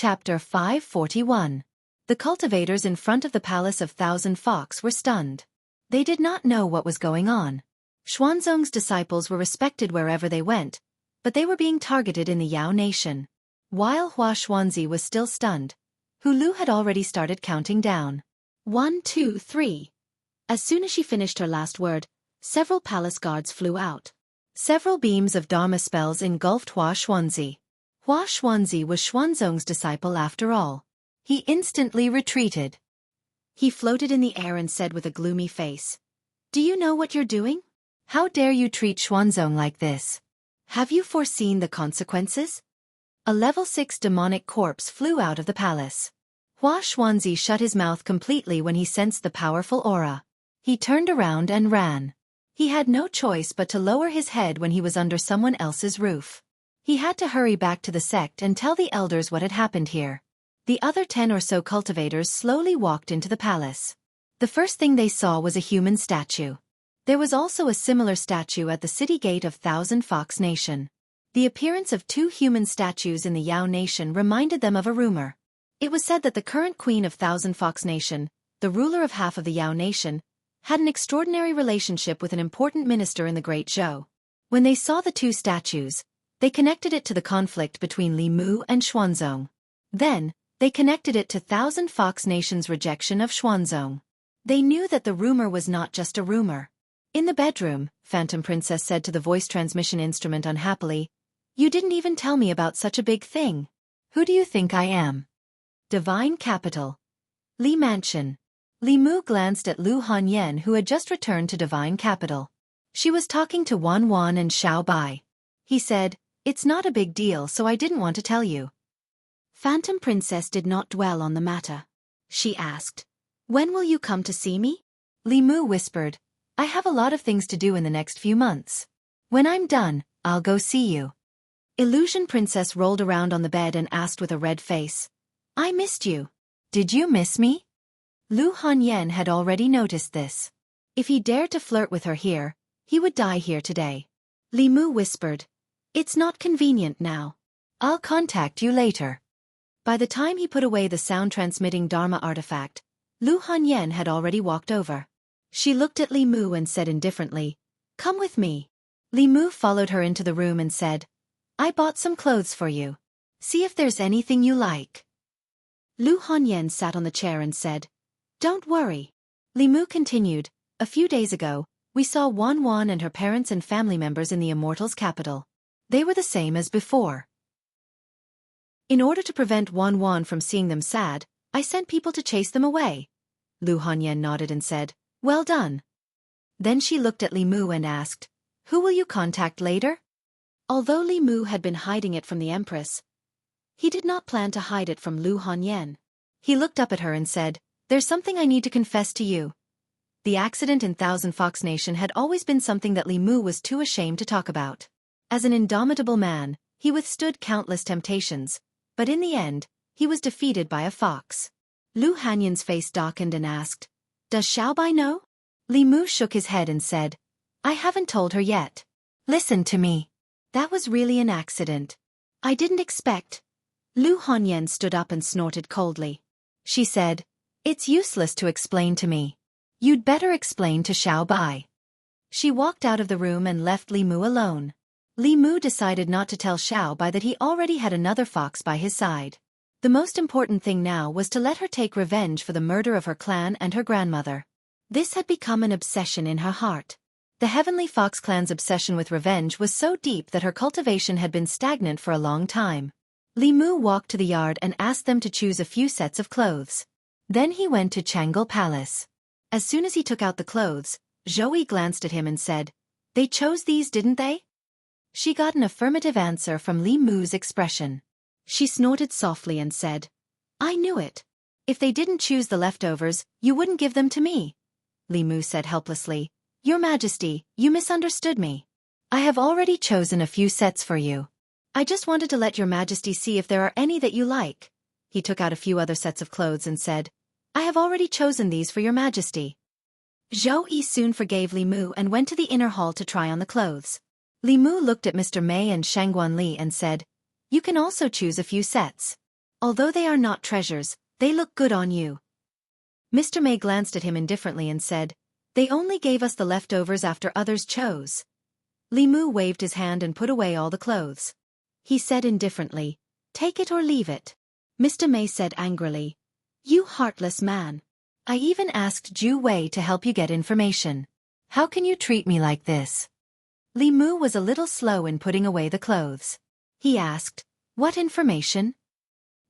Chapter 541. The cultivators in front of the Palace of Thousand Fox were stunned. They did not know what was going on. Xuanzong's disciples were respected wherever they went, but they were being targeted in the Yao nation. While Hua Xuanzi was still stunned, Hulu had already started counting down. 1, 2, 3. As soon as she finished her last word, several palace guards flew out. Several beams of Dharma spells engulfed Hua Xuanzi. Hua Xuanzi was Xuanzong's disciple after all. He instantly retreated. He floated in the air and said with a gloomy face, "Do you know what you're doing? How dare you treat Xuanzong like this? Have you foreseen the consequences?" A level 6 demonic corpse flew out of the palace. Hua Xuanzi shut his mouth completely when he sensed the powerful aura. He turned around and ran. He had no choice but to lower his head when he was under someone else's roof. He had to hurry back to the sect and tell the elders what had happened here. The other 10 or so cultivators slowly walked into the palace. The first thing they saw was a human statue. There was also a similar statue at the city gate of Thousand Fox Nation. The appearance of 2 human statues in the Yao Nation reminded them of a rumor. It was said that the current queen of Thousand Fox Nation, the ruler of half of the Yao Nation, had an extraordinary relationship with an important minister in the Great Zhou. When they saw the 2 statues, they connected it to the conflict between Li Mu and Xuanzong. Then, they connected it to Thousand Fox Nation's rejection of Xuanzong. They knew that the rumor was not just a rumor. In the bedroom, Phantom Princess said to the voice transmission instrument unhappily, "You didn't even tell me about such a big thing. Who do you think I am?" Divine Capital. Li Mansion. Li Mu glanced at Lu Hanyan, who had just returned to Divine Capital. She was talking to Wan Wan and Xiao Bai. He said, "It's not a big deal, so I didn't want to tell you." Phantom Princess did not dwell on the matter. She asked, "When will you come to see me?" Li Mu whispered, "I have a lot of things to do in the next few months. When I'm done, I'll go see you." Illusion Princess rolled around on the bed and asked with a red face, "I missed you. Did you miss me?" Lu Hanyan had already noticed this. If he dared to flirt with her here, he would die here today. Li Mu whispered, "It's not convenient now. I'll contact you later." By the time he put away the sound-transmitting Dharma artifact, Lu Hanyan had already walked over. She looked at Li Mu and said indifferently, "Come with me." Li Mu followed her into the room and said, "I bought some clothes for you. See if there's anything you like." Lu Hanyan sat on the chair and said, "Don't worry." Li Mu continued, "A few days ago, we saw Wan Wan and her parents and family members in the Immortals' capital. They were the same as before. In order to prevent Wan Wan from seeing them sad, I sent people to chase them away." Lu Hanyan nodded and said, "Well done." Then she looked at Li Mu and asked, "Who will you contact later?" Although Li Mu had been hiding it from the Empress, he did not plan to hide it from Lu Hanyan. He looked up at her and said, "There's something I need to confess to you." The accident in Thousand Fox Nation had always been something that Li Mu was too ashamed to talk about. As an indomitable man, he withstood countless temptations, but in the end, he was defeated by a fox. Lu Hanyan's face darkened and asked, "Does Xiaobai know?" Li Mu shook his head and said, "I haven't told her yet. Listen to me. That was really an accident. I didn't expect." Lu Hanyan stood up and snorted coldly. She said, "It's useless to explain to me. You'd better explain to Xiaobai." She walked out of the room and left Li Mu alone. Li Mu decided not to tell Xiaobai that he already had another fox by his side. The most important thing now was to let her take revenge for the murder of her clan and her grandmother. This had become an obsession in her heart. The Heavenly Fox clan's obsession with revenge was so deep that her cultivation had been stagnant for a long time. Li Mu walked to the yard and asked them to choose a few sets of clothes. Then he went to Changle Palace. As soon as he took out the clothes, Zhou glanced at him and said, "They chose these, didn't they?" She got an affirmative answer from Li Mu's expression. She snorted softly and said, "I knew it. If they didn't choose the leftovers, you wouldn't give them to me." Li Mu said helplessly, "Your Majesty, you misunderstood me. I have already chosen a few sets for you. I just wanted to let Your Majesty see if there are any that you like." He took out a few other sets of clothes and said, "I have already chosen these for Your Majesty." Zhou soon forgave Li Mu and went to the inner hall to try on the clothes. Li Mu looked at Mr. Mei and Shangguan Li and said, "You can also choose a few sets." Although they are not treasures, they look good on you. Mr. May glanced at him indifferently and said, "They only gave us the leftovers after others chose." Li Mu waved his hand and put away all the clothes. He said indifferently, "Take it or leave it." Mr. May said angrily, "You heartless man. I even asked Ju Wei to help you get information. How can you treat me like this?" Li Mu was a little slow in putting away the clothes. He asked, "What information?"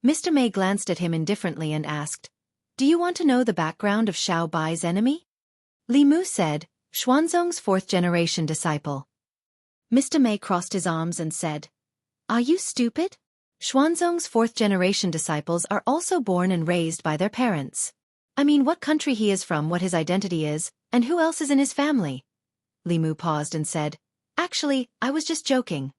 Mr. May glanced at him indifferently and asked, "Do you want to know the background of Xiao Bai's enemy?" Li Mu said, "Xuanzong's fourth-generation disciple." Mr. May crossed his arms and said, "Are you stupid? Xuanzong's fourth-generation disciples are also born and raised by their parents. I mean, what country he is from, what his identity is, and who else is in his family." Li Mu paused and said, "Actually, I was just joking.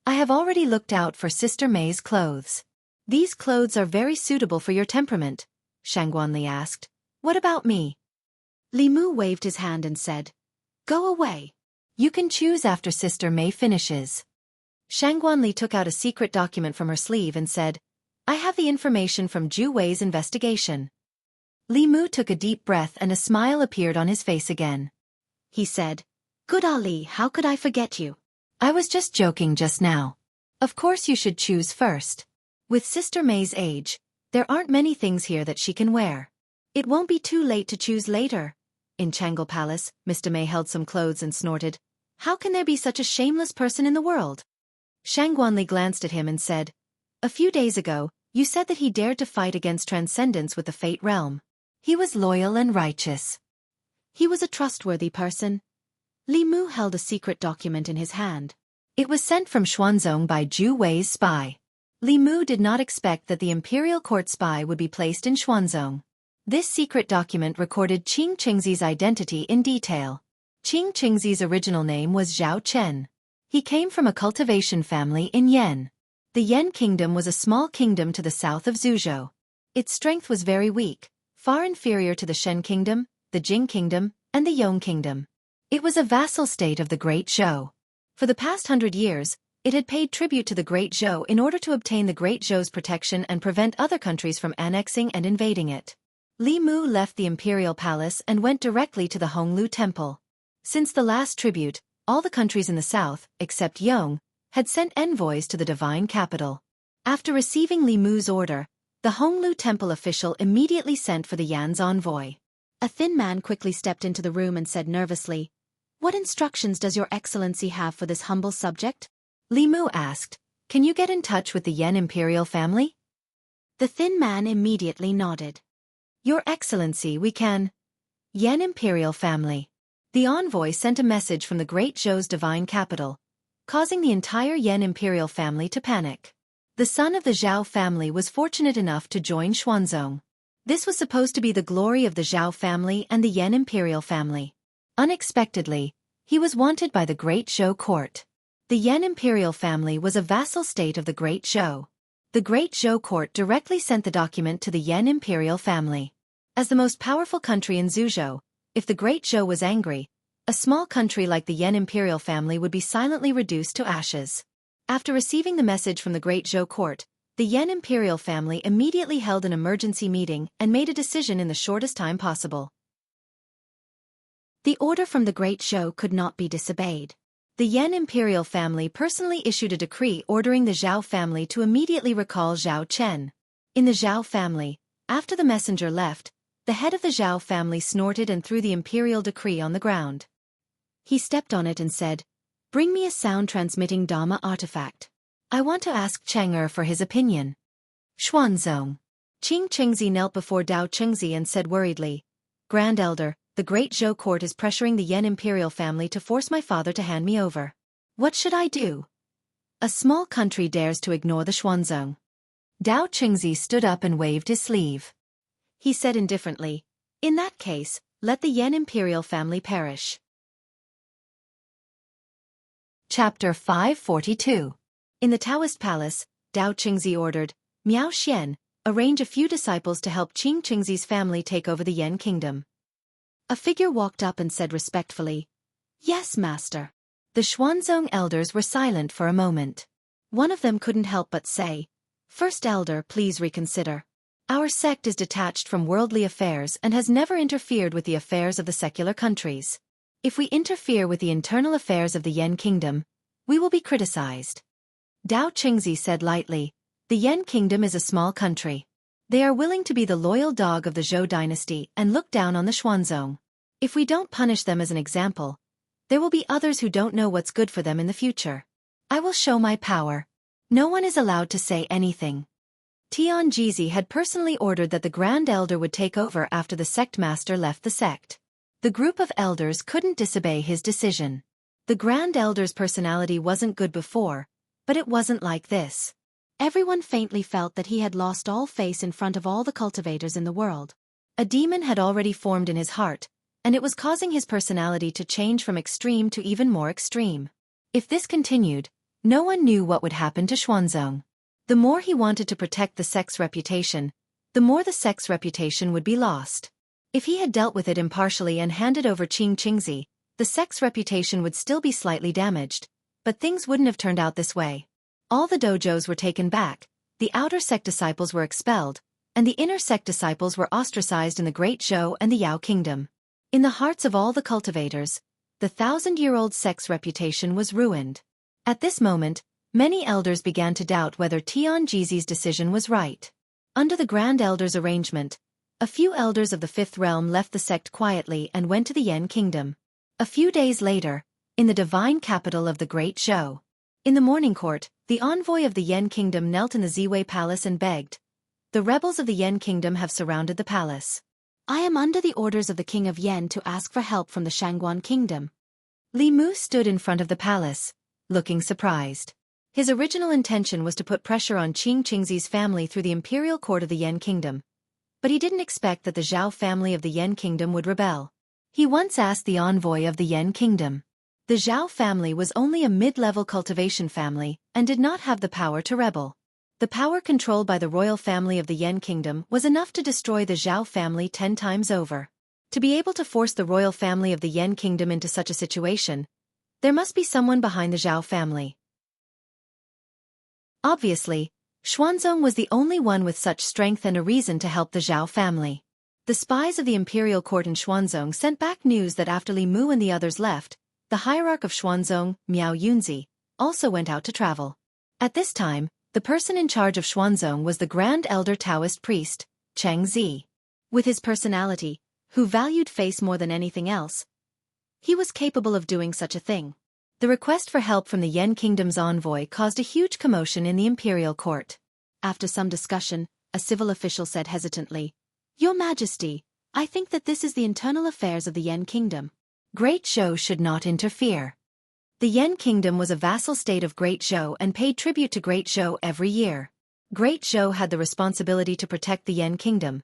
I have already looked out for Sister May's clothes. These clothes are very suitable for your temperament," Shangguanli asked. "What about me?" Li Mu waved his hand and said, "Go away. You can choose after Sister May finishes." Shangguanli took out a secret document from her sleeve and said, "I have the information from Ju Wei's investigation." Li Mu took a deep breath and a smile appeared on his face again. He said, "Good Ali, how could I forget you? I was just joking just now. Of course you should choose first. With Sister May's age, there aren't many things here that she can wear. It won't be too late to choose later." In Changle Palace, Mr. May held some clothes and snorted, "How can there be such a shameless person in the world?" Shangguanli glanced at him and said, "A few days ago, you said that he dared to fight against transcendence with the Fate Realm. He was loyal and righteous. He was a trustworthy person." Li Mu held a secret document in his hand. It was sent from Xuanzong by Ju Wei's spy. Li Mu did not expect that the imperial court spy would be placed in Xuanzong. This secret document recorded Qing Qingzi's identity in detail. Qing Qingzi's original name was Zhao Chen. He came from a cultivation family in Yen. The Yen kingdom was a small kingdom to the south of Zhuzhou. Its strength was very weak, far inferior to the Shen kingdom, the Jing kingdom, and the Yong kingdom. It was a vassal state of the Great Zhou. For the past 100 years, it had paid tribute to the Great Zhou in order to obtain the Great Zhou's protection and prevent other countries from annexing and invading it. Li Mu left the imperial palace and went directly to the Honglu Temple. Since the last tribute, all the countries in the south, except Yong, had sent envoys to the divine capital. After receiving Li Mu's order, the Honglu Temple official immediately sent for the Yan's envoy. A thin man quickly stepped into the room and said nervously, "What instructions does your excellency have for this humble subject?" Li Mu asked, "Can you get in touch with the Yen imperial family?" The thin man immediately nodded. "Your excellency, we can." Yen imperial family. The envoy sent a message from the Great Zhou's divine capital, causing the entire Yen imperial family to panic. The son of the Zhao family was fortunate enough to join Xuanzong. This was supposed to be the glory of the Zhao family and the Yen imperial family. Unexpectedly, he was wanted by the Great Zhou court. The Yen imperial family was a vassal state of the Great Zhou. The Great Zhou court directly sent the document to the Yen imperial family. As the most powerful country in Zhuzhou, if the Great Zhou was angry, a small country like the Yen imperial family would be silently reduced to ashes. After receiving the message from the Great Zhou court, the Yen imperial family immediately held an emergency meeting and made a decision in the shortest time possible. The order from the Great Zhou could not be disobeyed. The Yen imperial family personally issued a decree ordering the Zhao family to immediately recall Zhao Chen. In the Zhao family, after the messenger left, the head of the Zhao family snorted and threw the imperial decree on the ground. He stepped on it and said, "Bring me a sound-transmitting Dharma artifact. I want to ask Chang'er for his opinion." Xuanzong. Qing Qingzi knelt before Dao Qingzi and said worriedly, "Grand Elder, the Great Zhou court is pressuring the Yen imperial family to force my father to hand me over. What should I do? A small country dares to ignore the Xuanzong." Dao Qingzi stood up and waved his sleeve. He said indifferently, "In that case, let the Yen imperial family perish." Chapter 542. In the Daoist palace, Dao Qingzi ordered, "Miao Xian, arrange a few disciples to help Qing Qingzi's family take over the Yen kingdom." A figure walked up and said respectfully, "Yes, master." The Xuanzong elders were silent for a moment. One of them couldn't help but say, First Elder, please reconsider. Our sect is detached from worldly affairs and has never interfered with the affairs of the secular countries. If we interfere with the internal affairs of the Yen Kingdom, we will be criticized. Dao Qingzi said lightly, the Yen Kingdom is a small country. They are willing to be the loyal dog of the Zhou dynasty and look down on the Xuanzong. If we don't punish them as an example, there will be others who don't know what's good for them in the future. I will show my power. No one is allowed to say anything. Tian Jizi had personally ordered that the Grand Elder would take over after the sect master left the sect. The group of elders couldn't disobey his decision. The Grand Elder's personality wasn't good before, but it wasn't like this. Everyone faintly felt that he had lost all face in front of all the cultivators in the world. A demon had already formed in his heart, and it was causing his personality to change from extreme to even more extreme. If this continued, no one knew what would happen to Xuanzong. The more he wanted to protect the sect's reputation, the more the sect's reputation would be lost. If he had dealt with it impartially and handed over Qingzi, the sect's reputation would still be slightly damaged, but things wouldn't have turned out this way. All the dojos were taken back, the outer sect disciples were expelled, and the inner sect disciples were ostracized in the Great Zhou and the Yao Kingdom. In the hearts of all the cultivators, the 1,000-year-old sect's reputation was ruined. At this moment, many elders began to doubt whether Tian Jizi's decision was right. Under the Grand Elder's arrangement, a few elders of the Fifth Realm left the sect quietly and went to the Yen Kingdom. A few days later, in the divine capital of the Great Zhou, in the morning court, the envoy of the Yen Kingdom knelt in the Ziwei Palace and begged. The rebels of the Yen Kingdom have surrounded the palace. I am under the orders of the King of Yen to ask for help from the Shangguan Kingdom. Li Mu stood in front of the palace, looking surprised. His original intention was to put pressure on Qingzi's family through the imperial court of the Yen Kingdom. But he didn't expect that the Zhao family of the Yen Kingdom would rebel. He once asked the envoy of the Yen Kingdom. The Zhao family was only a mid-level cultivation family and did not have the power to rebel. The power controlled by the royal family of the Yen Kingdom was enough to destroy the Zhao family 10 times over. To be able to force the royal family of the Yen Kingdom into such a situation, there must be someone behind the Zhao family. Obviously, Xuanzong was the only one with such strength and a reason to help the Zhao family. The spies of the imperial court in Xuanzong sent back news that after Li Mu and the others left, the hierarch of Xuanzong, Miao Yunzi, also went out to travel. At this time, the person in charge of Xuanzong was the Grand Elder Taoist priest, Cheng Zi. With his personality, who valued face more than anything else, he was capable of doing such a thing. The request for help from the Yen Kingdom's envoy caused a huge commotion in the imperial court. After some discussion, a civil official said hesitantly, Your Majesty, I think that this is the internal affairs of the Yen Kingdom. Great Zhou should not interfere. The Yen Kingdom was a vassal state of Great Zhou and paid tribute to Great Zhou every year. Great Zhou had the responsibility to protect the Yen Kingdom,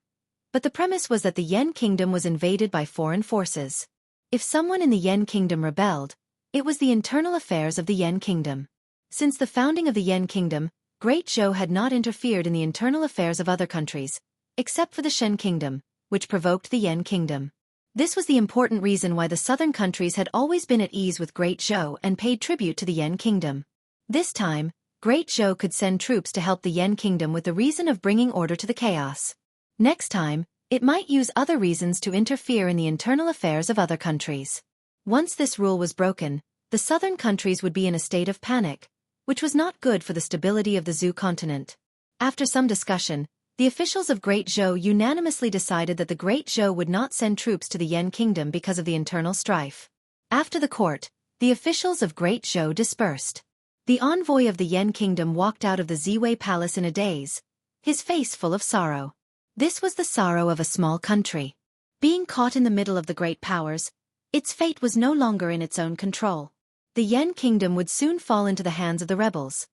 but the premise was that the Yen Kingdom was invaded by foreign forces. If someone in the Yen Kingdom rebelled, it was the internal affairs of the Yen Kingdom. Since the founding of the Yen Kingdom, Great Zhou had not interfered in the internal affairs of other countries, except for the Shen Kingdom, which provoked the Yen Kingdom. This was the important reason why the southern countries had always been at ease with Great Zhou and paid tribute to the Yen Kingdom. This time, Great Zhou could send troops to help the Yen Kingdom with the reason of bringing order to the chaos. Next time, it might use other reasons to interfere in the internal affairs of other countries. Once this rule was broken, the southern countries would be in a state of panic, which was not good for the stability of the Zhou continent. After some discussion, the officials of Great Zhou unanimously decided that the Great Zhou would not send troops to the Yen Kingdom because of the internal strife. After the court, the officials of Great Zhou dispersed. The envoy of the Yen Kingdom walked out of the Ziwei Palace in a daze, his face full of sorrow. This was the sorrow of a small country. Being caught in the middle of the great powers, its fate was no longer in its own control. The Yen Kingdom would soon fall into the hands of the rebels.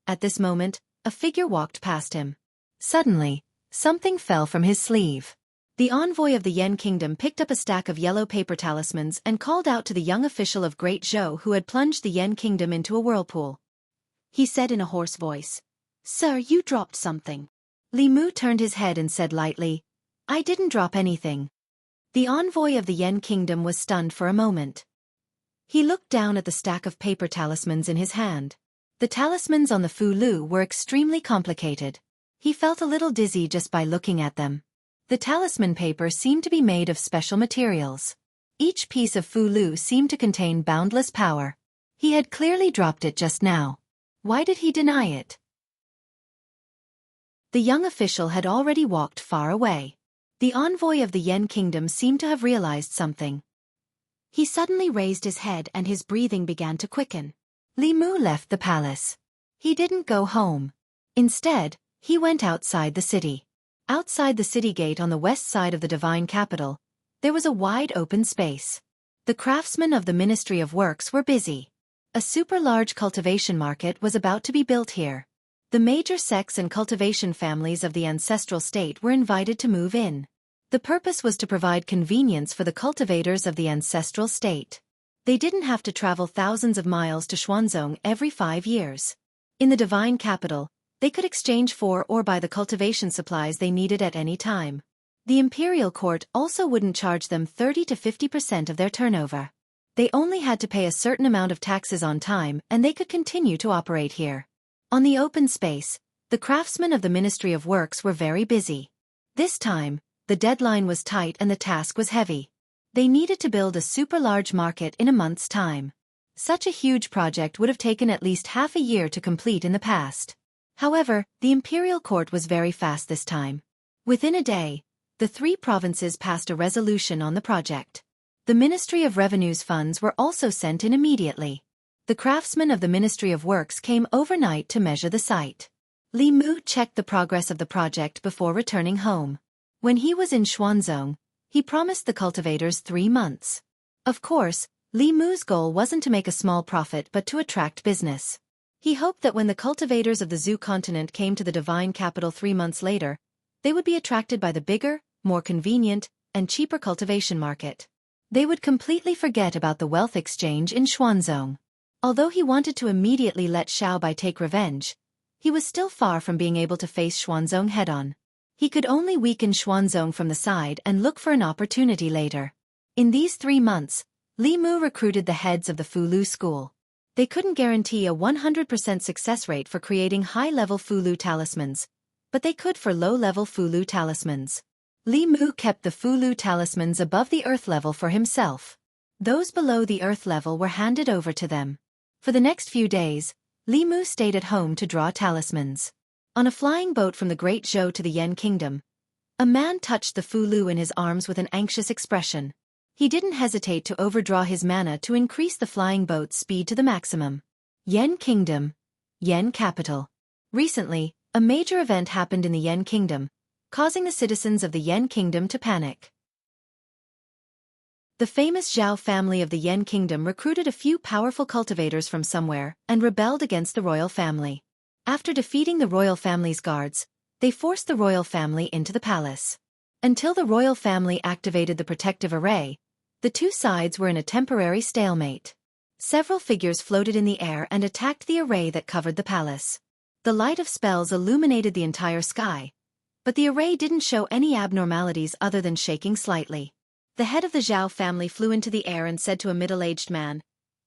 At this moment, a figure walked past him. Suddenly, something fell from his sleeve. The envoy of the Yen Kingdom picked up a stack of yellow paper talismans and called out to the young official of Great Zhou who had plunged the Yen Kingdom into a whirlpool. He said in a hoarse voice, "Sir, you dropped something." Li Mu turned his head and said lightly, "I didn't drop anything." The envoy of the Yen Kingdom was stunned for a moment. He looked down at the stack of paper talismans in his hand. The talismans on the Fu-Lu were extremely complicated. He felt a little dizzy just by looking at them. The talisman paper seemed to be made of special materials. Each piece of Fu-Lu seemed to contain boundless power. He had clearly dropped it just now. Why did he deny it? The young official had already walked far away. The envoy of the Yen Kingdom seemed to have realized something. He suddenly raised his head and his breathing began to quicken. Li Mu left the palace. He didn't go home. Instead, he went outside the city. Outside the city gate on the west side of the divine capital, there was a wide open space. The craftsmen of the Ministry of Works were busy. A super-large cultivation market was about to be built here. The major sects and cultivation families of the ancestral state were invited to move in. The purpose was to provide convenience for the cultivators of the ancestral state. They didn't have to travel thousands of miles to Xuanzong every 5 years. In the divine capital, they could exchange for or buy the cultivation supplies they needed at any time. The imperial court also wouldn't charge them 30 to 50% of their turnover. They only had to pay a certain amount of taxes on time and they could continue to operate here. On the open space, the craftsmen of the Ministry of Works were very busy. This time, the deadline was tight and the task was heavy. They needed to build a super-large market in a month's time. Such a huge project would have taken at least half a year to complete in the past. However, the imperial court was very fast this time. Within a day, the 3 provinces passed a resolution on the project. The Ministry of Revenue's funds were also sent in immediately. The craftsmen of the Ministry of Works came overnight to measure the site. Li Mu checked the progress of the project before returning home. When he was in Xuanzong, he promised the cultivators 3 months. Of course, Li Mu's goal wasn't to make a small profit but to attract business. He hoped that when the cultivators of the Zhu continent came to the divine capital 3 months later, they would be attracted by the bigger, more convenient, and cheaper cultivation market. They would completely forget about the wealth exchange in Xuanzong. Although he wanted to immediately let Xiaobai take revenge, he was still far from being able to face Xuanzong head-on. He could only weaken Xuanzong from the side and look for an opportunity later. In these 3 months, Li Mu recruited the heads of the Fu-Lu school. They couldn't guarantee a 100% success rate for creating high-level Fu-Lu talismans, but they could for low-level Fu-Lu talismans. Li Mu kept the Fu-Lu talismans above the earth level for himself. Those below the earth level were handed over to them. For the next few days, Li Mu stayed at home to draw talismans. On a flying boat from the Great Zhou to the Yen Kingdom, a man touched the Fu-Lu in his arms with an anxious expression. He didn't hesitate to overdraw his mana to increase the flying boat's speed to the maximum. Yen Kingdom, Yen Capital. Recently, a major event happened in the Yen Kingdom, causing the citizens of the Yen Kingdom to panic. The famous Zhao family of the Yen Kingdom recruited a few powerful cultivators from somewhere and rebelled against the royal family. After defeating the royal family's guards, they forced the royal family into the palace. Until the royal family activated the protective array, the 2 sides were in a temporary stalemate. Several figures floated in the air and attacked the array that covered the palace. The light of spells illuminated the entire sky, but the array didn't show any abnormalities other than shaking slightly. The head of the Zhao family flew into the air and said to a middle-aged man,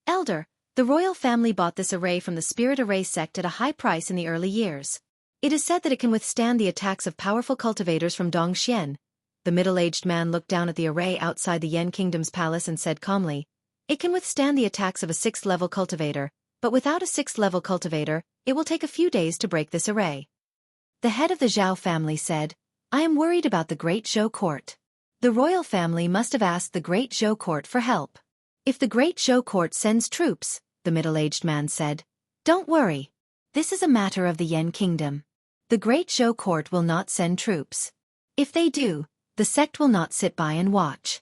"Elder, the royal family bought this array from the Spirit Array sect at a high price in the early years. It is said that it can withstand the attacks of powerful cultivators from Dongxian." The middle-aged man looked down at the array outside the Yen Kingdom's palace and said calmly, "It can withstand the attacks of a 6th-level cultivator, but without a 6th-level cultivator, it will take a few days to break this array." The head of the Zhao family said, "I am worried about the Great Zhou court. The royal family must have asked the Great Zhou court for help." "If the Great Zhou court sends troops," the middle-aged man said, "don't worry. This is a matter of the Yen Kingdom. The Great Zhou court will not send troops. If they do, the sect will not sit by and watch."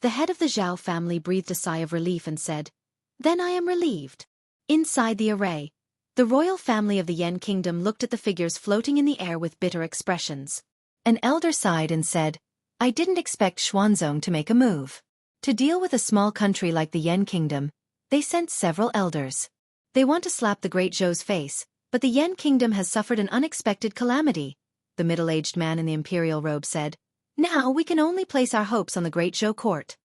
The head of the Zhao family breathed a sigh of relief and said, "Then I am relieved." Inside the array, the royal family of the Yen Kingdom looked at the figures floating in the air with bitter expressions. An elder sighed and said, "I didn't expect Xuanzong to make a move. To deal with a small country like the Yen Kingdom, they sent several elders. They want to slap the Great Zhou's face, but the Yen Kingdom has suffered an unexpected calamity," the middle-aged man in the imperial robe said. "Now we can only place our hopes on the Great Zhou court."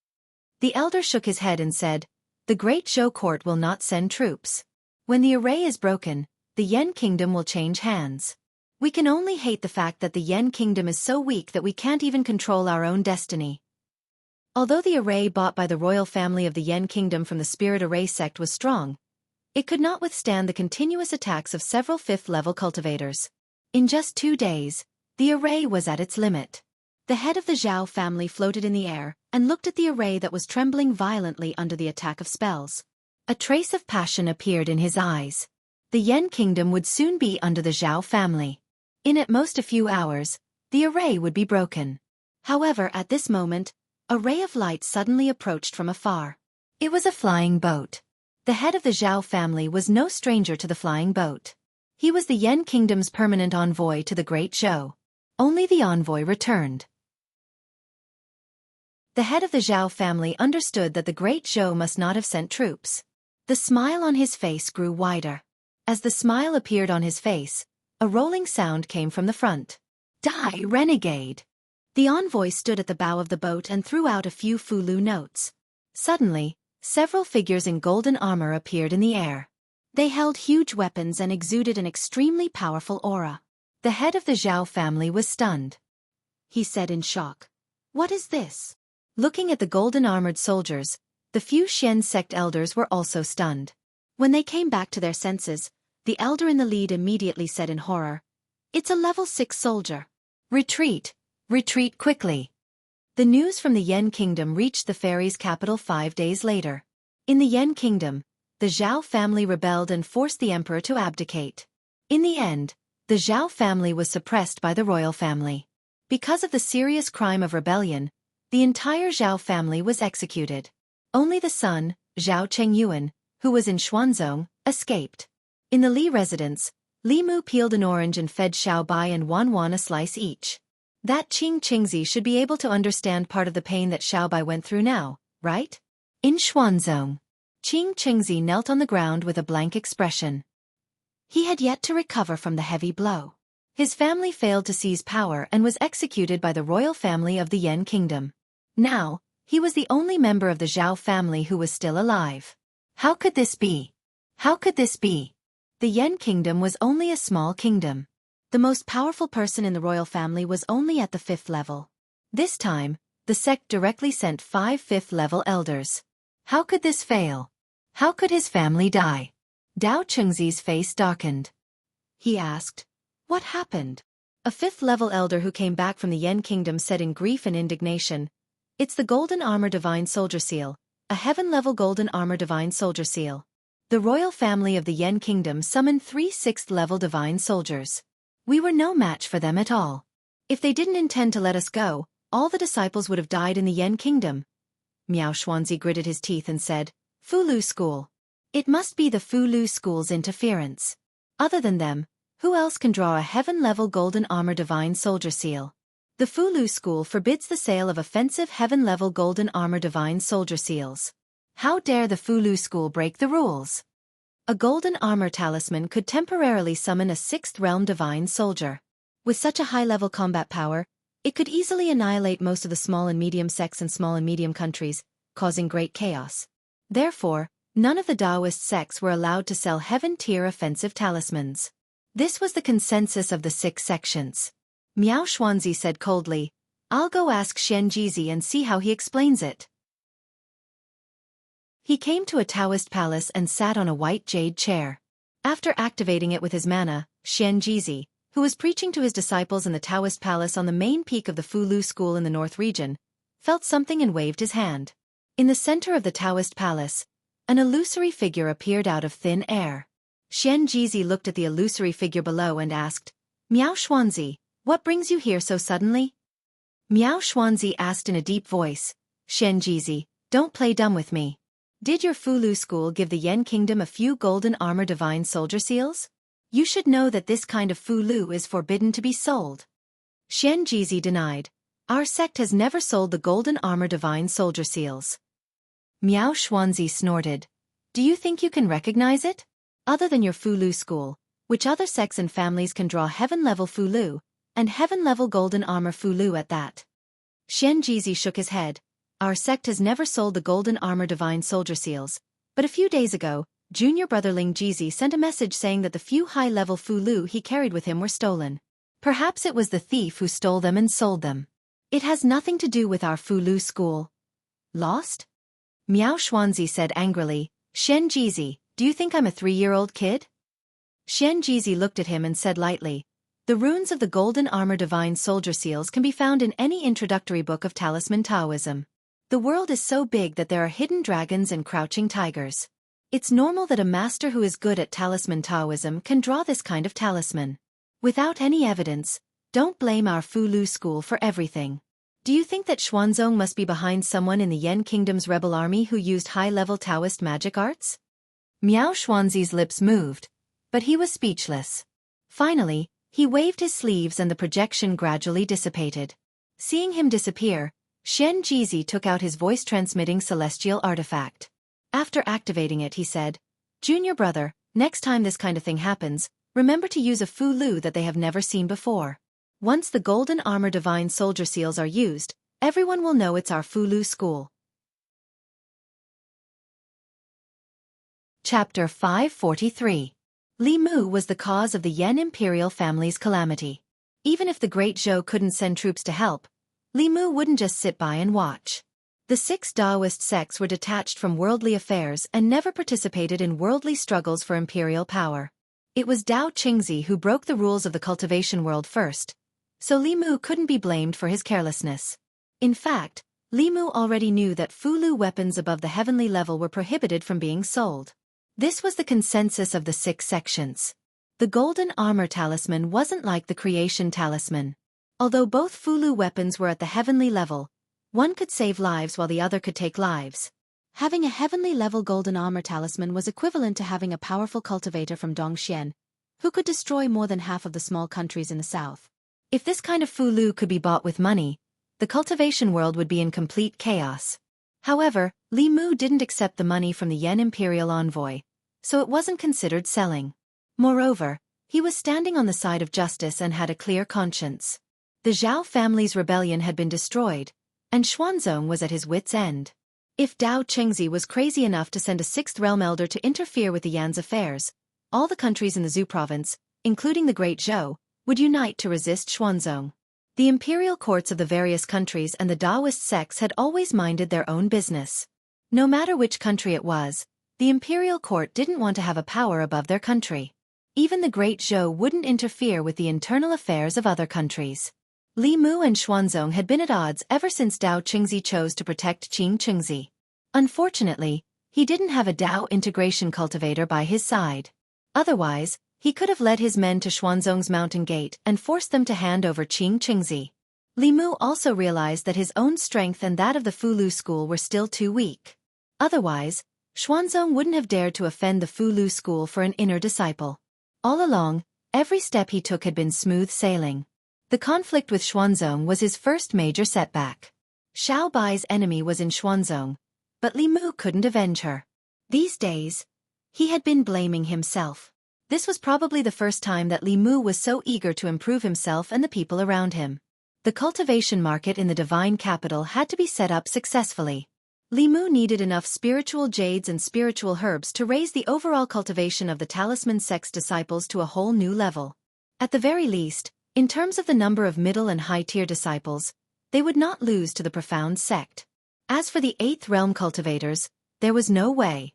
The elder shook his head and said, "The Great Zhou court will not send troops. When the array is broken, the Yen Kingdom will change hands. We can only hate the fact that the Yen Kingdom is so weak that we can't even control our own destiny. Although the array bought by the royal family of the Yen Kingdom from the Spirit Array sect was strong, it could not withstand the continuous attacks of several 5th-level cultivators. In just 2 days, the array was at its limit. The head of the Zhao family floated in the air and looked at the array that was trembling violently under the attack of spells. A trace of passion appeared in his eyes. The Yen Kingdom would soon be under the Zhao family. In at most a few hours, the array would be broken. However, at this moment, a ray of light suddenly approached from afar. It was a flying boat. The head of the Zhao family was no stranger to the flying boat. He was the Yen Kingdom's permanent envoy to the Great Zhou. Only the envoy returned. The head of the Zhao family understood that the Great Zhou must not have sent troops. The smile on his face grew wider. As the smile appeared on his face, a rolling sound came from the front. Die, renegade! The envoy stood at the bow of the boat and threw out a few Fulu notes. Suddenly, several figures in golden armor appeared in the air. They held huge weapons and exuded an extremely powerful aura. The head of the Zhao family was stunned. He said in shock, "What is this?" Looking at the golden-armored soldiers, the few Xian sect elders were also stunned. When they came back to their senses, the elder in the lead immediately said in horror, "It's a level 6 soldier. Retreat! Retreat quickly!" The news from the Yen Kingdom reached the fairy's capital 5 days later. In the Yen Kingdom, the Zhao family rebelled and forced the emperor to abdicate. In the end, the Zhao family was suppressed by the royal family. Because of the serious crime of rebellion, the entire Zhao family was executed. Only the son, Zhao Chengyuan, who was in Xuanzong, escaped. In the Li residence, Li Mu peeled an orange and fed Xiao Bai and Wan Wan a slice each. That Qing Qingzi should be able to understand part of the pain that Xiao Bai went through now, right? In Xuanzong, Qing Qingzi knelt on the ground with a blank expression. He had yet to recover from the heavy blow. His family failed to seize power and was executed by the royal family of the Yen Kingdom. Now, he was the only member of the Zhao family who was still alive. How could this be? How could this be? The Yen Kingdom was only a small kingdom. The most powerful person in the royal family was only at the 5th level. This time, the sect directly sent 5 5th-level elders. How could this fail? How could his family die? Dao Chengzi's face darkened. He asked, "What happened?" A 5th-level elder who came back from the Yen Kingdom said in grief and indignation, "It's the Golden Armor Divine Soldier Seal, a heaven-level Golden Armor Divine Soldier Seal. The royal family of the Yen Kingdom summoned 3 6th-level Divine Soldiers. We were no match for them at all. If they didn't intend to let us go, all the disciples would have died in the Yen Kingdom." Miao Xuanzi gritted his teeth and said, "Fulu School. It must be the Fulu School's interference. Other than them, who else can draw a heaven-level Golden Armor Divine Soldier Seal? The Fulu School forbids the sale of offensive heaven-level Golden Armor Divine Soldier Seals. How dare the Fulu School break the rules?" A golden armor talisman could temporarily summon a 6th realm divine soldier. With such a high-level combat power, it could easily annihilate most of the small and medium sects and small and medium countries, causing great chaos. Therefore, none of the Daoist sects were allowed to sell heaven-tier offensive talismans. This was the consensus of the 6 sections. Miao Xuanzi said coldly, "I'll go ask Shen Jizi and see how he explains it." He came to a Taoist palace and sat on a white jade chair. After activating it with his mana, Shen Jizi, who was preaching to his disciples in the Taoist palace on the main peak of the Fulu School in the north region, felt something and waved his hand. In the center of the Taoist palace, an illusory figure appeared out of thin air. Shen Jizi looked at the illusory figure below and asked, "Miao Xuanzi, what brings you here so suddenly?" Miao Xuanzi asked in a deep voice, "Shen Jizi, don't play dumb with me. Did your Fulu School give the Yen Kingdom a few Golden Armor Divine Soldier Seals? You should know that this kind of Fulu is forbidden to be sold." Shen Jizi denied, "Our sect has never sold the Golden Armor Divine Soldier Seals." Miao Xuanzi snorted, "Do you think you can recognize it? Other than your Fulu School, which other sects and families can draw heaven-level Fulu, and heaven-level Golden Armor Fulu at that?" Shen Jizi shook his head. "Our sect has never sold the Golden Armor Divine Soldier Seals, but a few days ago, junior brother Ling Jizi sent a message saying that the few high-level Fulu he carried with him were stolen. Perhaps it was the thief who stole them and sold them. It has nothing to do with our Fulu school. Lost? Miao Xuanzi said angrily, Xian Jizi, do you think I'm a 3-year-old kid? Xian Jizi looked at him and said lightly, the runes of the golden armor divine soldier seals can be found in any introductory book of talisman Taoism. The world is so big that there are hidden dragons and crouching tigers. It's normal that a master who is good at talisman Taoism can draw this kind of talisman. Without any evidence, don't blame our Fulu school for everything. Do you think that Xuanzong must be behind someone in the Yen Kingdom's rebel army who used high-level Taoist magic arts? Miao Xuanzi's lips moved, but he was speechless. Finally, he waved his sleeves and the projection gradually dissipated. Seeing him disappear, Xian Jizi took out his voice-transmitting celestial artifact. After activating it he said, Junior brother, next time this kind of thing happens, remember to use a Fulu that they have never seen before. Once the golden armor divine soldier seals are used, everyone will know it's our Fulu school. Chapter 543. Li Mu was the cause of the Yen imperial family's calamity. Even if the great Zhou couldn't send troops to help, Li Mu wouldn't just sit by and watch. The 6 Daoist sects were detached from worldly affairs and never participated in worldly struggles for imperial power. It was Dao Qingzi who broke the rules of the cultivation world first, so Li Mu couldn't be blamed for his carelessness. In fact, Li Mu already knew that Fulu weapons above the heavenly level were prohibited from being sold. This was the consensus of the 6 sections. The golden armor talisman wasn't like the creation talisman. Although both Fulu weapons were at the heavenly level, one could save lives while the other could take lives. Having a heavenly level golden armor talisman was equivalent to having a powerful cultivator from Dongxian, who could destroy more than half of the small countries in the south. If this kind of Fulu could be bought with money, the cultivation world would be in complete chaos. However, Li Mu didn't accept the money from the Yen imperial envoy, so it wasn't considered selling. Moreover, he was standing on the side of justice and had a clear conscience. The Zhao family's rebellion had been destroyed, and Xuanzong was at his wits' end. If Dao Qingzi was crazy enough to send a 6th realm elder to interfere with the Yan's affairs, all the countries in the Zhu province, including the Great Zhou, would unite to resist Xuanzong. The imperial courts of the various countries and the Daoist sects had always minded their own business. No matter which country it was, the imperial court didn't want to have a power above their country. Even the Great Zhou wouldn't interfere with the internal affairs of other countries. Li Mu and Xuanzong had been at odds ever since Dao Qingzi chose to protect Qing Qingzi. Unfortunately, he didn't have a Dao integration cultivator by his side. Otherwise, he could have led his men to Xuanzong's mountain gate and forced them to hand over Qing Qingzi. Li Mu also realized that his own strength and that of the Fulu school were still too weak. Otherwise, Xuanzong wouldn't have dared to offend the Fulu school for an inner disciple. All along, every step he took had been smooth sailing. The conflict with Xuanzong was his first major setback. Xiao Bai's enemy was in Xuanzong, but Li Mu couldn't avenge her. These days, he had been blaming himself. This was probably the first time that Li Mu was so eager to improve himself and the people around him. The cultivation market in the divine capital had to be set up successfully. Li Mu needed enough spiritual jades and spiritual herbs to raise the overall cultivation of the talisman sect's disciples to a whole new level. At the very least, in terms of the number of middle and high-tier disciples, they would not lose to the profound sect. As for the 8th realm cultivators, there was no way.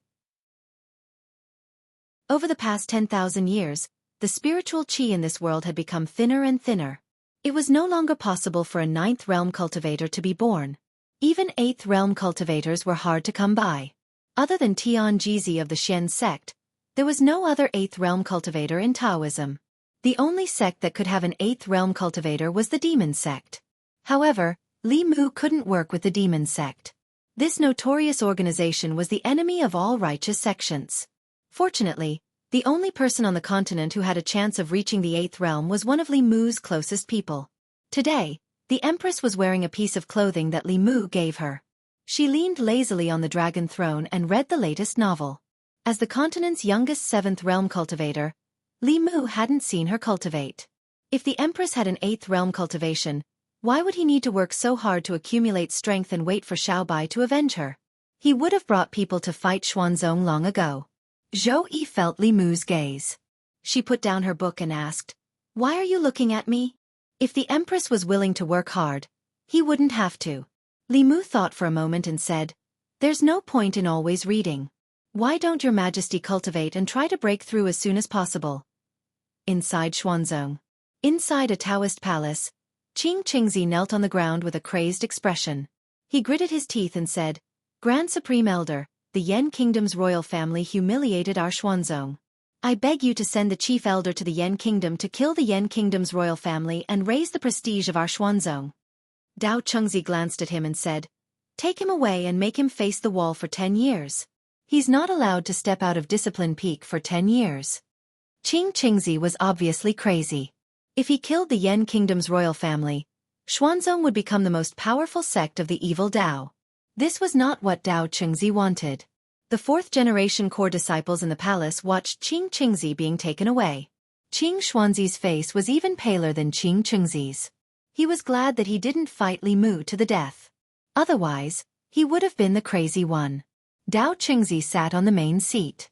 Over the past 10,000 years, the spiritual qi in this world had become thinner and thinner. It was no longer possible for a 9th realm cultivator to be born. Even 8th realm cultivators were hard to come by. Other than Tian Jizi of the Xian sect, there was no other 8th realm cultivator in Taoism. The only sect that could have an 8th realm cultivator was the demon sect. However, Li Mu couldn't work with the demon sect. This notorious organization was the enemy of all righteous sections. Fortunately, the only person on the continent who had a chance of reaching the 8th realm was one of Li Mu's closest people. Today, the Empress was wearing a piece of clothing that Li Mu gave her. She leaned lazily on the dragon throne and read the latest novel. As the continent's youngest 7th realm cultivator, Li Mu hadn't seen her cultivate. If the Empress had an 8th realm cultivation, why would he need to work so hard to accumulate strength and wait for Xiao Bai to avenge her? He would have brought people to fight Xuanzong long ago. Zhou Yi felt Li Mu's gaze. She put down her book and asked, "Why are you looking at me?" If the Empress was willing to work hard, he wouldn't have to. Li Mu thought for a moment and said, "There's no point in always reading. Why don't your Majesty cultivate and try to break through as soon as possible?" Inside Xuanzong. Inside a Daoist palace, Qing Qingzi knelt on the ground with a crazed expression. He gritted his teeth and said, "Grand Supreme Elder, the Yan Kingdom's royal family humiliated our Xuanzong. I beg you to send the chief elder to the Yan Kingdom to kill the Yan Kingdom's royal family and raise the prestige of our Xuanzong." Dao Chengzi glanced at him and said, "Take him away and make him face the wall for 10 years. He's not allowed to step out of Discipline Peak for 10 years. Qing Qingzi was obviously crazy. If he killed the Yan Kingdom's royal family, Xuanzong would become the most powerful sect of the evil Dao. This was not what Dao Chengzi wanted. The fourth-generation core disciples in the palace watched Qing Qingzi being taken away. Qing Xuanzi's face was even paler than Qing Qingzi's. He was glad that he didn't fight Li Mu to the death. Otherwise, he would have been the crazy one. Dao Chengzi sat on the main seat.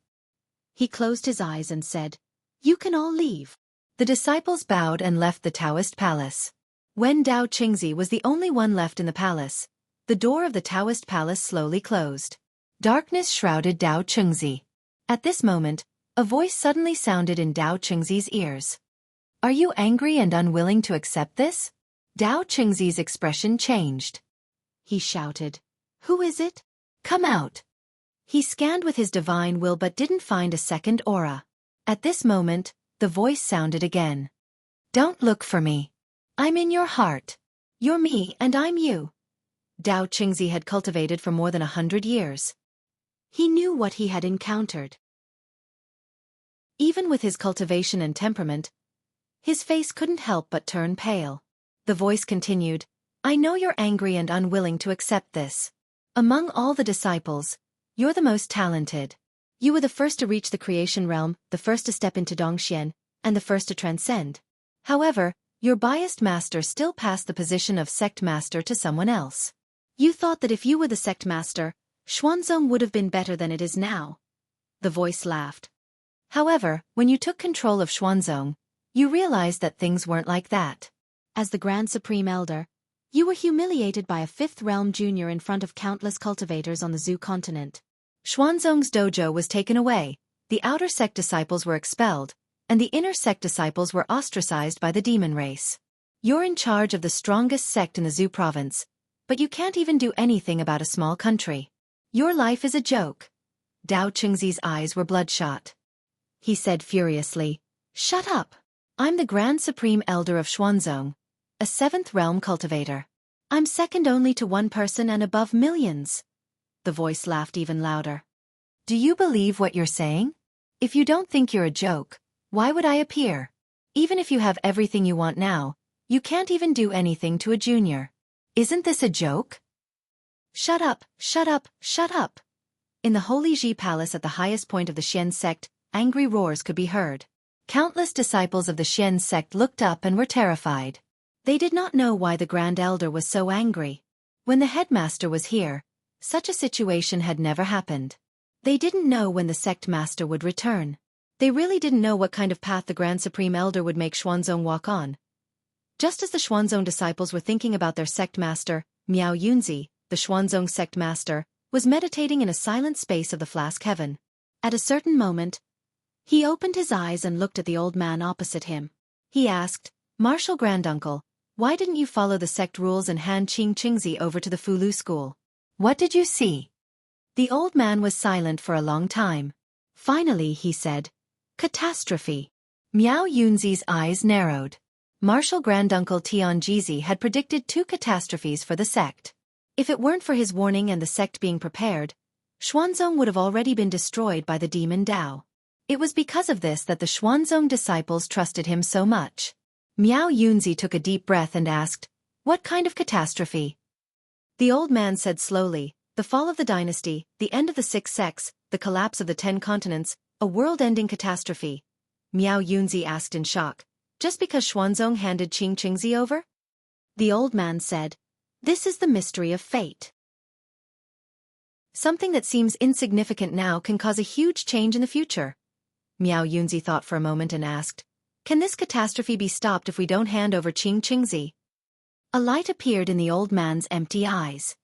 He closed his eyes and said, "You can all leave." The disciples bowed and left the Taoist palace. When Dao Chengzi was the only one left in the palace, the door of the Taoist palace slowly closed. Darkness shrouded Dao Chengzi. At this moment, a voice suddenly sounded in Dao Chengzi's ears. "Are you angry and unwilling to accept this?" Dao Chengzi's expression changed. He shouted, "Who is it? Come out." He scanned with his divine will but didn't find a second aura. At this moment, the voice sounded again. "Don't look for me. I'm in your heart. You're me and I'm you." Dao Chengzi had cultivated for more than 100 years. He knew what he had encountered. Even with his cultivation and temperament, his face couldn't help but turn pale. The voice continued, "I know you're angry and unwilling to accept this. Among all the disciples, you're the most talented. You were the first to reach the creation realm, the first to step into Dongxian, and the first to transcend. However, your biased master still passed the position of sect master to someone else. You thought that if you were the sect master, Xuanzong would have been better than it is now." The voice laughed. "However, when you took control of Xuanzong, you realized that things weren't like that. As the Grand Supreme Elder, you were humiliated by a fifth realm junior in front of countless cultivators on the Zhu continent. Xuanzong's dojo was taken away, the outer sect disciples were expelled, and the inner sect disciples were ostracized by the demon race. You're in charge of the strongest sect in the Zhu province, but you can't even do anything about a small country. Your life is a joke." Dao Chengzi's eyes were bloodshot. He said furiously, "Shut up! I'm the Grand Supreme Elder of Xuanzong, a seventh realm cultivator. I'm second only to one person and above millions." The voice laughed even louder. "Do you believe what you're saying? If you don't think you're a joke, why would I appear? Even if you have everything you want now, you can't even do anything to a junior. Isn't this a joke?" "Shut up, shut up, shut up." In the Holy Ji Palace at the highest point of the Xian sect, angry roars could be heard. Countless disciples of the Xian sect looked up and were terrified. They did not know why the Grand Elder was so angry. When the headmaster was here, such a situation had never happened. They didn't know when the sect master would return. They really didn't know what kind of path the Grand Supreme Elder would make Xuanzong walk on. Just as the Xuanzong disciples were thinking about their sect master, Miao Yunzi, the Xuanzong sect master, was meditating in a silent space of the flask heaven. At a certain moment, he opened his eyes and looked at the old man opposite him. He asked, "Martial Granduncle, why didn't you follow the sect rules and hand Qing Qingzi over to the Fulu school? What did you see?" The old man was silent for a long time. Finally he said, "Catastrophe." Miao Yunzi's eyes narrowed. Martial Granduncle Tianjizi had predicted 2 catastrophes for the sect. If it weren't for his warning and the sect being prepared, Xuanzong would have already been destroyed by the demon Dao. It was because of this that the Xuanzong disciples trusted him so much. Miao Yunzi took a deep breath and asked, "What kind of catastrophe?" The old man said slowly, "The fall of the dynasty, the end of the 6 sects, the collapse of the 10 continents, a world-ending catastrophe." Miao Yunzi asked in shock, "Just because Xuanzong handed Qing Qingzi over?" The old man said, "This is the mystery of fate." Something that seems insignificant now can cause a huge change in the future. Miao Yunzi thought for a moment and asked, "Can this catastrophe be stopped if we don't hand over Qing Qingzi?" A light appeared in the old man's empty eyes.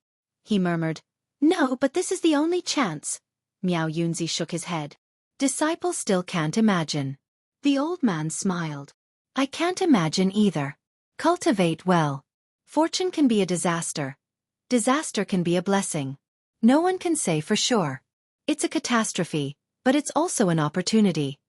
He murmured, "No, but this is the only chance." Miao Yunzi shook his head. "Disciples still can't imagine." The old man smiled. "I can't imagine either. Cultivate well. Fortune can be a disaster. Disaster can be a blessing. No one can say for sure. It's a catastrophe, but it's also an opportunity."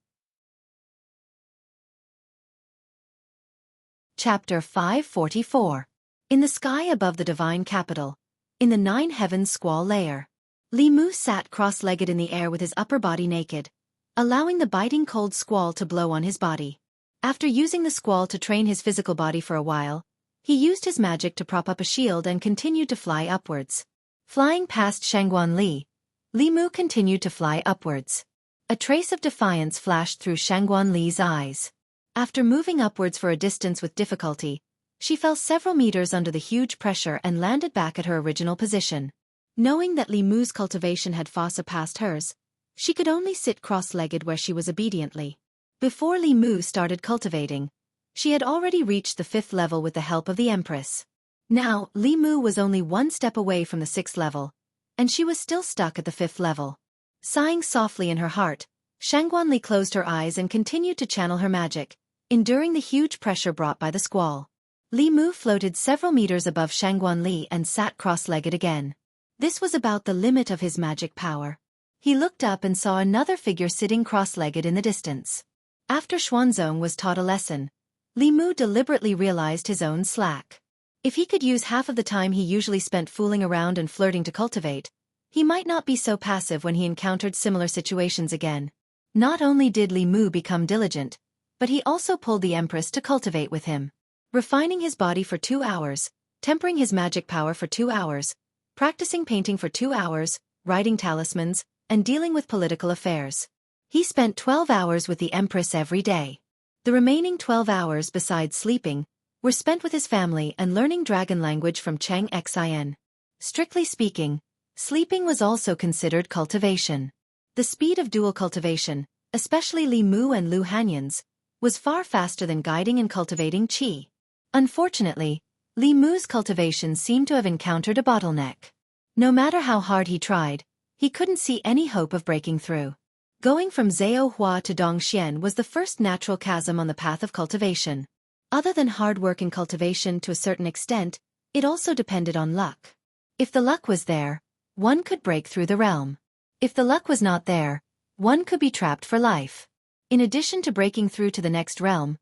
Chapter 544. In the sky above the divine capital, in the nine heavens squall layer, Li Mu sat cross-legged in the air with his upper body naked, allowing the biting cold squall to blow on his body. After using the squall to train his physical body for a while, he used his magic to prop up a shield and continued to fly upwards. Flying past Shangguan Li, Li Mu continued to fly upwards. A trace of defiance flashed through Shangguan Li's eyes. After moving upwards for a distance with difficulty, she fell several meters under the huge pressure and landed back at her original position. Knowing that Li Mu's cultivation had far surpassed hers, she could only sit cross-legged where she was obediently. Before Li Mu started cultivating, she had already reached the 5th level with the help of the Empress. Now, Li Mu was only one step away from the 6th level, and she was still stuck at the 5th level. Sighing softly in her heart, Shangguan Li closed her eyes and continued to channel her magic, enduring the huge pressure brought by the squall. Li Mu floated several meters above Shangguan Li and sat cross-legged again. This was about the limit of his magic power. He looked up and saw another figure sitting cross-legged in the distance. After Xuanzong was taught a lesson, Li Mu deliberately realized his own slack. If he could use half of the time he usually spent fooling around and flirting to cultivate, he might not be so passive when he encountered similar situations again. Not only did Li Mu become diligent, but he also pulled the Empress to cultivate with him. Refining his body for 2 hours, tempering his magic power for 2 hours, practicing painting for 2 hours, writing talismans, and dealing with political affairs. He spent 12 hours with the Empress every day. The remaining 12 hours besides sleeping, were spent with his family and learning dragon language from Cheng Xin. Strictly speaking, sleeping was also considered cultivation. The speed of dual cultivation, especially Li Mu and Lu Hanyan's, was far faster than guiding and cultivating qi. Unfortunately, Li Mu's cultivation seemed to have encountered a bottleneck. No matter how hard he tried, he couldn't see any hope of breaking through. Going from Zhao Hua to Dongxian was the first natural chasm on the path of cultivation. Other than hard work and cultivation to a certain extent, it also depended on luck. If the luck was there, one could break through the realm. If the luck was not there, one could be trapped for life. In addition to breaking through to the next realm,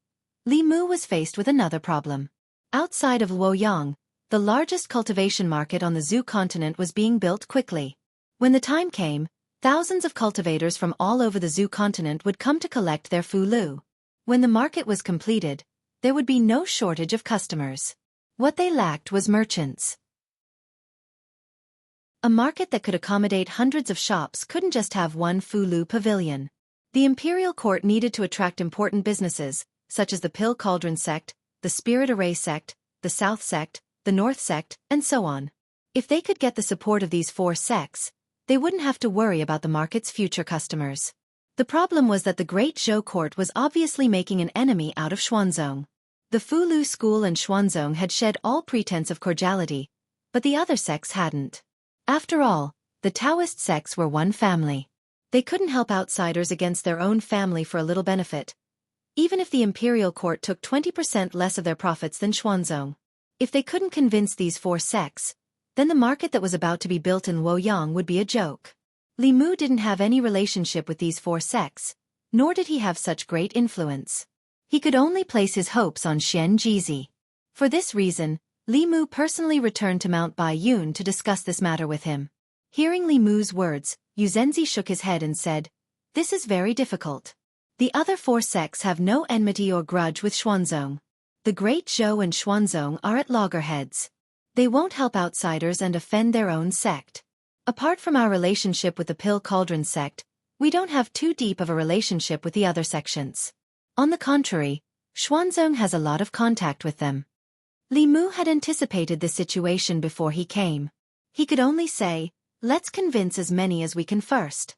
Li Mu was faced with another problem. Outside of Luoyang, the largest cultivation market on the Zhu continent was being built quickly. When the time came, thousands of cultivators from all over the Zhu continent would come to collect their fulu. When the market was completed, there would be no shortage of customers. What they lacked was merchants. A market that could accommodate hundreds of shops couldn't just have one fulu pavilion. The imperial court needed to attract important businesses, such as the Pill Cauldron sect, the Spirit Array sect, the South sect, the North sect, and so on. If they could get the support of these 4 sects, they wouldn't have to worry about the market's future customers. The problem was that the Great Zhou court was obviously making an enemy out of Xuanzong. The Fulu school and Xuanzong had shed all pretense of cordiality, but the other sects hadn't. After all, the Daoist sects were one family. They couldn't help outsiders against their own family for a little benefit, even if the imperial court took 20% less of their profits than Xuanzong. If they couldn't convince these 4 sects, then the market that was about to be built in Luoyang would be a joke. Li Mu didn't have any relationship with these 4 sects, nor did he have such great influence. He could only place his hopes on Xian Jizi. For this reason, Li Mu personally returned to Mount Baiyun to discuss this matter with him. Hearing Li Mu's words, Yu Zhenzi shook his head and said, "This is very difficult. The other 4 sects have no enmity or grudge with Xuanzong. The Great Zhou and Xuanzong are at loggerheads. They won't help outsiders and offend their own sect. Apart from our relationship with the Pill Cauldron sect, we don't have too deep of a relationship with the other sections. On the contrary, Xuanzong has a lot of contact with them." Li Mu had anticipated this situation before he came. He could only say, Let's convince as many as we can first.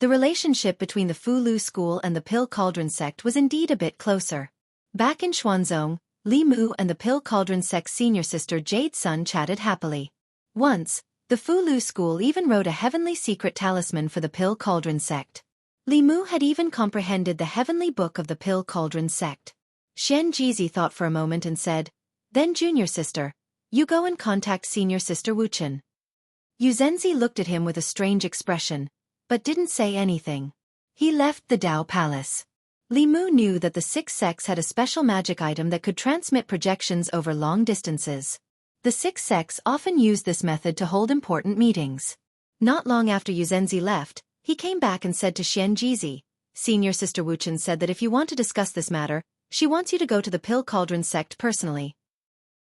The relationship between the Fu Lu school and the Pill Cauldron sect was indeed a bit closer. Back in Xuanzong, Li Mu and the Pill Cauldron sect's senior sister Jade Sun chatted happily. Once, the Fu Lu school even wrote a heavenly secret talisman for the Pill Cauldron sect. Li Mu had even comprehended the heavenly book of the Pill Cauldron sect. Xian Jizi thought for a moment and said, "Then junior sister, you go and contact senior sister Wuchen." Yu Zhenzi looked at him with a strange expression, but didn't say anything. He left the Dao Palace. Li Mu knew that the six sects had a special magic item that could transmit projections over long distances. The six sects often used this method to hold important meetings. Not long after Yu Zhenzi left, he came back and said to Xian Jizi, "Senior sister Wuchen said that if you want to discuss this matter, she wants you to go to the Pill Cauldron sect personally."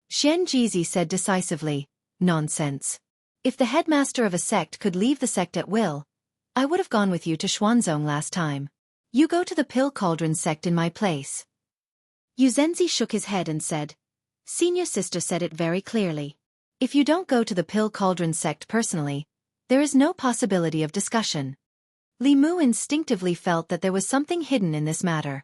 Xian Jizi said decisively, "Nonsense. If the headmaster of a sect could leave the sect at will, I would have gone with you to Xuanzong last time. You go to the Pill Cauldron sect in my place." Yu Zhenzi shook his head and said, "Senior sister said it very clearly. If you don't go to the Pill Cauldron sect personally, there is no possibility of discussion." Li Mu instinctively felt that there was something hidden in this matter.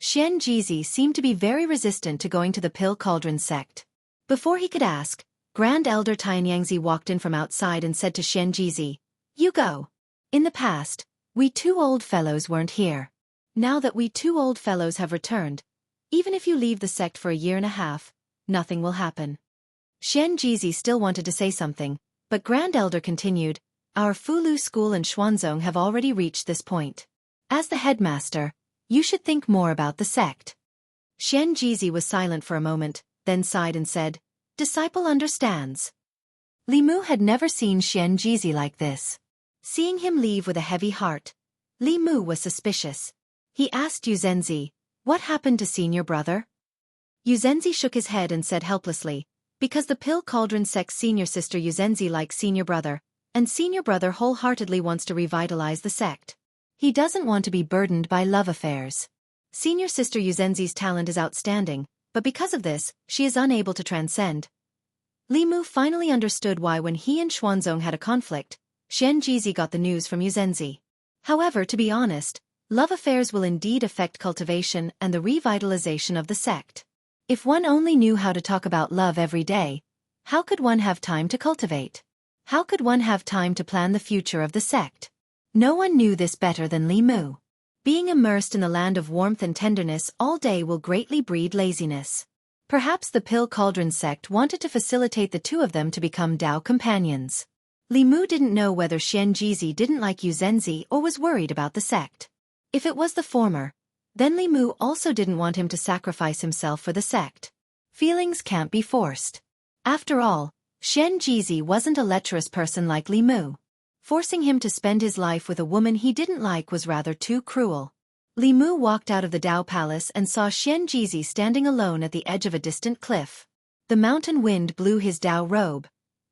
Xian Jizi seemed to be very resistant to going to the Pill Cauldron sect. Before he could ask, Grand Elder Tianyangzi walked in from outside and said to Xian Jizi, "You go. In the past, we two old fellows weren't here. Now that we two old fellows have returned, even if you leave the sect for a year and a half, nothing will happen." Xian Jizi still wanted to say something, but Grand Elder continued, "Our Fu Lu school and Xuanzong have already reached this point. As the headmaster, you should think more about the sect." Xian Jizi was silent for a moment, then sighed and said, "Disciple understands." Li Mu had never seen Xian Jizi like this. Seeing him leave with a heavy heart, Li Mu was suspicious. He asked Yu Zhenzi, "What happened to senior brother?" Yu Zhenzi shook his head and said helplessly, "Because the Pill Cauldron sect's senior sister Yu Zhenzi likes senior brother, and senior brother wholeheartedly wants to revitalize the sect. He doesn't want to be burdened by love affairs. Senior sister Yu Zhenzi's talent is outstanding, but because of this, she is unable to transcend." Li Mu finally understood why when he and Xuanzong had a conflict, Xian Jizi got the news from Yu Zhenzi. However, to be honest, love affairs will indeed affect cultivation and the revitalization of the sect. If one only knew how to talk about love every day, how could one have time to cultivate? How could one have time to plan the future of the sect? No one knew this better than Li Mu. Being immersed in the land of warmth and tenderness all day will greatly breed laziness. Perhaps the Pill Cauldron sect wanted to facilitate the two of them to become Dao companions. Li Mu didn't know whether Xian Jizi didn't like Yu Zhenzi or was worried about the sect. If it was the former, then Li Mu also didn't want him to sacrifice himself for the sect. Feelings can't be forced. After all, Xian Jizi wasn't a lecherous person like Li Mu. Forcing him to spend his life with a woman he didn't like was rather too cruel. Li Mu walked out of the Dao Palace and saw Xian Jizi standing alone at the edge of a distant cliff. The mountain wind blew his Dao robe,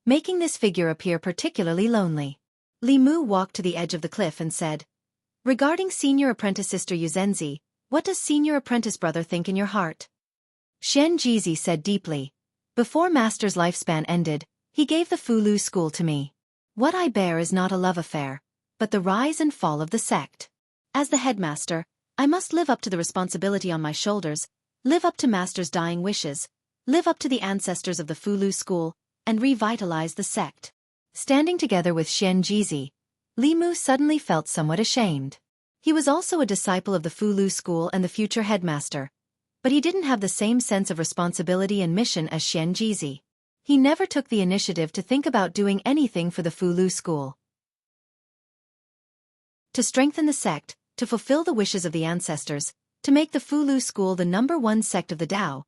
making this figure appear particularly lonely. Li Mu walked to the edge of the cliff and said, "Regarding senior apprentice sister Yu Zhenzi, what does senior apprentice brother think in your heart?" Xian Jizi said deeply, "Before master's lifespan ended, he gave the Fu Lu school to me. What I bear is not a love affair, but the rise and fall of the sect. As the headmaster, I must live up to the responsibility on my shoulders, live up to master's dying wishes, live up to the ancestors of the Fu Lu school, and revitalize the sect." Standing together with Xian Jizi, Li Mu suddenly felt somewhat ashamed. He was also a disciple of the Fu Lu school and the future headmaster, but he didn't have the same sense of responsibility and mission as Xian Jizi. He never took the initiative to think about doing anything for the Fu Lu school. To strengthen the sect, to fulfill the wishes of the ancestors, to make the Fu Lu school the #1 sect of the Dao.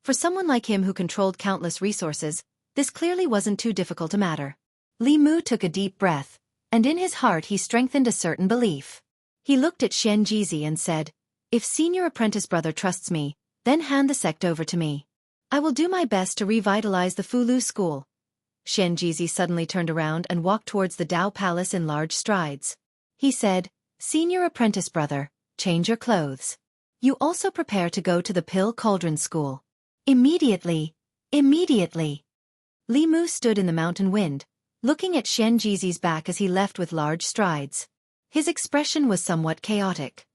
For someone like him who controlled countless resources, this clearly wasn't too difficult a matter. Li Mu took a deep breath, and in his heart he strengthened a certain belief. He looked at Xian Jizi and said, "If senior apprentice brother trusts me, then hand the sect over to me. I will do my best to revitalize the Fu Lu school." Xian Jizi suddenly turned around and walked towards the Dao Palace in large strides. He said, "Senior apprentice brother, change your clothes. You also prepare to go to the Pill Cauldron school. Immediately, immediately." Li Mu stood in the mountain wind, looking at Xian Jizi's back as he left with large strides. His expression was somewhat chaotic.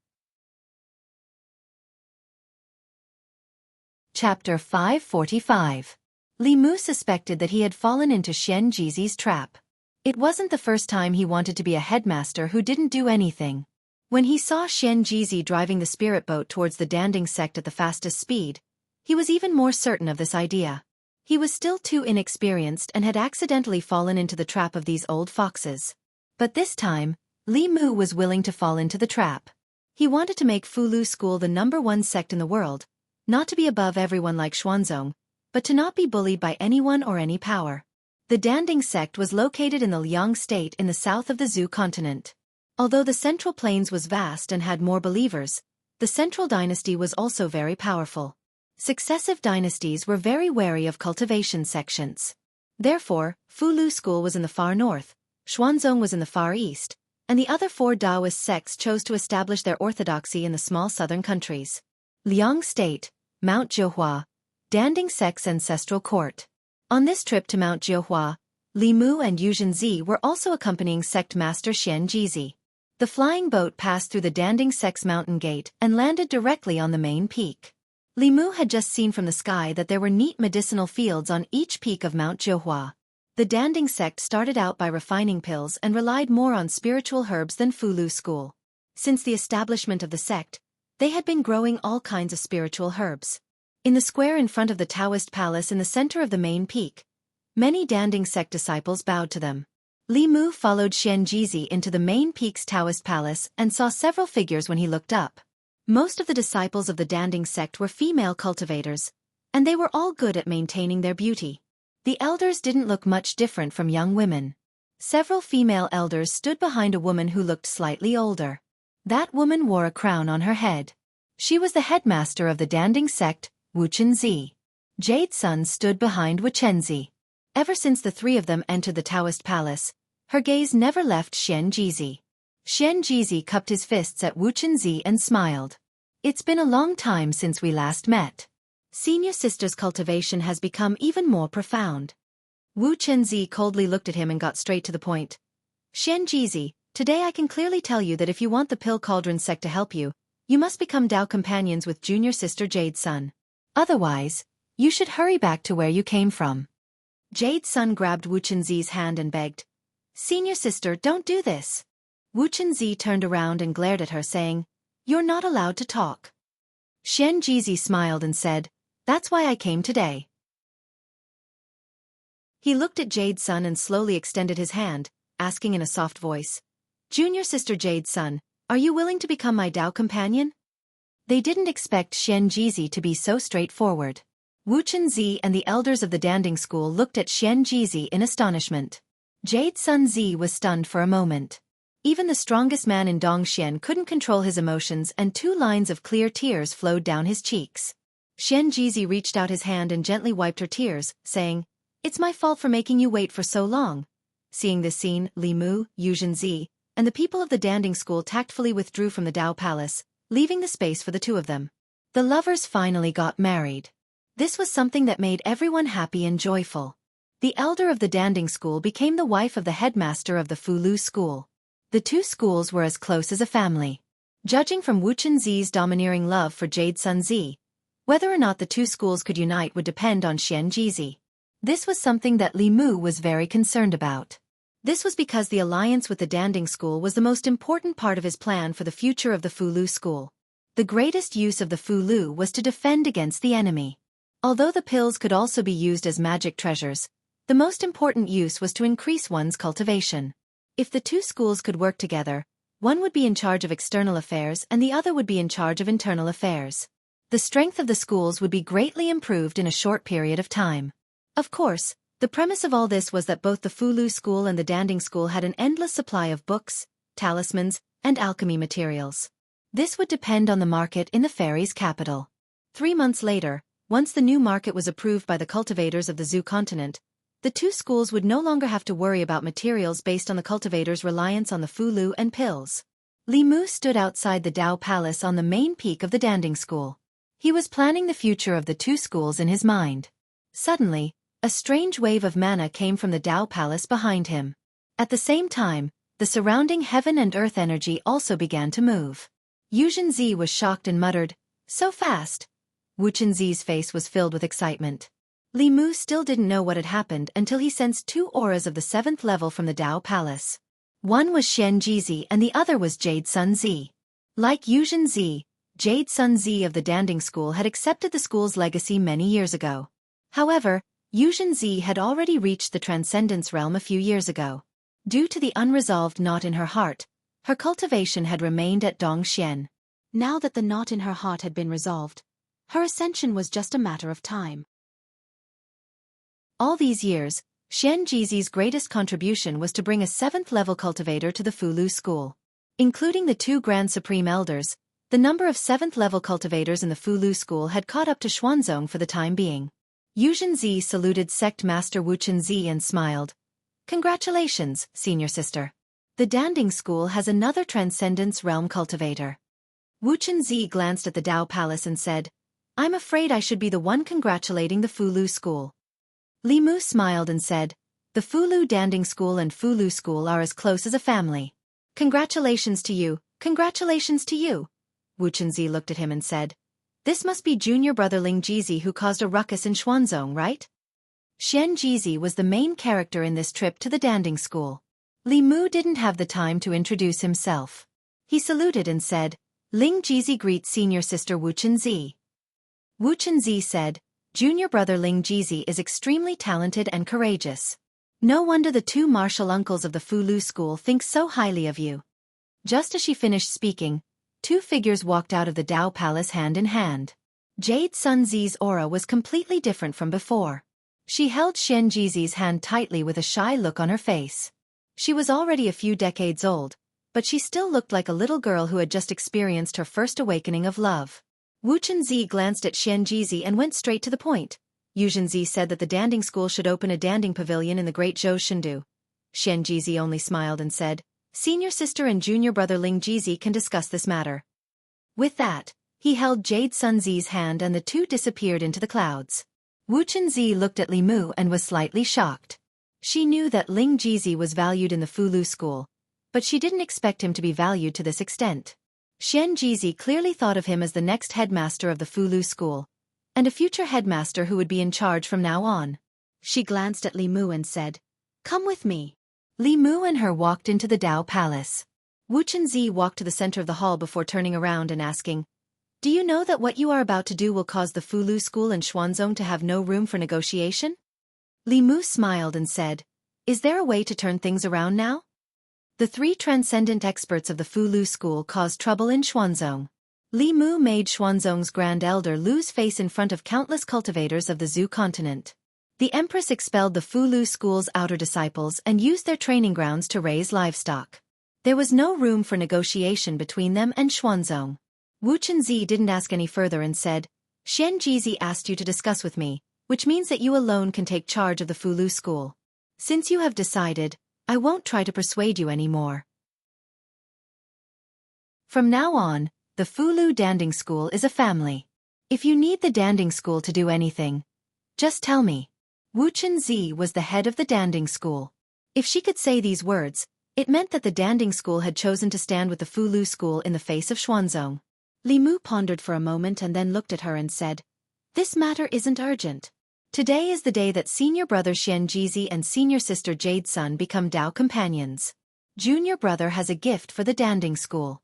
Chapter 545. Li Mu suspected that he had fallen into Xian Jizi's trap. It wasn't the first time he wanted to be a headmaster who didn't do anything. When he saw Xian Jizi driving the spirit boat towards the Danding sect at the fastest speed, he was even more certain of this idea. He was still too inexperienced and had accidentally fallen into the trap of these old foxes. But this time, Li Mu was willing to fall into the trap. He wanted to make Fulu School the #1 sect in the world, not to be above everyone like Xuanzong, but to not be bullied by anyone or any power. The Danding sect was located in the Liang state in the south of the Zhu continent. Although the Central Plains was vast and had more believers, the Central Dynasty was also very powerful. Successive dynasties were very wary of cultivation sections. Therefore, Fulu School was in the far north, Xuanzong was in the far east, and the other 4 Daoist sects chose to establish their orthodoxy in the small southern countries. Liang State, Mount Jiuhua, Danding sect's ancestral court. On this trip to Mount Jiuhua, Li Mu and Yuzhenzi were also accompanying sect master Xian Jizi. The flying boat passed through the Danding sect's mountain gate and landed directly on the main peak. Li Mu had just seen from the sky that there were neat medicinal fields on each peak of Mount Jiuhua. The Danding sect started out by refining pills and relied more on spiritual herbs than Fulu School. Since the establishment of the sect, they had been growing all kinds of spiritual herbs. In the square in front of the Daoist palace in the center of the main peak, many Danding sect disciples bowed to them. Li Mu followed Xian Jizi into the main peak's Daoist palace and saw several figures when he looked up. Most of the disciples of the Danding sect were female cultivators, and they were all good at maintaining their beauty. The elders didn't look much different from young women. Several female elders stood behind a woman who looked slightly older. That woman wore a crown on her head. She was the headmaster of the Danding sect, Wu Chenzi. Jade Sun stood behind Wu Chenzi. Ever since the 3 of them entered the Daoist palace, her gaze never left Xian Jizi. Xian Jizi cupped his fists at Wu Chenzi and smiled. It's been a long time since we last met. Senior sister's cultivation has become even more profound. Wu Chenzi coldly looked at him and got straight to the point. Xian Jizi, today I can clearly tell you that if you want the Pill Cauldron sect to help you, you must become Dao companions with junior sister Jade Sun. Otherwise, you should hurry back to where you came from. Jade Sun grabbed Wu Chenzi's hand and begged, Senior sister, don't do this. Wu Chenzi turned around and glared at her saying, You're not allowed to talk. Xian Jizi smiled and said, That's why I came today. He looked at Jade Sun and slowly extended his hand, asking in a soft voice, Junior sister Jade Sun, are you willing to become my Dao companion? They didn't expect Xian Jizi to be so straightforward. Wu Chenzi and the elders of the Danding school looked at Xian Jizi in astonishment. Jade Sun Zi was stunned for a moment. Even the strongest man in Dongxian couldn't control his emotions and 2 lines of clear tears flowed down his cheeks. Xian Jizi reached out his hand and gently wiped her tears, saying, It's my fault for making you wait for so long. Seeing this scene, Li Mu, Yuzhenzi, and the people of the Danding school tactfully withdrew from the Dao palace, leaving the space for the 2 of them. The lovers finally got married. This was something that made everyone happy and joyful. The elder of the Danding school became the wife of the headmaster of the Fulu school. The 2 schools were as close as a family. Judging from Wu Chenzi's domineering love for Jade Sun Zi, whether or not the 2 schools could unite would depend on Xian Jizi. This was something that Li Mu was very concerned about. This was because the alliance with the Danding school was the most important part of his plan for the future of the Fulu school. The greatest use of the Fulu was to defend against the enemy. Although the pills could also be used as magic treasures, the most important use was to increase one's cultivation. If the 2 schools could work together, one would be in charge of external affairs and the other would be in charge of internal affairs. The strength of the schools would be greatly improved in a short period of time. Of course, the premise of all this was that both the Fulu school and the Danding school had an endless supply of books, talismans, and alchemy materials. This would depend on the market in the fairies' capital. 3 months later, once the new market was approved by the cultivators of the Zhu continent, the 2 schools would no longer have to worry about materials based on the cultivators' reliance on the Fulu and pills. Li Mu stood outside the Dao Palace on the main peak of the Danding school. He was planning the future of the 2 schools in his mind. Suddenly, A strange wave of mana came from the Dao Palace behind him. At the same time, the surrounding heaven and earth energy also began to move. Yu Zhenzi was shocked and muttered, "So fast." Wu Chenzi's face was filled with excitement. Li Mu still didn't know what had happened until he sensed two auras of the 7th level from the Dao Palace. One was Xian Jizi and the other was Jade Sun Zi. Like Yu Zhenzi, Jade Sun Zi of the Danding School had accepted the school's legacy many years ago. However, Yu Zhenzi had already reached the Transcendence realm a few years ago. Due to the unresolved knot in her heart, her cultivation had remained at Dongxian. Now that the knot in her heart had been resolved, her ascension was just a matter of time. All these years, Xian Jizi's greatest contribution was to bring a 7th-level cultivator to the Fulu school. Including the 2 Grand Supreme Elders, the number of 7th-level cultivators in the Fulu school had caught up to Xuanzong for the time being. Yu Zhenzi saluted Sect Master Wu Chenzi and smiled. "Congratulations, senior sister. The Danding School has another Transcendence Realm cultivator." Wu Chenzi glanced at the Dao Palace and said, "I'm afraid I should be the one congratulating the Fulu school." Li Mu smiled and said, "The Fulu Danding School and Fulu School are as close as a family. Congratulations to you, congratulations to you." Wu Chenzi looked at him and said, "This must be junior brother Ling Jizi who caused a ruckus in Xuanzong, right?" Xian Jizi was the main character in this trip to the Danding School. Li Mu didn't have the time to introduce himself. He saluted and said, "Ling Jizi greets senior sister Wu Chenzi." Wu Chenzi said, "Junior brother Ling Jizi is extremely talented and courageous. No wonder the 2 martial uncles of the Fulu school think so highly of you." Just as she finished speaking, 2 figures walked out of the Dao Palace hand in hand. Jade Sun Zi's aura was completely different from before. She held Xian Jizi's hand tightly with a shy look on her face. She was already a few decades old, but she still looked like a little girl who had just experienced her first awakening of love. Wu Chenzi glanced at Xian Jizi and went straight to the point. Yu Zhenzi said that the Danding School should open a Danding Pavilion in the Great Zhou Shendu. Xian Jizi only smiled and said, "Senior sister and junior brother Ling Jizi can discuss this matter." With that, he held Jade Sun Zi's hand and the 2 disappeared into the clouds. Wu Chenzi looked at Li Mu and was slightly shocked. She knew that Ling Jizi was valued in the Fulu school, but she didn't expect him to be valued to this extent. Xian Jizi clearly thought of him as the next headmaster of the Fulu school, and a future headmaster who would be in charge from now on. She glanced at Li Mu and said, "Come with me." Li Mu and her walked into the Dao Palace. Wu Chenzi walked to the center of the hall before turning around and asking, "Do you know that what you are about to do will cause the Fulu school and Xuanzong to have no room for negotiation?" Li Mu smiled and said, "Is there a way to turn things around now?" The 3 transcendent experts of the Fulu school caused trouble in Xuanzong. Li Mu made Xuanzong's Grand Elder lose face in front of countless cultivators of the Zhu continent. The Empress expelled the Fulu school's outer disciples and used their training grounds to raise livestock. There was no room for negotiation between them and Xuanzong. Wu Chenzi didn't ask any further and said, "Xian Jizi asked you to discuss with me, which means that you alone can take charge of the Fulu school. Since you have decided, I won't try to persuade you anymore. From now on, the Fulu Danding School is a family. If you need the Danding School to do anything, just tell me." Wu Chenzi was the head of the Danding School. If she could say these words, it meant that the Danding School had chosen to stand with the Fulu school in the face of Xuanzong. Li Mu pondered for a moment and then looked at her and said, "This matter isn't urgent. Today is the day that senior brother Xian Jizi and senior sister Jade Sun become Dao companions. Junior brother has a gift for the Danding School."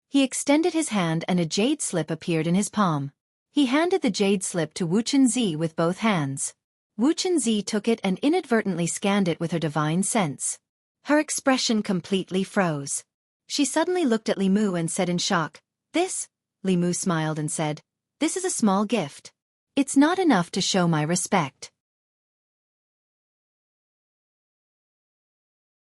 He extended his hand and a jade slip appeared in his palm. He handed the jade slip to Wu Chenzi with both hands. Wu Chenzi took it and inadvertently scanned it with her divine sense. Her expression completely froze. She suddenly looked at Li Mu and said in shock, "This?" Li Mu smiled and said, "This is a small gift. It's not enough to show my respect."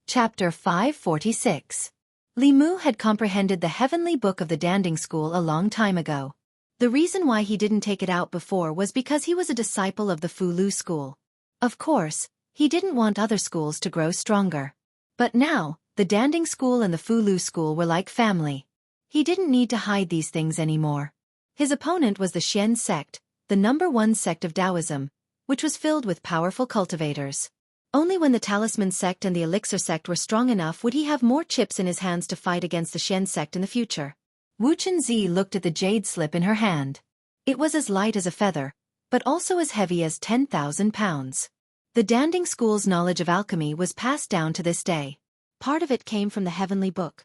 Chapter 546. Li Mu had comprehended the heavenly book of the Danding School a long time ago. The reason why he didn't take it out before was because he was a disciple of the Fulu school. Of course, he didn't want other schools to grow stronger. But now, the Danding School and the Fulu school were like family. He didn't need to hide these things anymore. His opponent was the Xian sect, the #1 sect of Taoism, which was filled with powerful cultivators. Only when the Talisman sect and the Elixir sect were strong enough would he have more chips in his hands to fight against the Xian sect in the future. Wu Chunzi looked at the jade slip in her hand. It was as light as a feather, but also as heavy as 10,000 pounds. The Danding School's knowledge of alchemy was passed down to this day. Part of it came from the Heavenly Book,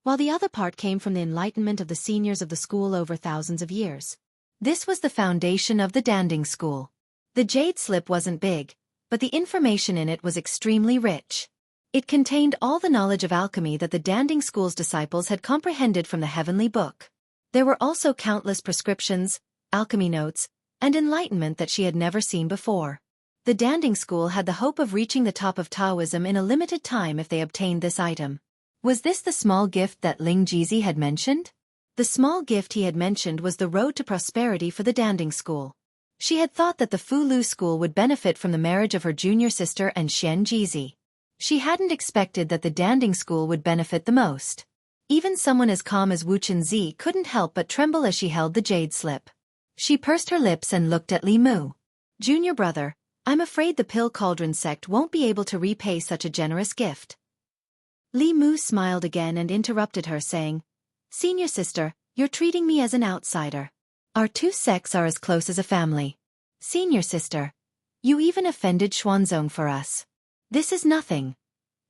while the other part came from the enlightenment of the seniors of the school over thousands of years. This was the foundation of the Danding School. The jade slip wasn't big, but the information in it was extremely rich. It contained all the knowledge of alchemy that the Danding School's disciples had comprehended from the Heavenly Book. There were also countless prescriptions, alchemy notes, and enlightenment that she had never seen before. The Danding School had the hope of reaching the top of Taoism in a limited time if they obtained this item. Was this the small gift that Ling Jizi had mentioned? The small gift he had mentioned was the road to prosperity for the Danding School. She had thought that the Fu Lu School would benefit from the marriage of her junior sister and Xian Jizi. She hadn't expected that the Danding School would benefit the most. Even someone as calm as Wu Chunzi couldn't help but tremble as she held the jade slip. She pursed her lips and looked at Li Mu. "Junior brother, I'm afraid the Pill Cauldron sect won't be able to repay such a generous gift." Li Mu smiled again and interrupted her, saying, "Senior sister, you're treating me as an outsider. Our two sects are as close as a family. Senior sister, you even offended Xuanzong for us. This is nothing."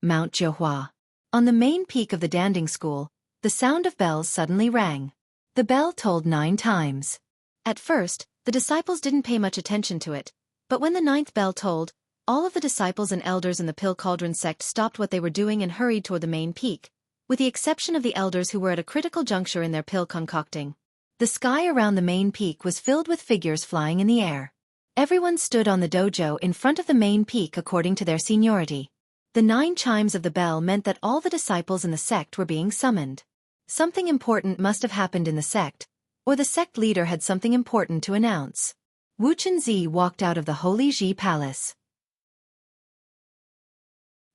Mount Jiuhua. On the main peak of the Danding School, the sound of bells suddenly rang. The bell tolled 9 times. At first, the disciples didn't pay much attention to it, but when the 9th bell tolled, all of the disciples and elders in the Pill Cauldron sect stopped what they were doing and hurried toward the main peak, with the exception of the elders who were at a critical juncture in their pill concocting. The sky around the main peak was filled with figures flying in the air. Everyone stood on the dojo in front of the main peak according to their seniority. The 9 chimes of the bell meant that all the disciples in the sect were being summoned. Something important must have happened in the sect, or the sect leader had something important to announce. Wu Chunzi walked out of the Holy Ji Palace.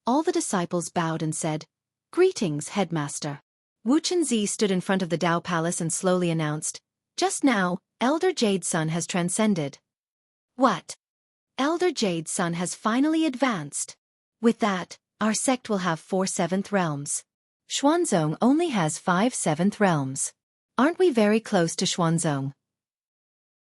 All the disciples bowed and said, "Greetings, headmaster." Wu Chunzi stood in front of the Dao Palace and slowly announced, "Just now, Elder Jade Sun has transcended." "What? Elder Jade Sun has finally advanced. With that, our sect will have 4 7th realms. Xuanzong only has 5 7th realms. Aren't we very close to Xuanzong?"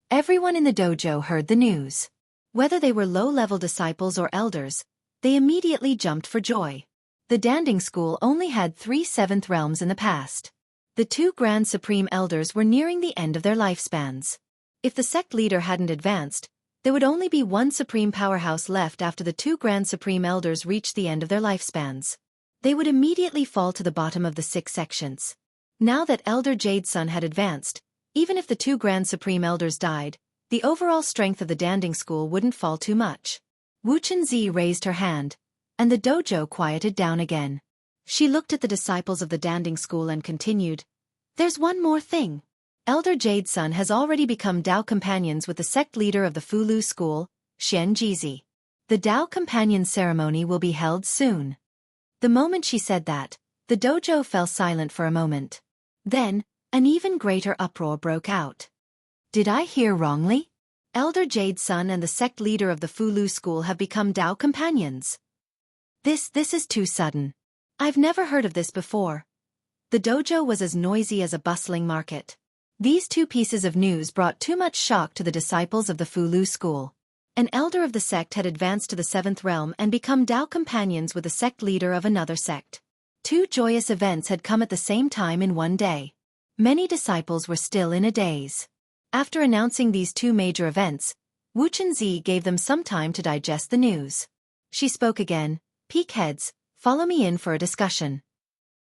Everyone in the dojo heard the news. Whether they were low-level disciples or elders, they immediately jumped for joy. The Danding School only had 3 7th realms in the past. The 2 Grand Supreme Elders were nearing the end of their lifespans. If the sect leader hadn't advanced, there would only be 1 Supreme Powerhouse left after the 2 Grand Supreme Elders reached the end of their lifespans. They would immediately fall to the bottom of the 6 sections. Now that Elder Jade Sun had advanced, even if the 2 Grand Supreme Elders died, the overall strength of the Danding School wouldn't fall too much. Wu Chunzi raised her hand, and the dojo quieted down again. She looked at the disciples of the Danding School and continued, "There's one more thing. Elder Jade Sun has already become Dao companions with the sect leader of the Fu Lu School, Xian Jizi. The Dao companion ceremony will be held soon." The moment she said that, the dojo fell silent for a moment. Then, an even greater uproar broke out. "Did I hear wrongly? Elder Jade Sun and the sect leader of the Fu Lu School have become Dao companions. This is too sudden. I've never heard of this before." The dojo was as noisy as a bustling market. These 2 pieces of news brought too much shock to the disciples of the Fu Lu School. An elder of the sect had advanced to the 7th realm and become Dao companions with the sect leader of another sect. 2 joyous events had come at the same time in one day. Many disciples were still in a daze. After announcing these 2 major events, Wu Chunzi gave them some time to digest the news. She spoke again, "Peak heads, follow me in for a discussion."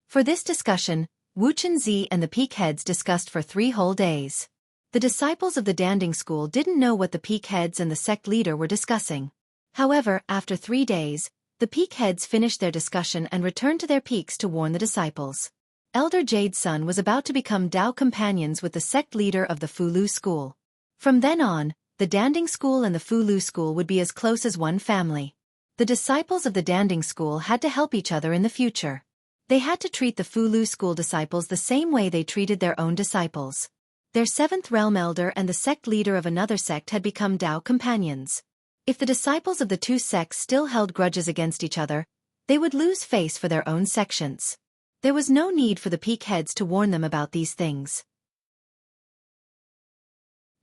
For this discussion, Wu Chunzi and the peak heads discussed for 3 whole days. The disciples of the Danding School didn't know what the peak heads and the sect leader were discussing. However, after 3 days, the peak heads finished their discussion and returned to their peaks to warn the disciples. Elder Jade Sun was about to become Dao companions with the sect leader of the Fu Lu School. From then on, the Danding School and the Fu Lu School would be as close as one family. The disciples of the Danding School had to help each other in the future. They had to treat the Fu Lu School disciples the same way they treated their own disciples. Their 7th realm elder and the sect leader of another sect had become Dao companions. If the disciples of the two sects still held grudges against each other, they would lose face for their own sections. There was no need for the peak heads to warn them about these things.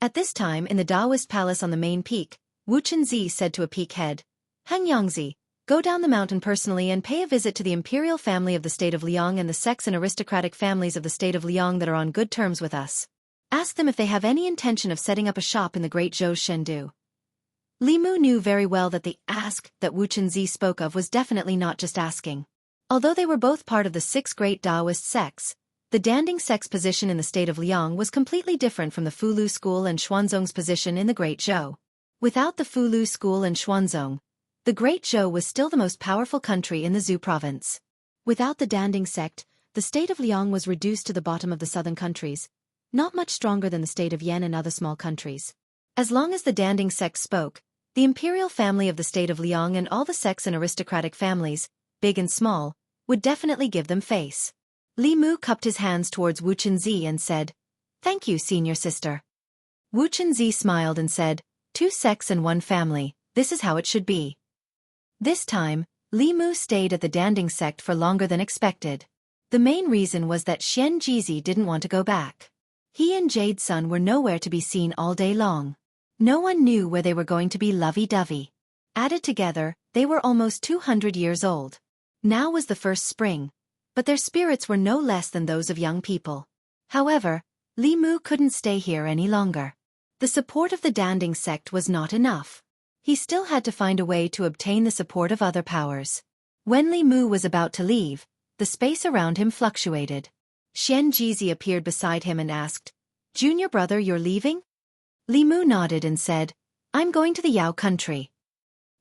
At this time in the Daoist palace on the main peak, Wu Chenzi said to a peak head, "Han Yangzi, go down the mountain personally and pay a visit to the imperial family of the state of Liang and the sects and aristocratic families of the state of Liang that are on good terms with us. Ask them if they have any intention of setting up a shop in the great Zhou's Shendu." Li Mu knew very well that the ask that Wu Chenzi spoke of was definitely not just asking. Although they were both part of the 6 great Daoist sects, the Danding sect's position in the state of Liang was completely different from the Fulu school and Xuanzong's position in the Great Zhou. Without the Fulu school and Xuanzong, the Great Zhou was still the most powerful country in the Zhou province. Without the Danding sect, the state of Liang was reduced to the bottom of the southern countries, not much stronger than the state of Yan and other small countries. As long as the Danding sect spoke, the imperial family of the state of Liang and all the sects and aristocratic families, big and small, would definitely give them face. Li Mu cupped his hands towards Wu Chenzi and said, "Thank you, senior sister." Wu Chenzi smiled and said, "2 sects and 1 family, this is how it should be." This time, Li Mu stayed at the Danding sect for longer than expected. The main reason was that Xian Jizi didn't want to go back. He and Jade Sun were nowhere to be seen all day long. No one knew where they were going to be lovey-dovey. Added together, they were almost 200 years old. Now was the first spring, but their spirits were no less than those of young people. However, Li Mu couldn't stay here any longer. The support of the Danding sect was not enough. He still had to find a way to obtain the support of other powers. When Li Mu was about to leave, the space around him fluctuated. Xian Jizi appeared beside him and asked, "Junior brother, you're leaving?" Li Mu nodded and said, "I'm going to the Yao country."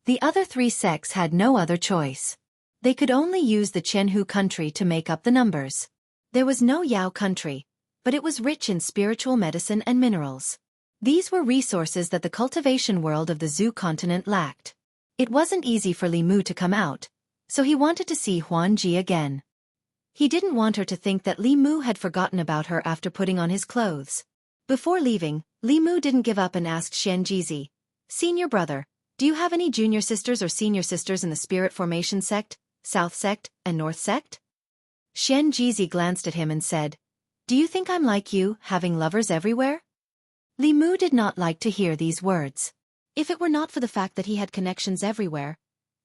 The other 3 sects had no other choice. They could only use the Qianhu country to make up the numbers. There was no Yao country, but it was rich in spiritual medicine and minerals. These were resources that the cultivation world of the Zhou continent lacked. It wasn't easy for Li Mu to come out, so he wanted to see Huan Ji again. He didn't want her to think that Li Mu had forgotten about her after putting on his clothes. Before leaving, Li Mu didn't give up and asked Xian Jizi, "Senior brother, do you have any junior sisters or senior sisters in the Spirit Formation sect, South sect, and North sect?" Xian Jizi glanced at him and said, "Do you think I'm like you, having lovers everywhere?" Li Mu did not like to hear these words. If it were not for the fact that he had connections everywhere,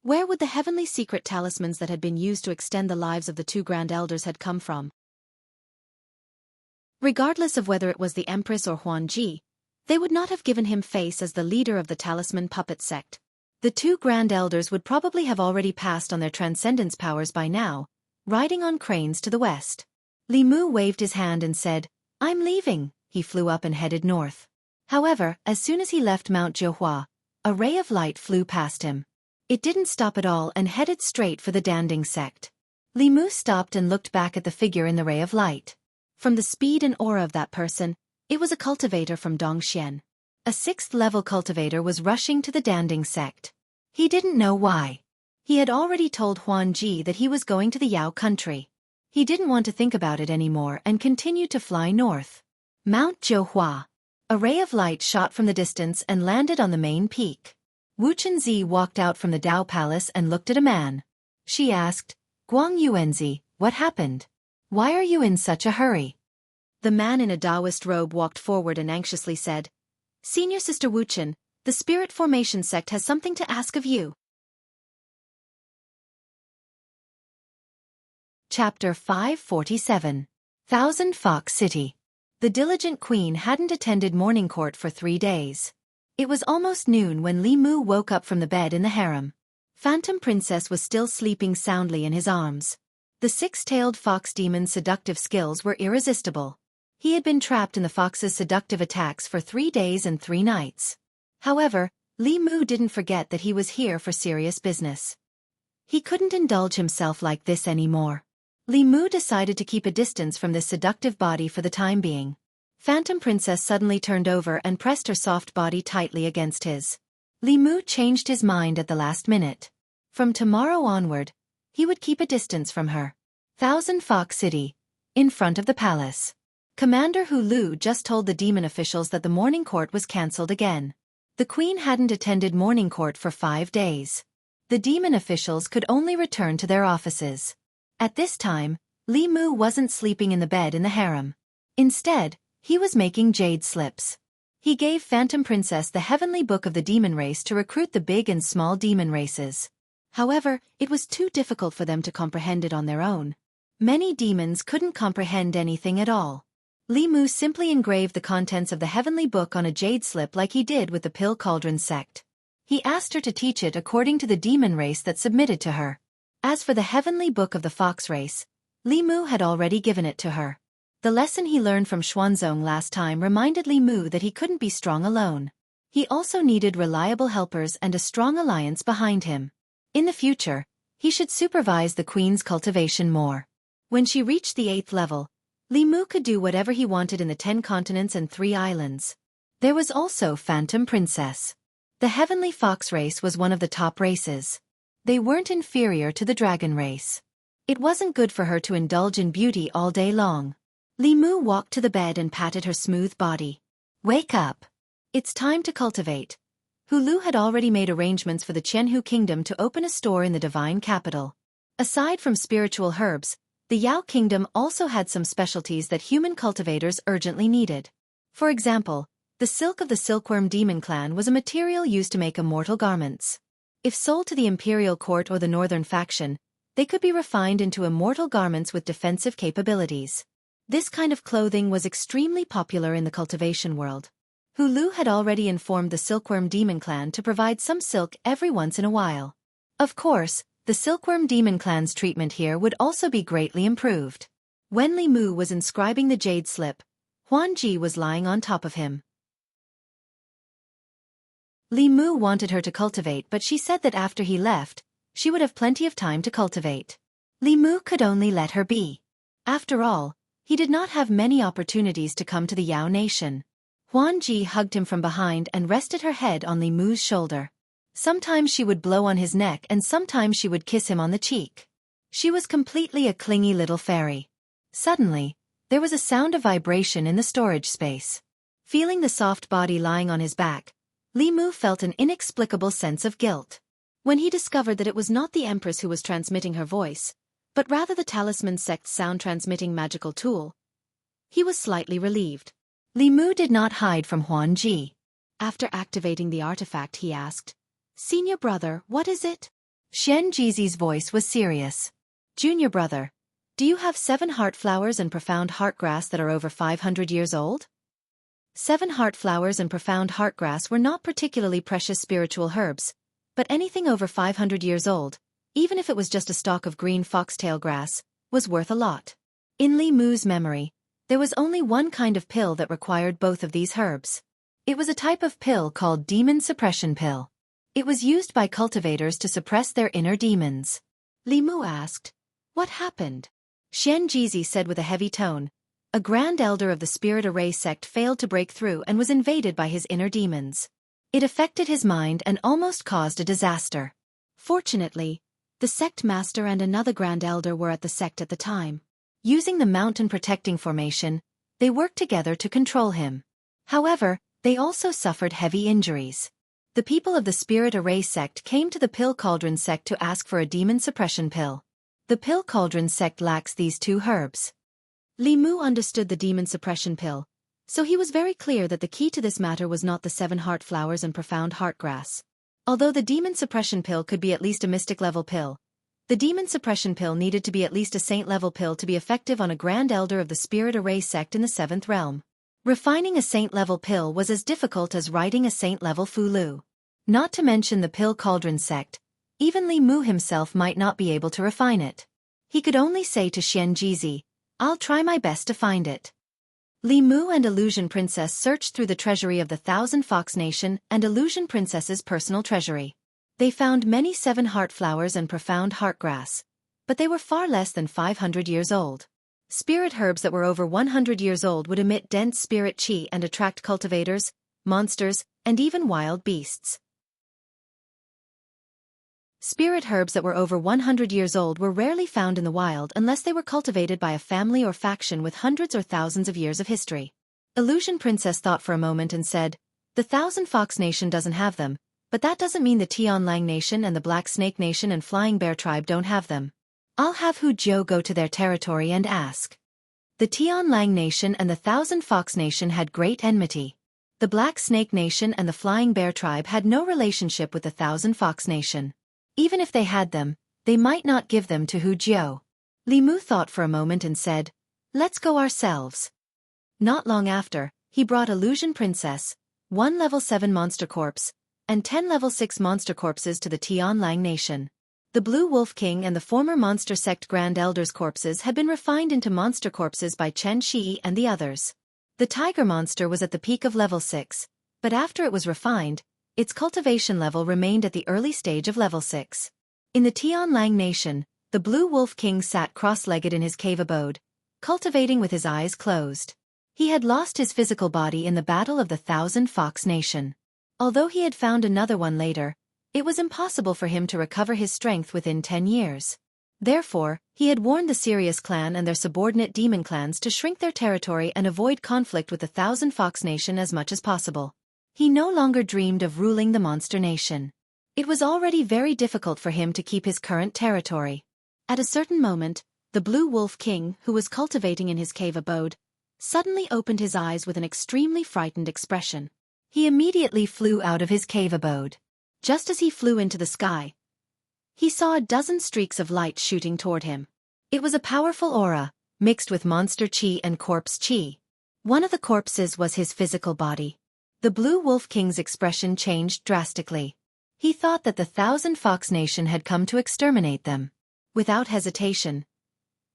where would the heavenly secret talismans that had been used to extend the lives of the 2 grand elders had come from? Regardless of whether it was the Empress or Huan Ji, they would not have given him face as the leader of the talisman puppet sect. The 2 grand elders would probably have already passed on their transcendence powers by now, riding on cranes to the west. Li Mu waved his hand and said, "I'm leaving." He flew up and headed north. However, as soon as he left Mount Jiuhua, a ray of light flew past him. It didn't stop at all and headed straight for the Danding sect. Li Mu stopped and looked back at the figure in the ray of light. From the speed and aura of that person, it was a cultivator from Dongxian. A 6th-level cultivator was rushing to the Danding sect. He didn't know why. He had already told Huan Ji that he was going to the Yao country. He didn't want to think about it anymore and continued to fly north. Mount Jiuhua. A ray of light shot from the distance and landed on the main peak. Wu Chenzi walked out from the Dao Palace and looked at a man. She asked, "Guang Yuanzi, what happened? Why are you in such a hurry?" The man in a Daoist robe walked forward and anxiously said, "Senior Sister Wu Chen, the Spirit Formation sect has something to ask of you." Chapter 547. Thousand Fox City. The diligent queen hadn't attended morning court for 3 days. It was almost noon when Li Mu woke up from the bed in the harem. Phantom Princess was still sleeping soundly in his arms. The 6-tailed fox demon's seductive skills were irresistible. He had been trapped in the fox's seductive attacks for 3 days and 3 nights. However, Li Mu didn't forget that he was here for serious business. He couldn't indulge himself like this anymore. Li Mu decided to keep a distance from this seductive body for the time being. Phantom Princess suddenly turned over and pressed her soft body tightly against his. Li Mu changed his mind at the last minute. From tomorrow onward, he would keep a distance from her. Thousand Fox City. In front of the palace. Commander Hu Lu just told the demon officials that the morning court was cancelled again. The queen hadn't attended morning court for 5 days. The demon officials could only return to their offices. At this time, Li Mu wasn't sleeping in the bed in the harem. Instead, he was making jade slips. He gave Phantom Princess the heavenly book of the demon race to recruit the big and small demon races. However, it was too difficult for them to comprehend it on their own. Many demons couldn't comprehend anything at all. Li Mu simply engraved the contents of the heavenly book on a jade slip like he did with the Pill Cauldron sect. He asked her to teach it according to the demon race that submitted to her. As for the heavenly book of the fox race, Li Mu had already given it to her. The lesson he learned from Xuanzong last time reminded Li Mu that he couldn't be strong alone. He also needed reliable helpers and a strong alliance behind him. In the future, he should supervise the queen's cultivation more. When she reached the 8th level, Li Mu could do whatever he wanted in the 10 continents and 3 islands. There was also Phantom Princess. The Heavenly Fox race was one of the top races. They weren't inferior to the dragon race. It wasn't good for her to indulge in beauty all day long. Li Mu walked to the bed and patted her smooth body. Wake up. It's time to cultivate. Hulu had already made arrangements for the Qianhu Kingdom to open a store in the divine capital. Aside from spiritual herbs, the Yao Kingdom also had some specialties that human cultivators urgently needed. For example, the silk of the Silkworm Demon Clan was a material used to make immortal garments. If sold to the Imperial Court or the Northern Faction, they could be refined into immortal garments with defensive capabilities. This kind of clothing was extremely popular in the cultivation world. Hulu had already informed the Silkworm Demon Clan to provide some silk every once in a while. Of course, the Silkworm Demon Clan's treatment here would also be greatly improved. When Li Mu was inscribing the jade slip, Huan Ji was lying on top of him. Li Mu wanted her to cultivate, but she said that after he left, she would have plenty of time to cultivate. Li Mu could only let her be. After all, he did not have many opportunities to come to the Yao nation. Huan Ji hugged him from behind and rested her head on Li Mu's shoulder. Sometimes she would blow on his neck and sometimes she would kiss him on the cheek. She was completely a clingy little fairy. Suddenly, there was a sound of vibration in the storage space. Feeling the soft body lying on his back, Li Mu felt an inexplicable sense of guilt. When he discovered that it was not the Empress who was transmitting her voice, but rather the Talisman Sect's sound-transmitting magical tool, he was slightly relieved. Li Mu did not hide from Huan Ji. After activating the artifact, he asked, "Senior brother, what is it?" Xian Jizi's voice was serious. "Junior brother, do you have 7 heart flowers and profound heart grass that are over 500 years old?" 7 heart flowers and profound heart grass were not particularly precious spiritual herbs, but anything over 500 years old, even if it was just a stalk of green foxtail grass, was worth a lot. In Li Mu's memory, there was only one kind of pill that required both of these herbs. It was a type of pill called Demon Suppression Pill. It was used by cultivators to suppress their inner demons. Li Mu asked, "What happened?" Xian Jizi said with a heavy tone, "A Grand Elder of the Spirit Array sect failed to break through and was invaded by his inner demons. It affected his mind and almost caused a disaster. Fortunately, the sect master and another Grand Elder were at the sect at the time. Using the mountain protecting formation, they worked together to control him. However, they also suffered heavy injuries. The people of the Spirit Array sect came to the Pill Cauldron sect to ask for a demon suppression pill. The Pill Cauldron sect lacks these 2 herbs." Li Mu understood the demon suppression pill, so he was very clear that the key to this matter was not the 7 heart flowers and profound heart grass. Although the demon suppression pill could be at least a mystic level pill, the demon suppression pill needed to be at least a saint level pill to be effective on a Grand Elder of the Spirit Array sect in the 7th realm. Refining a saint-level pill was as difficult as writing a saint-level Fulu. Not to mention the Pill Cauldron sect, even Li Mu himself might not be able to refine it. He could only say to Xian Jizi, "I'll try my best to find it." Li Mu and Illusion Princess searched through the treasury of the Thousand Fox Nation and Illusion Princess's personal treasury. They found many 7 heart flowers and profound heart grass, but they were far less than 500 years old. Spirit herbs that were over 100 years old would emit dense spirit chi and attract cultivators, monsters, and even wild beasts. Spirit herbs that were over 100 years old were rarely found in the wild unless they were cultivated by a family or faction with hundreds or thousands of years of history. Illusion Princess thought for a moment and said, The Thousand Fox Nation doesn't have them, but that doesn't mean the Tian Lang Nation and the Black Snake Nation and Flying Bear Tribe don't have them. I'll have Hu Jiu go to their territory and ask. The Tian Lang Nation and the Thousand Fox Nation had great enmity. The Black Snake Nation and the Flying Bear Tribe had no relationship with the Thousand Fox Nation. Even if they had them, they might not give them to Hu Jiu. Li Mu thought for a moment and said, "Let's go ourselves." Not long after, he brought Illusion Princess, 1 level 7 monster corpse, and 10 level 6 monster corpses to the Tian Lang Nation. The Blue Wolf King and the former monster sect Grand Elders' corpses had been refined into monster corpses by Chen Shi and the others. The tiger monster was at the peak of level 6, but after it was refined, its cultivation level remained at the early stage of level 6. In the Tian Lang Nation, the Blue Wolf King sat cross-legged in his cave abode, cultivating with his eyes closed. He had lost his physical body in the Battle of the Thousand Fox Nation. Although he had found another one later, it was impossible for him to recover his strength within 10 years. Therefore, he had warned the Sirius clan and their subordinate demon clans to shrink their territory and avoid conflict with the Thousand Fox Nation as much as possible. He no longer dreamed of ruling the Monster Nation. It was already very difficult for him to keep his current territory. At a certain moment, the Blue Wolf King, who was cultivating in his cave abode, suddenly opened his eyes with an extremely frightened expression. He immediately flew out of his cave abode. Just as he flew into the sky, he saw a dozen streaks of light shooting toward him. It was a powerful aura, mixed with monster chi and corpse chi. One of the corpses was his physical body. The Blue Wolf King's expression changed drastically. He thought that the Thousand Fox Nation had come to exterminate them. Without hesitation,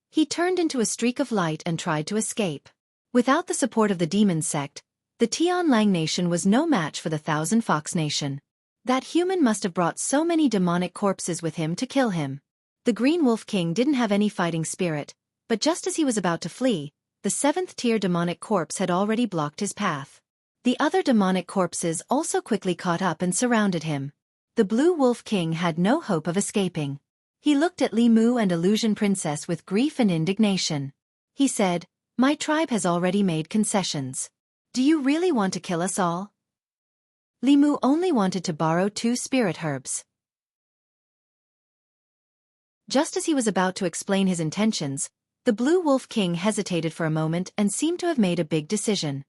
he turned into a streak of light and tried to escape. Without the support of the demon sect, the Tian Lang Nation was no match for the Thousand Fox Nation. That human must have brought so many demonic corpses with him to kill him. The Green Wolf King didn't have any fighting spirit, but just as he was about to flee, the 7th-tier demonic corpse had already blocked his path. The other demonic corpses also quickly caught up and surrounded him. The Blue Wolf King had no hope of escaping. He looked at Li Mu and Illusion Princess with grief and indignation. He said, "My tribe has already made concessions. Do you really want to kill us all?" Li Mu only wanted to borrow 2 spirit herbs. Just as he was about to explain his intentions, the Blue Wolf King hesitated for a moment and seemed to have made a big decision.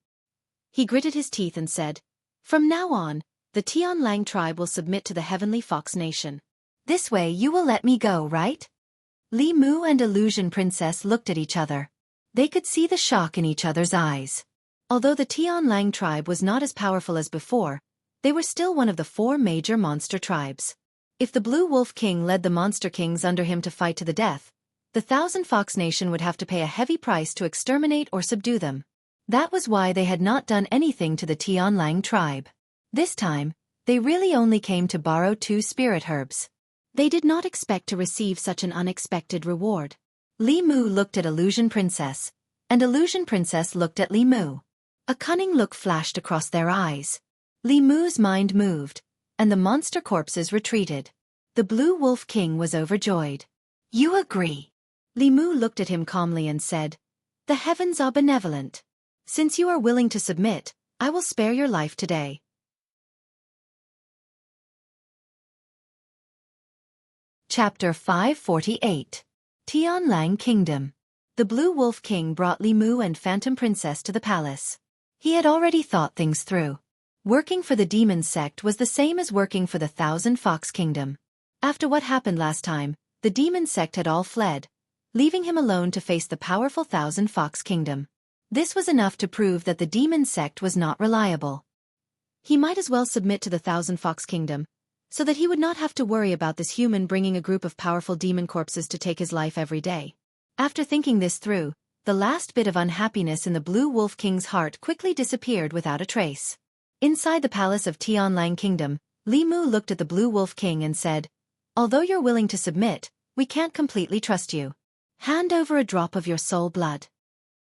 He gritted his teeth and said, "From now on, the Tian Lang tribe will submit to the Heavenly Fox Nation. This way you will let me go, right?" Li Mu and Illusion Princess looked at each other. They could see the shock in each other's eyes. Although the Tian Lang tribe was not as powerful as before, they were still one of the 4 major monster tribes. If the Blue Wolf King led the monster kings under him to fight to the death, the Thousand Fox Nation would have to pay a heavy price to exterminate or subdue them. That was why they had not done anything to the Tian Lang tribe. This time, they really only came to borrow 2 spirit herbs. They did not expect to receive such an unexpected reward. Li Mu looked at Illusion Princess, and Illusion Princess looked at Li Mu. A cunning look flashed across their eyes. Li Mu's mind moved, and the monster corpses retreated. The Blue Wolf King was overjoyed. "You agree?" Li Mu looked at him calmly and said, "The heavens are benevolent. Since you are willing to submit, I will spare your life today." Chapter 548. Tian Lang Kingdom. The Blue Wolf King brought Li Mu and Phantom Princess to the palace. He had already thought things through. Working for the demon sect was the same as working for the Thousand Fox Kingdom. After what happened last time, the demon sect had all fled, leaving him alone to face the powerful Thousand Fox Kingdom. This was enough to prove that the demon sect was not reliable. He might as well submit to the Thousand Fox Kingdom, so that he would not have to worry about this human bringing a group of powerful demon corpses to take his life every day. After thinking this through, the last bit of unhappiness in the Blue Wolf King's heart quickly disappeared without a trace. Inside the palace of Tian Lang Kingdom, Li Mu looked at the Blue Wolf King and said, "Although you're willing to submit, we can't completely trust you. Hand over a drop of your soul blood."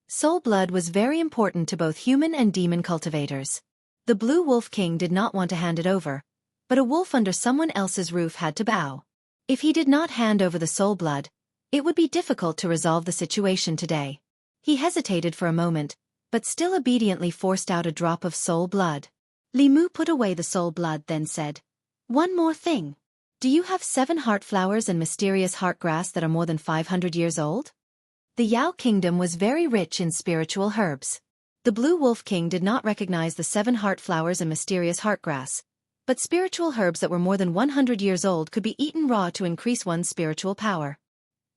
Soul blood was very important to both human and demon cultivators. The Blue Wolf King did not want to hand it over, but a wolf under someone else's roof had to bow. If he did not hand over the soul blood, it would be difficult to resolve the situation today. He hesitated for a moment, but still obediently forced out a drop of soul blood. Li Mu put away the soul blood then said, "One more thing. Do you have 7 heart flowers and mysterious heart grass that are more than 500 years old?" The Yao Kingdom was very rich in spiritual herbs. The Blue Wolf King did not recognize the 7 heart flowers and mysterious heart grass, but spiritual herbs that were more than 100 years old could be eaten raw to increase one's spiritual power.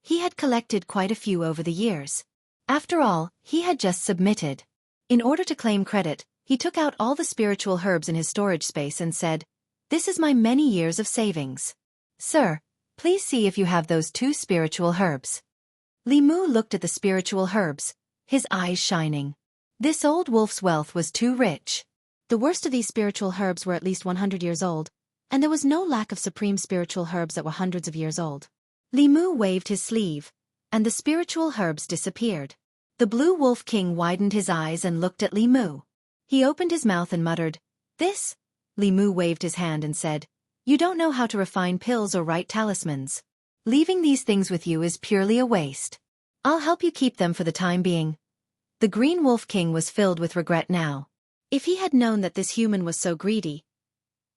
He had collected quite a few over the years. After all, he had just submitted. In order to claim credit, he took out all the spiritual herbs in his storage space and said, "This is my many years of savings. Sir, please see if you have those 2 spiritual herbs." Li Mu looked at the spiritual herbs, his eyes shining. This old wolf's wealth was too rich. The worst of these spiritual herbs were at least 100 years old, and there was no lack of supreme spiritual herbs that were hundreds of years old. Li Mu waved his sleeve, and the spiritual herbs disappeared. The Blue Wolf King widened his eyes and looked at Li Mu. He opened his mouth and muttered, "This?" Li Mu waved his hand and said, "You don't know how to refine pills or write talismans. Leaving these things with you is purely a waste. I'll help you keep them for the time being." The Green Wolf King was filled with regret now. If he had known that this human was so greedy,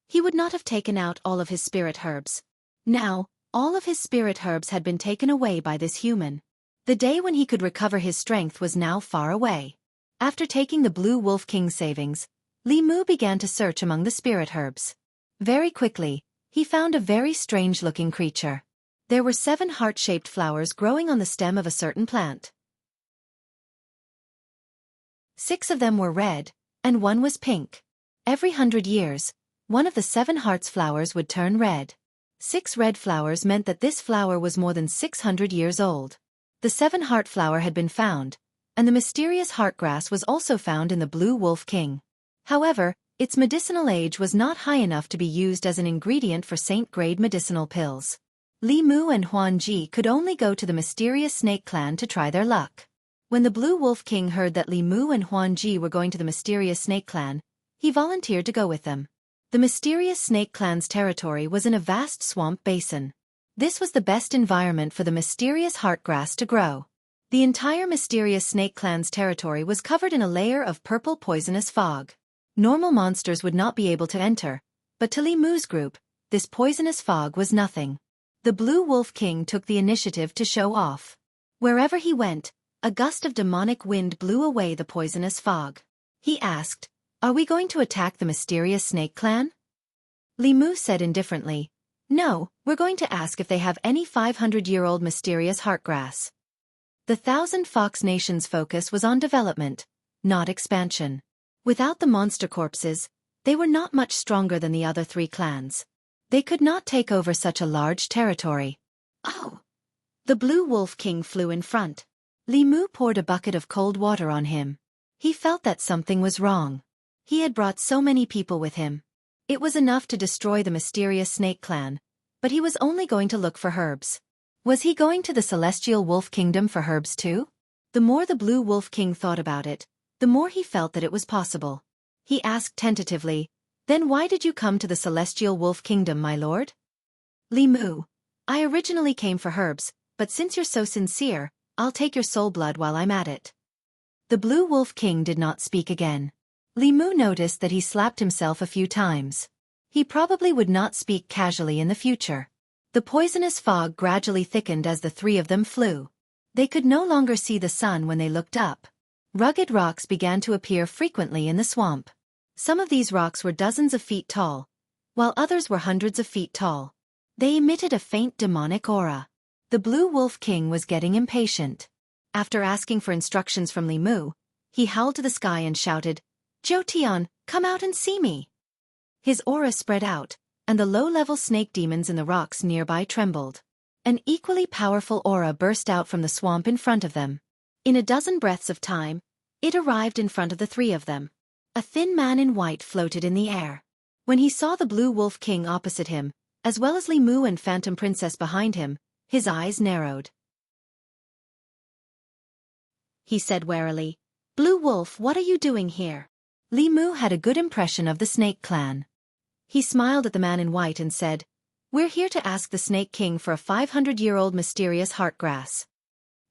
he would not have taken out all of his spirit herbs. Now, all of his spirit herbs had been taken away by this human. The day when he could recover his strength was now far away. After taking the Blue Wolf King's savings, Li Mu began to search among the spirit herbs. Very quickly, he found a very strange-looking creature. There were 7 heart-shaped flowers growing on the stem of a certain plant. 6 of them were red, and 1 was pink. Every 100 years, one of the 7 hearts flowers would turn red. 6 red flowers meant that this flower was more than 600 years old. The 7 heart flower had been found, and the mysterious heartgrass was also found in the Blue Wolf King. However, its medicinal age was not high enough to be used as an ingredient for saint-grade medicinal pills. Li Mu and Huan Ji could only go to the mysterious snake clan to try their luck. When the Blue Wolf King heard that Li Mu and Huan Ji were going to the mysterious snake clan, he volunteered to go with them. The mysterious snake clan's territory was in a vast swamp basin. This was the best environment for the mysterious heartgrass to grow. The entire mysterious snake clan's territory was covered in a layer of purple poisonous fog. Normal monsters would not be able to enter, but to Li Mu's group, this poisonous fog was nothing. The Blue Wolf King took the initiative to show off. Wherever he went, a gust of demonic wind blew away the poisonous fog. He asked, "Are we going to attack the mysterious snake clan?" Li Mu said indifferently, "No, we're going to ask if they have any 500-year-old mysterious heartgrass." The Thousand Fox Nation's focus was on development, not expansion. Without the monster corpses, they were not much stronger than the other 3 clans. They could not take over such a large territory. Oh! The Blue Wolf King flew in front. Li Mu poured a bucket of cold water on him. He felt that something was wrong. He had brought so many people with him. It was enough to destroy the mysterious snake clan, but he was only going to look for herbs. Was he going to the Celestial Wolf Kingdom for herbs too? The more the Blue Wolf King thought about it, the more he felt that it was possible. He asked tentatively, "Then why did you come to the Celestial Wolf Kingdom, my lord?" Li Mu, "I originally came for herbs, but since you're so sincere, I'll take your soul blood while I'm at it." The Blue Wolf King did not speak again. Li Mu noticed that he slapped himself a few times. He probably would not speak casually in the future. The poisonous fog gradually thickened as the 3 of them flew. They could no longer see the sun when they looked up. Rugged rocks began to appear frequently in the swamp. Some of these rocks were dozens of feet tall, while others were hundreds of feet tall. They emitted a faint demonic aura. The Blue Wolf King was getting impatient. After asking for instructions from Li Mu, he howled to the sky and shouted, "Zhou Tian, come out and see me!" His aura spread out, and the low-level snake demons in the rocks nearby trembled. An equally powerful aura burst out from the swamp in front of them. In a dozen breaths of time, it arrived in front of the 3 of them. A thin man in white floated in the air. When he saw the Blue Wolf King opposite him, as well as Li Mu and Phantom Princess behind him, his eyes narrowed. He said warily, "Blue Wolf, what are you doing here?" Li Mu had a good impression of the Snake Clan. He smiled at the man in white and said, "We're here to ask the Snake King for a 500-year-old mysterious heartgrass."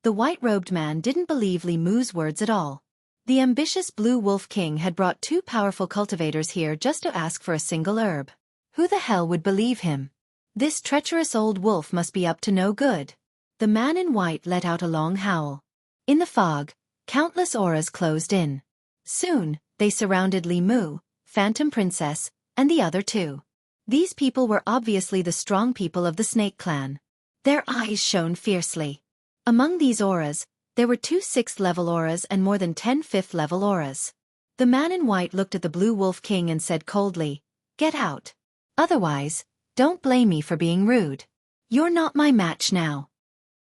The white-robed man didn't believe Li Mu's words at all. The ambitious Blue Wolf King had brought 2 powerful cultivators here just to ask for a single herb. Who the hell would believe him? This treacherous old wolf must be up to no good. The man in white let out a long howl. In the fog, countless auras closed in. Soon, they surrounded Li Mu, Phantom Princess, and the other 2. These people were obviously the strong people of the Snake Clan. Their eyes shone fiercely. Among these auras, there were 2 6th-level auras and more than 10 5th-level auras. The man in white looked at the Blue Wolf King and said coldly, "Get out. Otherwise, don't blame me for being rude. You're not my match now."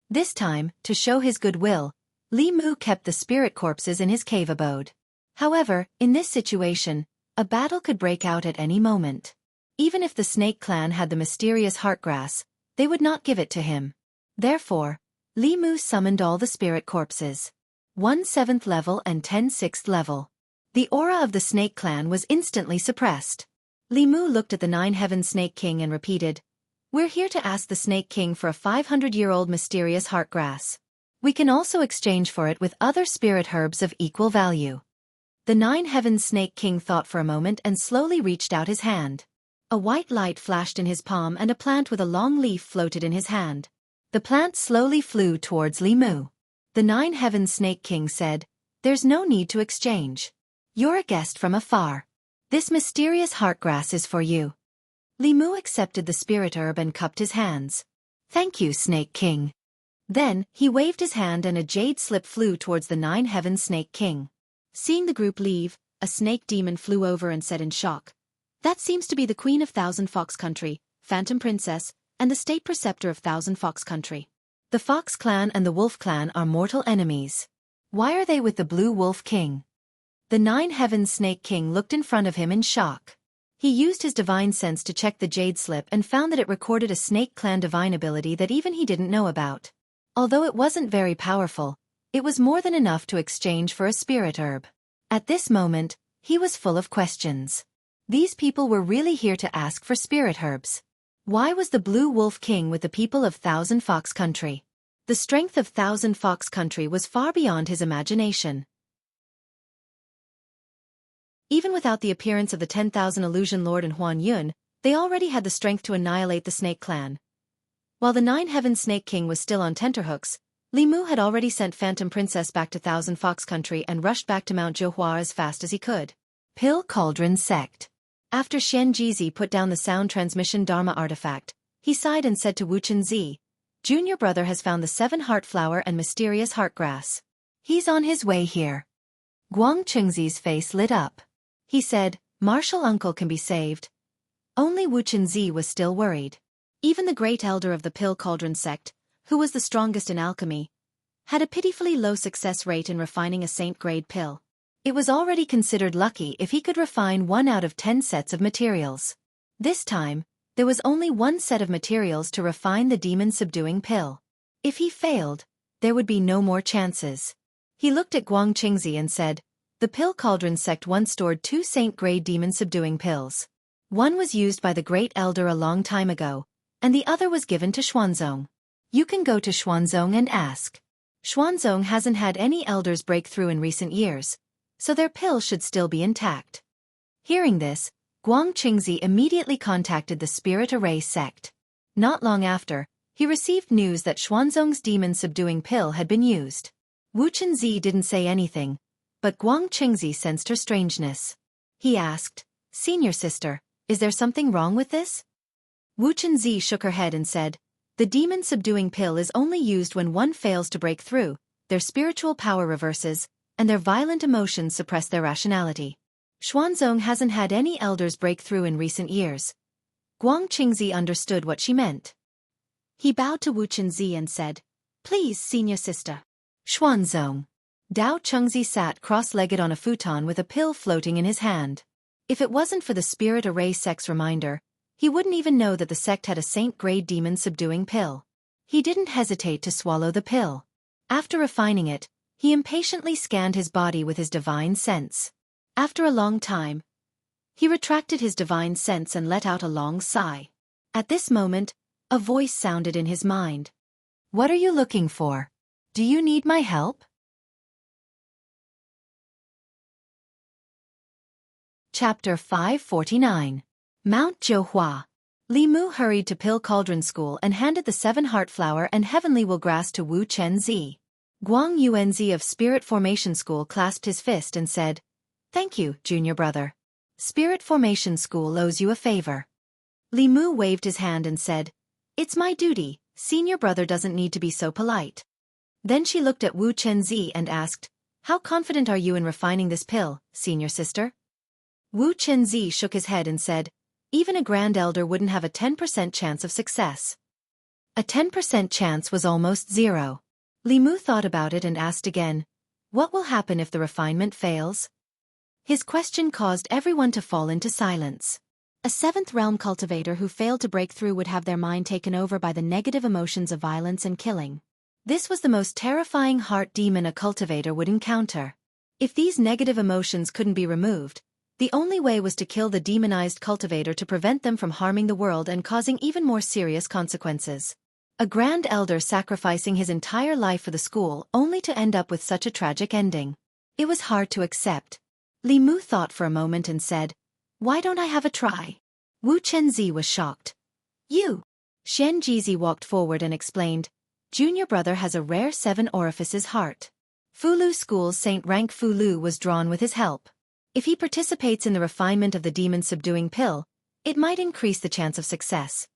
This time, to show his goodwill, Li Mu kept the spirit corpses in his cave abode. However, in this situation, a battle could break out at any moment. Even if the Snake Clan had the mysterious heartgrass, they would not give it to him. Therefore, Li Mu summoned all the spirit corpses. 1 7th level and 10 6th level. The aura of the Snake Clan was instantly suppressed. Li Mu looked at the 9-heaven Snake King and repeated, "We're here to ask the Snake King for a 500-year-old mysterious heartgrass. We can also exchange for it with other spirit herbs of equal value." The 9-heaven Snake King thought for a moment and slowly reached out his hand. A white light flashed in his palm and a plant with a long leaf floated in his hand. The plant slowly flew towards Li Mu. The 9-heaven Snake King said, "There's no need to exchange. You're a guest from afar. This mysterious heartgrass is for you." Li Mu accepted the spirit herb and cupped his hands. "Thank you, Snake King." Then, he waved his hand and a jade slip flew towards the 9-heaven Snake King. Seeing the group leave, a snake demon flew over and said in shock, "That seems to be the Queen of Thousand Fox Country, Phantom Princess, and the State Preceptor of Thousand Fox Country. The Fox Clan and the Wolf Clan are mortal enemies. Why are they with the Blue Wolf King?" The 9-heaven Snake King looked in front of him in shock. He used his divine sense to check the jade slip and found that it recorded a Snake Clan divine ability that even he didn't know about. Although it wasn't very powerful, it was more than enough to exchange for a spirit herb. At this moment, he was full of questions. These people were really here to ask for spirit herbs. Why was the Blue Wolf King with the people of Thousand Fox Country? The strength of Thousand Fox Country was far beyond his imagination. Even without the appearance of the 10,000 Illusion Lord and Huan Yun, they already had the strength to annihilate the Snake Clan. While the 9-heaven Snake King was still on tenterhooks, Li Mu had already sent Phantom Princess back to Thousand Fox Country and rushed back to Mount Johua as fast as he could. Pill Cauldron Sect. After Shen Jizi put down the sound transmission Dharma artifact, he sighed and said to Wu Chunzi, "Junior brother has found the 7 heart flower and mysterious heartgrass. He's on his way here." Guang Chengzi's face lit up. He said, "Martial uncle can be saved." Only Wu Chunzi was still worried. Even the great elder of the Pill Cauldron sect, who was the strongest in alchemy, had a pitifully low success rate in refining a saint-grade pill. It was already considered lucky if he could refine 1 out of 10 sets of materials. This time, there was only 1 set of materials to refine the demon-subduing pill. If he failed, there would be no more chances. He looked at Guang Qingzi and said, "The Pill Cauldron sect once stored 2 saint-grade demon-subduing pills. One was used by the Great Elder a long time ago, and the other was given to Xuanzong. You can go to Xuanzong and ask. Xuanzong hasn't had any elders break through in recent years, so their pill should still be intact." Hearing this, Guang Qingzi immediately contacted the Spirit Array sect. Not long after, he received news that Xuanzong's demon-subduing pill had been used. Wu Chunzi didn't say anything, but Guang Qingzi sensed her strangeness. He asked, "Senior sister, is there something wrong with this?" Wu Chunzi shook her head and said, "The demon-subduing pill is only used when one fails to break through, their spiritual power reverses, and their violent emotions suppress their rationality. Xuanzong hasn't had any elders break through in recent years." Guang Qingzi understood what she meant. He bowed to Wu Chunzi and said, "Please, senior sister." Xuanzong. Dao Chengzi sat cross-legged on a futon with a pill floating in his hand. If it wasn't for the Spirit Array sect's reminder, he wouldn't even know that the sect had a saint-grade demon-subduing pill. He didn't hesitate to swallow the pill. After refining it, he impatiently scanned his body with his divine sense. After a long time, he retracted his divine sense and let out a long sigh. At this moment, a voice sounded in his mind. "What are you looking for? Do you need my help?" Chapter 549. Mount Zhouhua. Li Mu hurried to Pill Cauldron School and handed the 7 Heart Flower and Heavenly Will Grass to Wu Chenzi. Guang Yuanzi of Spirit Formation School clasped his fist and said, "Thank you, junior brother. Spirit Formation School owes you a favor." Li Mu waved his hand and said, "It's my duty, senior brother doesn't need to be so polite." Then she looked at Wu Chenzi and asked, "How confident are you in refining this pill, senior sister?" Wu Chenzi shook his head and said, "Even a Grand Elder wouldn't have a 10% chance of success." A 10% chance was almost zero. Li Mu thought about it and asked again, "What will happen if the refinement fails?" His question caused everyone to fall into silence. A 7th realm cultivator who failed to break through would have their mind taken over by the negative emotions of violence and killing. This was the most terrifying heart demon a cultivator would encounter. If these negative emotions couldn't be removed, the only way was to kill the demonized cultivator to prevent them from harming the world and causing even more serious consequences. A Grand Elder sacrificing his entire life for the school only to end up with such a tragic ending. It was hard to accept. Li Mu thought for a moment and said, "Why don't I have a try?" Wu Chenzi was shocked. "You!" Shen Jizi walked forward and explained, "Junior brother has a rare 7 orifices heart. Fulu School's Saint Rank Fulu was drawn with his help. If he participates in the refinement of the demon-subduing pill, it might increase the chance of success."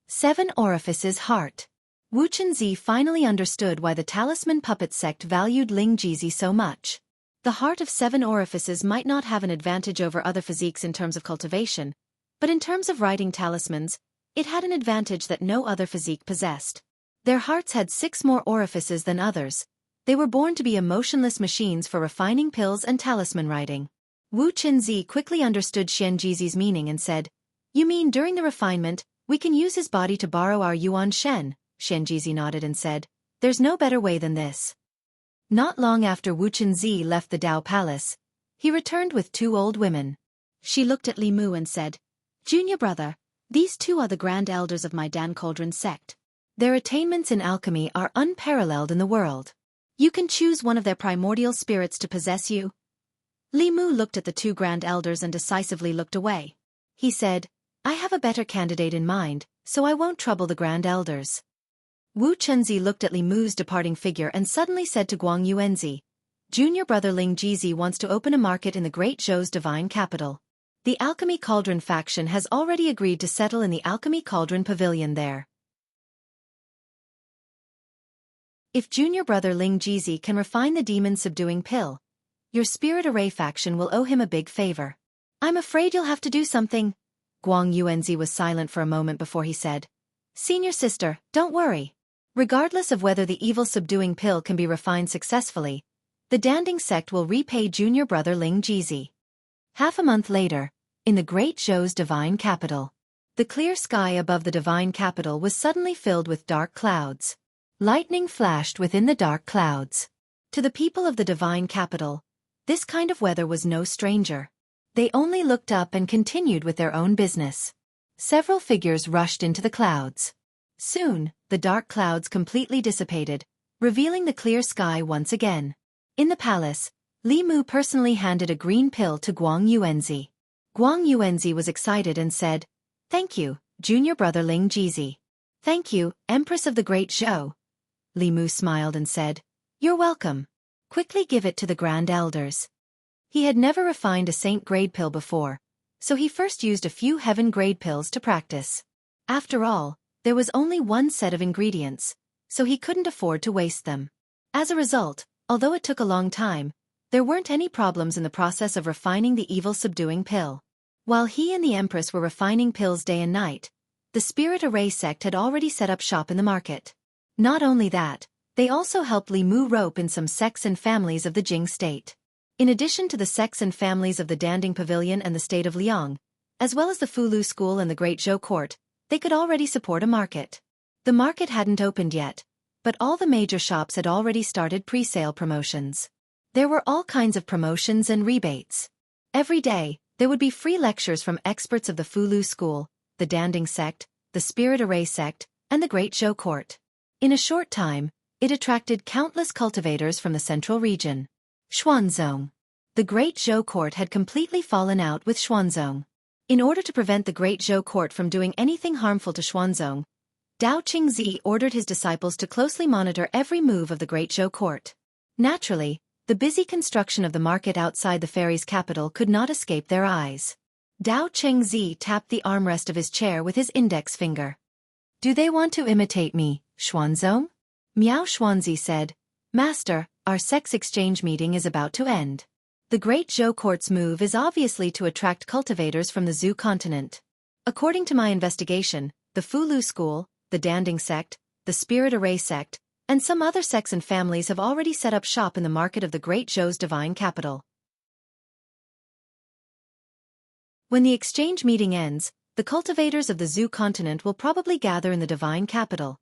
7 orifices heart. Wu Chenzi finally understood why the talisman puppet sect valued Ling Jizi so much. The heart of 7 orifices might not have an advantage over other physiques in terms of cultivation, but in terms of writing talismans, it had an advantage that no other physique possessed. Their hearts had 6 more orifices than others. They were born to be emotionless machines for refining pills and talisman writing. Wu Chenzi quickly understood Shen Jizi's meaning and said, "You mean during the refinement, we can use his body to borrow our Yuan Shen?" Shen Jizi nodded and said, "There's no better way than this." Not long after Wu Chenzi left the Dao Palace, he returned with 2 old women. She looked at Li Mu and said, "Junior brother, these 2 are the Grand Elders of my Dan Cauldron sect. Their attainments in alchemy are unparalleled in the world. You can choose one of their primordial spirits to possess you." Li Mu looked at the 2 Grand Elders and decisively looked away. He said, "I have a better candidate in mind, so I won't trouble the Grand Elders." Wu Chenzi looked at Li Mu's departing figure and suddenly said to Guang Yuanzi, "Junior brother Ling Jizi wants to open a market in the Great Zhou's divine capital. The Alchemy Cauldron faction has already agreed to settle in the Alchemy Cauldron Pavilion there. If junior brother Ling Jizi can refine the demon-subduing pill, your Spirit Array faction will owe him a big favor. I'm afraid you'll have to do something." Guang Yuanzi was silent for a moment before he said, "Senior sister, don't worry. Regardless of whether the evil-subduing pill can be refined successfully, the Danding sect will repay junior brother Ling Jizi." Half a month later, in the Great Zhou's divine capital, the clear sky above the divine capital was suddenly filled with dark clouds. Lightning flashed within the dark clouds. To the people of the divine capital, this kind of weather was no stranger. They only looked up and continued with their own business. Several figures rushed into the clouds. Soon, the dark clouds completely dissipated, revealing the clear sky once again. In the palace, Li Mu personally handed a green pill to Guang Yuanzi. Guang Yuanzi was excited and said, "Thank you, junior brother Ling Jizi." "Thank you, Empress of the Great Zhou." Li Mu smiled and said, "You're welcome. Quickly give it to the Grand Elders." He had never refined a saint-grade pill before, so he first used a few heaven-grade pills to practice. After all, there was only one set of ingredients, so he couldn't afford to waste them. As a result, although it took a long time, there weren't any problems in the process of refining the evil-subduing pill. While he and the Empress were refining pills day and night, the Spirit Array sect had already set up shop in the market. Not only that, they also helped Li Mu rope in some sects and families of the Jing state. In addition to the sects and families of the Danding Pavilion and the state of Liang, as well as the Fulu School and the Great Zhou Court, they could already support a market. The market hadn't opened yet, but all the major shops had already started pre-sale promotions. There were all kinds of promotions and rebates. Every day, there would be free lectures from experts of the Fulu School, the Danding sect, the Spirit Array sect, and the Great Zhou Court. In a short time, it attracted countless cultivators from the central region. Xuanzong. The Great Zhou Court had completely fallen out with Xuanzong. In order to prevent the Great Zhou Court from doing anything harmful to Xuanzong, Dao Qingzi ordered his disciples to closely monitor every move of the Great Zhou Court. Naturally, the busy construction of the market outside the fairy's capital could not escape their eyes. Dao Qingzi tapped the armrest of his chair with his index finger. "Do they want to imitate me, Xuanzong?" Miao Xuanzi said, "Master, our sex exchange meeting is about to end. The Great Zhou Court's move is obviously to attract cultivators from the Zhou continent. According to my investigation, the Fulu School, the Danding sect, the Spirit Array sect, and some other sects and families have already set up shop in the market of the Great Zhou's divine capital. When the exchange meeting ends, the cultivators of the Zhou continent will probably gather in the divine capital."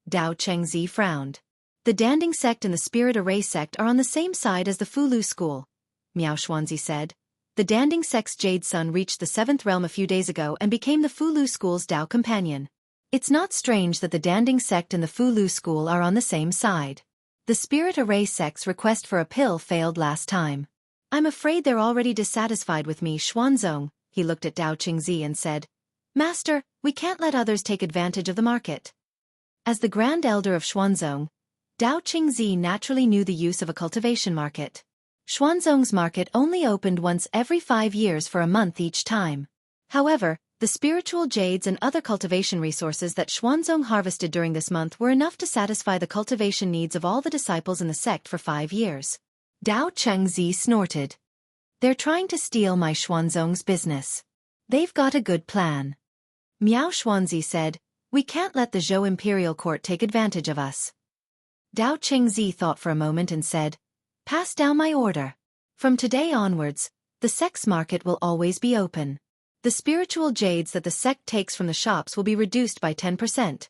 Dao Chengzi frowned. "The Danding sect and the Spirit Array sect are on the same side as the Fulu School," Miao Xuanzi said. "The Danding sect's Jade Sun reached the 7th realm a few days ago and became the Fulu School's Dao companion. It's not strange that the Danding sect and the Fulu School are on the same side. The Spirit Array sect's request for a pill failed last time. I'm afraid they're already dissatisfied with me, Xuanzong." He looked at Dao Qingzi and said, "Master, we can't let others take advantage of the market." As the Grand Elder of Xuanzong, Dao Qingzi naturally knew the use of a cultivation market. Xuanzong's market only opened once every 5 years for a month each time. However, the spiritual jades and other cultivation resources that Xuanzong harvested during this month were enough to satisfy the cultivation needs of all the disciples in the sect for 5 years. Dao Chengzi snorted. "They're trying to steal my Xuanzong's business. They've got a good plan." Miao Xuanzi said, "We can't let the Zhou Imperial Court take advantage of us." Dao Qingzi thought for a moment and said, "Pass down my order. From today onwards, the sect's market will always be open. The spiritual jades that the sect takes from the shops will be reduced by 10%.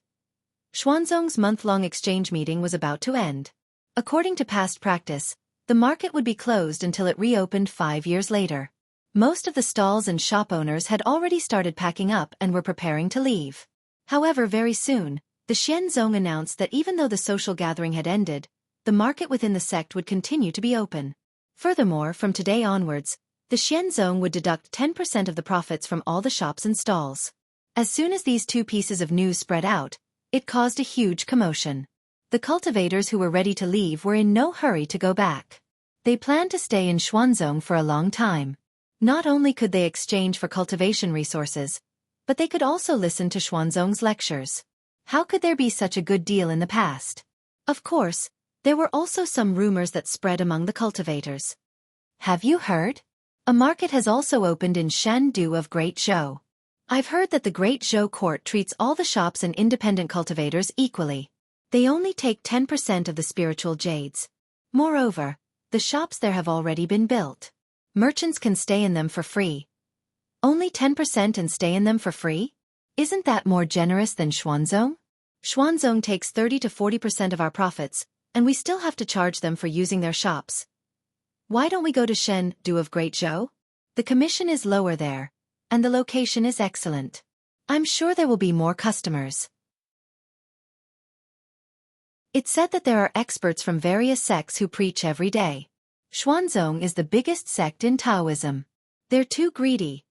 Xuanzong's month-long exchange meeting was about to end. According to past practice, the market would be closed until it reopened 5 years later. Most of the stalls and shop owners had already started packing up and were preparing to leave. However, very soon, the Xianzong announced that even though the social gathering had ended, the market within the sect would continue to be open. Furthermore, from today onwards, the Xianzong would deduct 10% of the profits from all the shops and stalls. As soon as these 2 pieces of news spread out, it caused a huge commotion. The cultivators who were ready to leave were in no hurry to go back. They planned to stay in Xuanzong for a long time. Not only could they exchange for cultivation resources, but they could also listen to Xuanzong's lectures. How could there be such a good deal in the past? Of course, there were also some rumors that spread among the cultivators. "Have you heard? A market has also opened in Shandu of Great Zhou. I've heard that the Great Zhou Court treats all the shops and independent cultivators equally. They only take 10% of the spiritual jades. Moreover, the shops there have already been built. Merchants can stay in them for free." "Only 10% and stay in them for free? Isn't that more generous than Xuanzong? Xuanzong takes 30 to 40% of our profits, and we still have to charge them for using their shops. Why don't we go to Shendu of Great Zhou? The commission is lower there, and the location is excellent. I'm sure there will be more customers." It's said that there are experts from various sects who preach every day. Xuanzong is the biggest sect in Taoism. They're too greedy.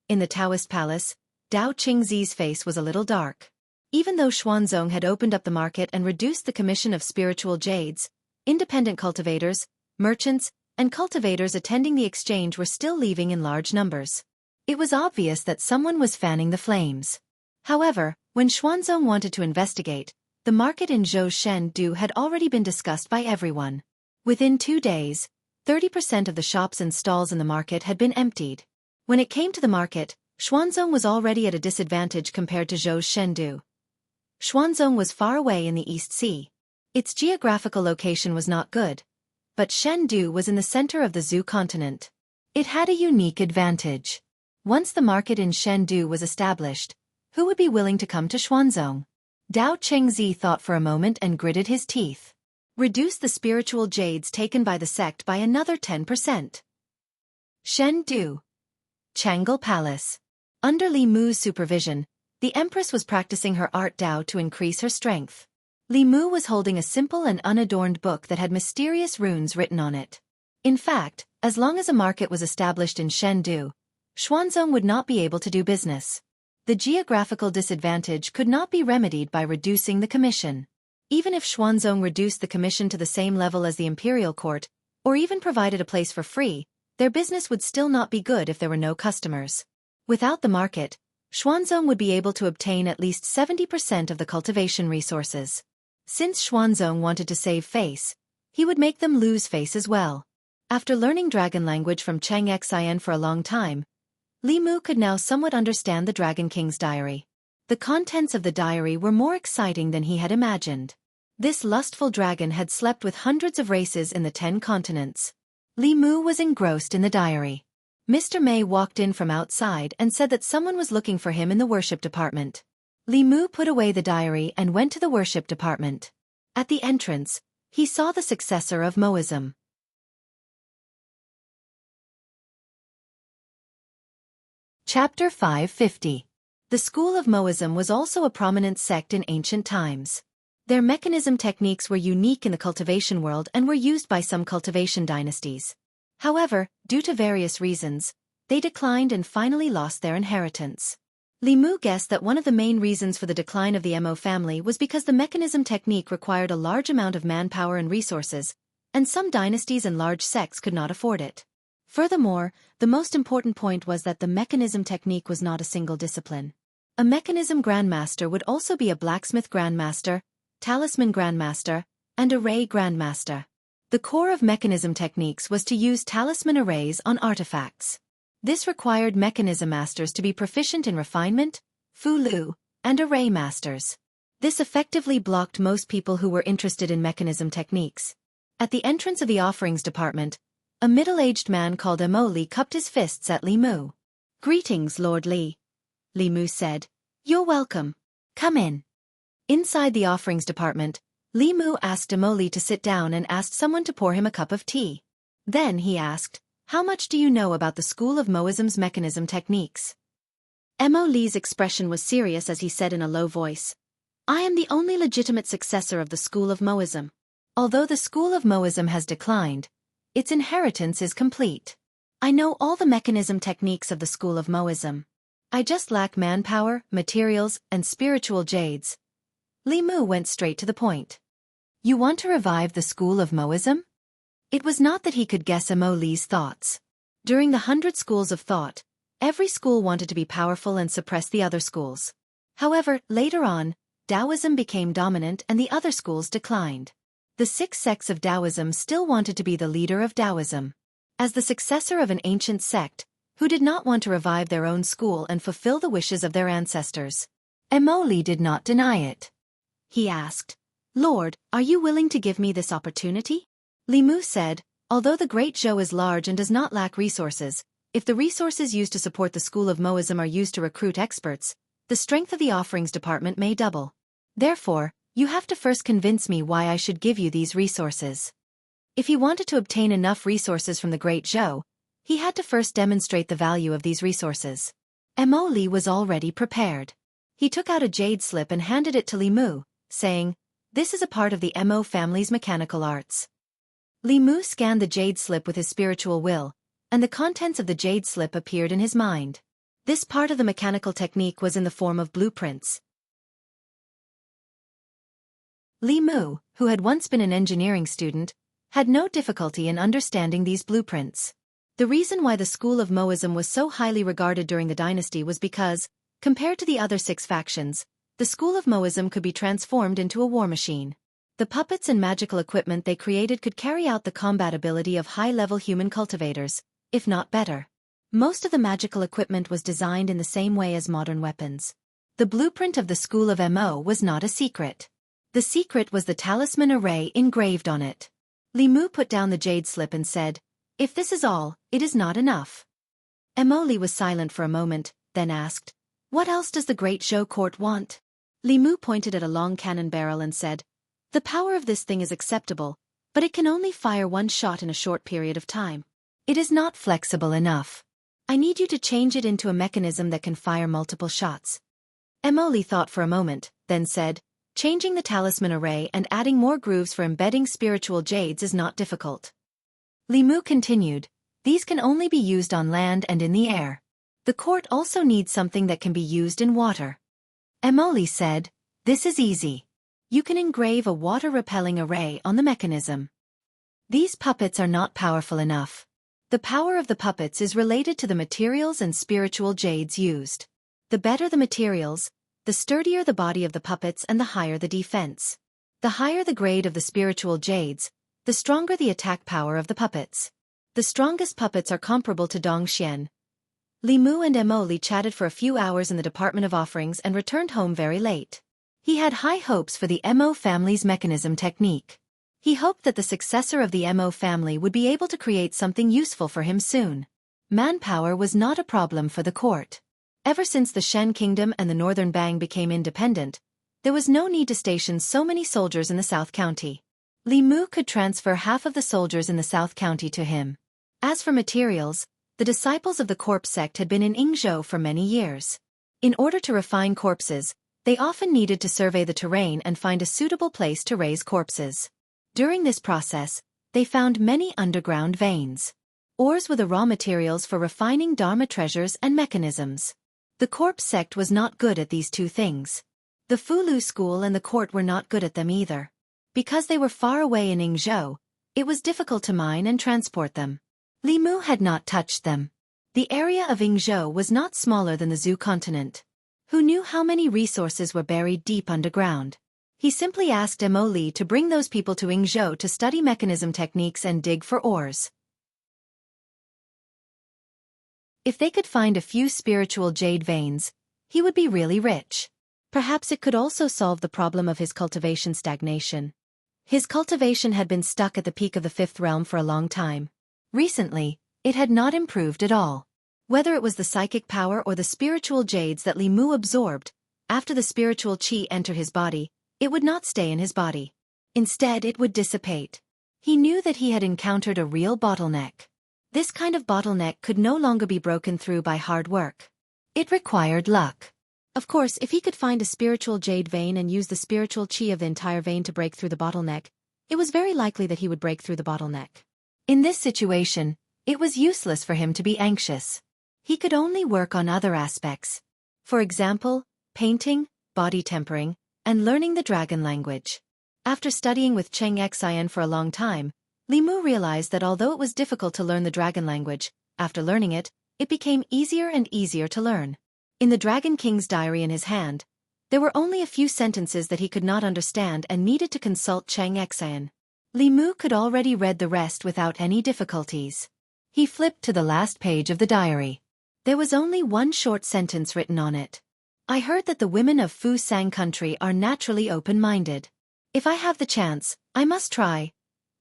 In the Daoist palace, Dao Qingzi's face was a little dark. Even though Xuanzong had opened up the market and reduced the commission of spiritual jades, independent cultivators, merchants, and cultivators attending the exchange were still leaving in large numbers. It was obvious that someone was fanning the flames. However, when Xuanzong wanted to investigate, the market in Zhou Shendu had already been discussed by everyone. Within 2 days, 30% of the shops and stalls in the market had been emptied. When it came to the market, Xuanzong was already at a disadvantage compared to Zhou Shendu. Xuanzong was far away in the East Sea. Its geographical location was not good, but Shendu was in the center of the Zhou continent. It had a unique advantage. Once the market in Shendu was established, who would be willing to come to Xuanzong? Dao Chengzi thought for a moment and gritted his teeth. Reduce the spiritual jades taken by the sect by another 10%. Shendu. Changle Palace. Under Li Mu's supervision, the Empress was practicing her art Dao to increase her strength. Li Mu was holding a simple and unadorned book that had mysterious runes written on it. In fact, As long as a market was established in Chengdu, Xuanzong would not be able to do business. The geographical disadvantage could not be remedied by reducing the commission. Even if Xuanzong reduced the commission to the same level as the imperial court, or even provided a place for free, their business would still not be good if there were no customers. Without the market, Xuanzong would be able to obtain at least 70% of the cultivation resources. Since Xuanzong wanted to save face, he would make them lose face as well. After learning dragon language from Cheng Xian for a long time, Li Mu could now somewhat understand the Dragon King's diary. The contents of the diary were more exciting than he had imagined. This lustful dragon had slept with hundreds of races in the 10 continents. Li Mu was engrossed in the diary. Mr. May walked in from outside and said that someone was looking for him in the worship department. Li Mu put away the diary and went to the worship department. At the entrance, he saw the successor of Moism. Chapter 550. The school of Moism was also a prominent sect in ancient times. Their mechanism techniques were unique in the cultivation world and were used by some cultivation dynasties. However, due to various reasons, they declined and finally lost their inheritance. Li Mu guessed that one of the main reasons for the decline of the Mo family was because the mechanism technique required a large amount of manpower and resources, and some dynasties and large sects could not afford it. Furthermore, the most important point was that the mechanism technique was not a single discipline. A mechanism grandmaster would also be a blacksmith grandmaster, talisman grandmaster, and array grandmaster. The core of mechanism techniques was to use talisman arrays on artifacts. This required mechanism masters to be proficient in refinement, fulu, and array masters. This effectively blocked most people who were interested in mechanism techniques. At the entrance of the offerings department, a middle-aged man called Mo Li cupped his fists at Li Mu. "Greetings, Lord Li," Li Mu said. "You're welcome. Come in." Inside the offerings department, Li Mu asked Mo Li to sit down and asked someone to pour him a cup of tea. Then he asked, "How much do you know about the school of Moism's mechanism techniques?" Mo Li's expression was serious as he said in a low voice, "I am the only legitimate successor of the school of Moism. Although the school of Moism has declined, its inheritance is complete. I know all the mechanism techniques of the school of Moism. I just lack manpower, materials, and spiritual jades." Li Mu went straight to the point. "You want to revive the school of Moism?" It was not that he could guess Mo Li's thoughts. During the 100 schools of thought, every school wanted to be powerful and suppress the other schools. However, later on, Taoism became dominant and the other schools declined. The 6 sects of Taoism still wanted to be the leader of Taoism. As the successor of an ancient sect, who did not want to revive their own school and fulfill the wishes of their ancestors, Mo Li did not deny it. He asked, "Lord, are you willing to give me this opportunity?" Li Mu said, "Although the Great Zhou is large and does not lack resources, if the resources used to support the school of Moism are used to recruit experts, the strength of the offerings department may double. Therefore, you have to first convince me why I should give you these resources." If he wanted to obtain enough resources from the Great Zhou, he had to first demonstrate the value of these resources. Mo Li was already prepared. He took out a jade slip and handed it to Li Mu, saying, "This is a part of the Mo family's mechanical arts." Li Mu scanned the jade slip with his spiritual will, and the contents of the jade slip appeared in his mind. This part of the mechanical technique was in the form of blueprints. Li Mu, who had once been an engineering student, had no difficulty in understanding these blueprints. The reason why the school of Moism was so highly regarded during the dynasty was because, compared to the other 6 factions, the school of Moism could be transformed into a war machine. The puppets and magical equipment they created could carry out the combat ability of high-level human cultivators, if not better. Most of the magical equipment was designed in the same way as modern weapons. The blueprint of the school of Mo was not a secret. The secret was the talisman array engraved on it. Li Mu put down the jade slip and said, "If this is all, it is not enough." Mo Li was silent for a moment, then asked, "What else does the Great Zhou court want?" Li Mu pointed at a long cannon barrel and said, "The power of this thing is acceptable, but it can only fire one shot in a short period of time. It is not flexible enough. I need you to change it into a mechanism that can fire multiple shots." Mo Li thought for a moment, then said, "Changing the talisman array and adding more grooves for embedding spiritual jades is not difficult." Li Mu continued, These can only be used on land and in the air. The court also needs something that can be used in water. Emily said, "This is easy. You can engrave a water-repelling array on the mechanism." These puppets are not powerful enough. The power of the puppets is related to the materials and spiritual jades used. The better the materials, the sturdier the body of the puppets and the higher the defense. The higher the grade of the spiritual jades, the stronger the attack power of the puppets. The strongest puppets are comparable to Dongxian. Li Mu and Emily chatted for a few hours in the Department of Offerings and returned home very late. He had high hopes for the Mo family's mechanism technique. He hoped that the successor of the Mo family would be able to create something useful for him soon. Manpower was not a problem for the court. Ever since the Shen Kingdom and the Northern Bang became independent, there was no need to station so many soldiers in the South County. Li Mu could transfer half of the soldiers in the South County to him. As for materials, the disciples of the corpse sect had been in Yingzhou for many years. In order to refine corpses, they often needed to survey the terrain and find a suitable place to raise corpses. During this process, they found many underground veins. Ores were the raw materials for refining Dharma treasures and mechanisms. The corpse sect was not good at these two things. The Fulu school and the court were not good at them either. Because they were far away in Yingzhou, it was difficult to mine and transport them. Li Mu had not touched them. The area of Yingzhou was not smaller than the Zhu continent. Who knew how many resources were buried deep underground? He simply asked Mo Li to bring those people to Yingzhou to study mechanism techniques and dig for ores. If they could find a few spiritual jade veins, he would be really rich. Perhaps it could also solve the problem of his cultivation stagnation. His cultivation had been stuck at the peak of the fifth realm for a long time. Recently, it had not improved at all. Whether it was the psychic power or the spiritual jades that Li Mu absorbed, after the spiritual qi entered his body, it would not stay in his body. Instead, it would dissipate. He knew that he had encountered a real bottleneck. This kind of bottleneck could no longer be broken through by hard work. It required luck. Of course, if he could find a spiritual jade vein and use the spiritual qi of the entire vein to break through the bottleneck, it was very likely that he would break through the bottleneck. In this situation, it was useless for him to be anxious. He could only work on other aspects. For example, painting, body tempering, and learning the dragon language. After studying with Cheng Xian for a long time, Li Mu realized that although it was difficult to learn the dragon language, after learning it, it became easier and easier to learn. In the Dragon King's diary in his hand, there were only a few sentences that he could not understand and needed to consult Cheng Xian. Li Mu could already read the rest without any difficulties. He flipped to the last page of the diary. There was only one short sentence written on it. I heard that the women of Fu Sang country are naturally open-minded. If I have the chance, I must try.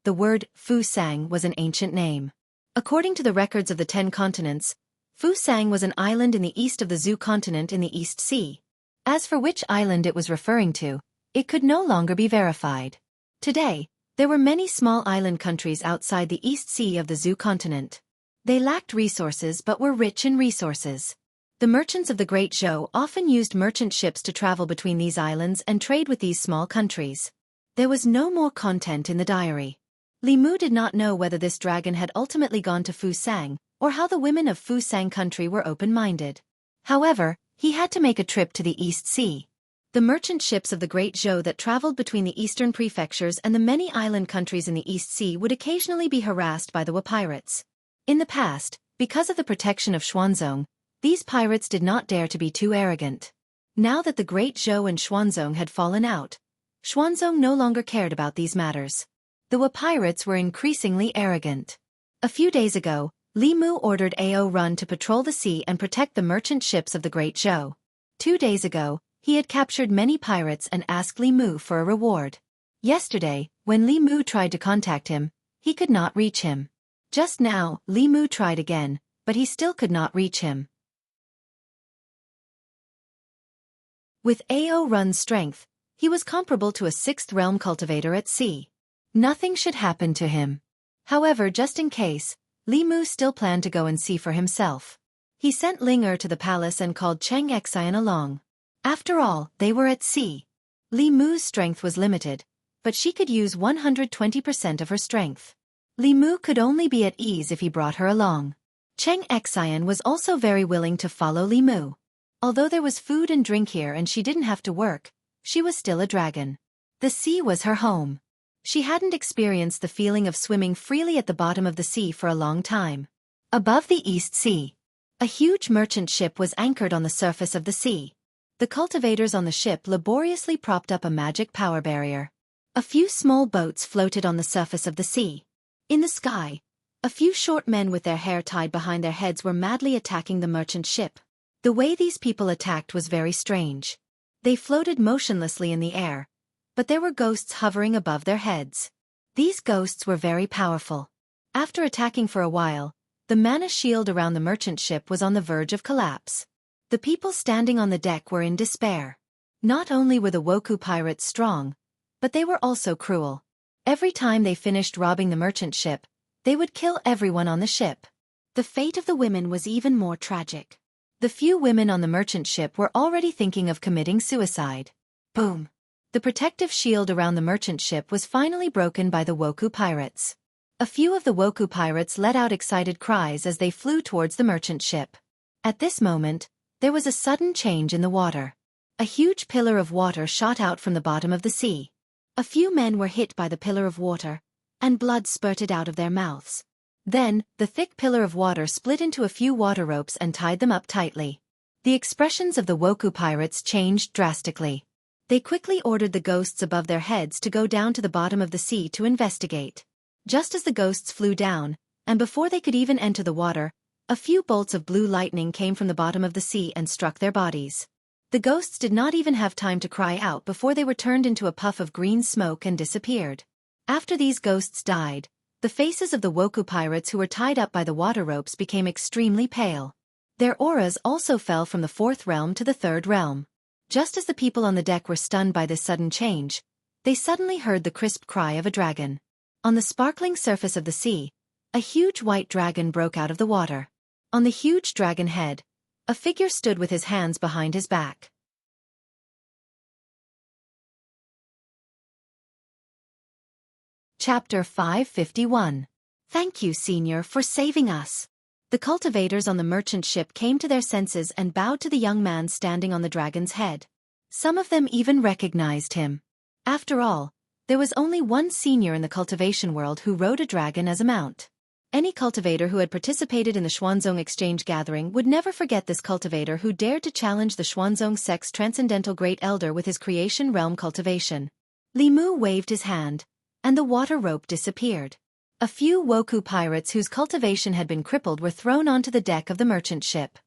The word Fu Sang was an ancient name. According to the records of the 10 continents, Fu Sang was an island in the east of the Zhu continent in the East Sea. As for which island it was referring to, it could no longer be verified. Today, there were many small island countries outside the East Sea of the Zhu continent. They lacked resources but were rich in resources. The merchants of the Great Zhou often used merchant ships to travel between these islands and trade with these small countries. There was no more content in the diary. Li Mu did not know whether this dragon had ultimately gone to Fu Sang, or how the women of Fu Sang country were open-minded. However, he had to make a trip to the East Sea. The merchant ships of the Great Zhou that traveled between the eastern prefectures and the many island countries in the East Sea would occasionally be harassed by the Wa pirates. In the past, because of the protection of Xuanzong, these pirates did not dare to be too arrogant. Now that the Great Zhou and Xuanzong had fallen out, Xuanzong no longer cared about these matters. The Wa pirates were increasingly arrogant. A few days ago, Li Mu ordered Ao Run to patrol the sea and protect the merchant ships of the Great Zhou. 2 days ago, he had captured many pirates and asked Li Mu for a reward. Yesterday, when Li Mu tried to contact him, he could not reach him. Just now, Li Mu tried again, but he still could not reach him. With Ao Run's strength, he was comparable to a 6th realm cultivator at sea. Nothing should happen to him. However, just in case, Li Mu still planned to go and see for himself. He sent Ling Er to the palace and called Cheng Xian along. After all, they were at sea. Li Mu's strength was limited, but she could use 120% of her strength. Li Mu could only be at ease if he brought her along. Cheng Xian was also very willing to follow Li Mu. Although there was food and drink here and she didn't have to work, she was still a dragon. The sea was her home. She hadn't experienced the feeling of swimming freely at the bottom of the sea for a long time. Above the East Sea, a huge merchant ship was anchored on the surface of the sea. The cultivators on the ship laboriously propped up a magic power barrier. A few small boats floated on the surface of the sea. In the sky, a few short men with their hair tied behind their heads were madly attacking the merchant ship. The way these people attacked was very strange. They floated motionlessly in the air, but there were ghosts hovering above their heads. These ghosts were very powerful. After attacking for a while, the mana shield around the merchant ship was on the verge of collapse. The people standing on the deck were in despair. Not only were the Woku pirates strong, but they were also cruel. Every time they finished robbing the merchant ship, they would kill everyone on the ship. The fate of the women was even more tragic. The few women on the merchant ship were already thinking of committing suicide. Boom! The protective shield around the merchant ship was finally broken by the Woku pirates. A few of the Woku pirates let out excited cries as they flew towards the merchant ship. At this moment, there was a sudden change in the water. A huge pillar of water shot out from the bottom of the sea. A few men were hit by the pillar of water, and blood spurted out of their mouths. Then, the thick pillar of water split into a few water ropes and tied them up tightly. The expressions of the Woku pirates changed drastically. They quickly ordered the ghosts above their heads to go down to the bottom of the sea to investigate. Just as the ghosts flew down, and before they could even enter the water, a few bolts of blue lightning came from the bottom of the sea and struck their bodies. The ghosts did not even have time to cry out before they were turned into a puff of green smoke and disappeared. After these ghosts died, the faces of the Woku pirates who were tied up by the water ropes became extremely pale. Their auras also fell from the fourth realm to the third realm. Just as the people on the deck were stunned by this sudden change, they suddenly heard the crisp cry of a dragon. On the sparkling surface of the sea, a huge white dragon broke out of the water. On the huge dragon head, a figure stood with his hands behind his back. Chapter 551. Thank you, Senior, for saving us. The cultivators on the merchant ship came to their senses and bowed to the young man standing on the dragon's head. Some of them even recognized him. After all, there was only one senior in the cultivation world who rode a dragon as a mount. Any cultivator who had participated in the Xuanzong exchange gathering would never forget this cultivator who dared to challenge the Xuanzong sect's transcendental great elder with his creation realm cultivation. Li Mu waved his hand, and the water rope disappeared. A few Woku pirates whose cultivation had been crippled were thrown onto the deck of the merchant ship.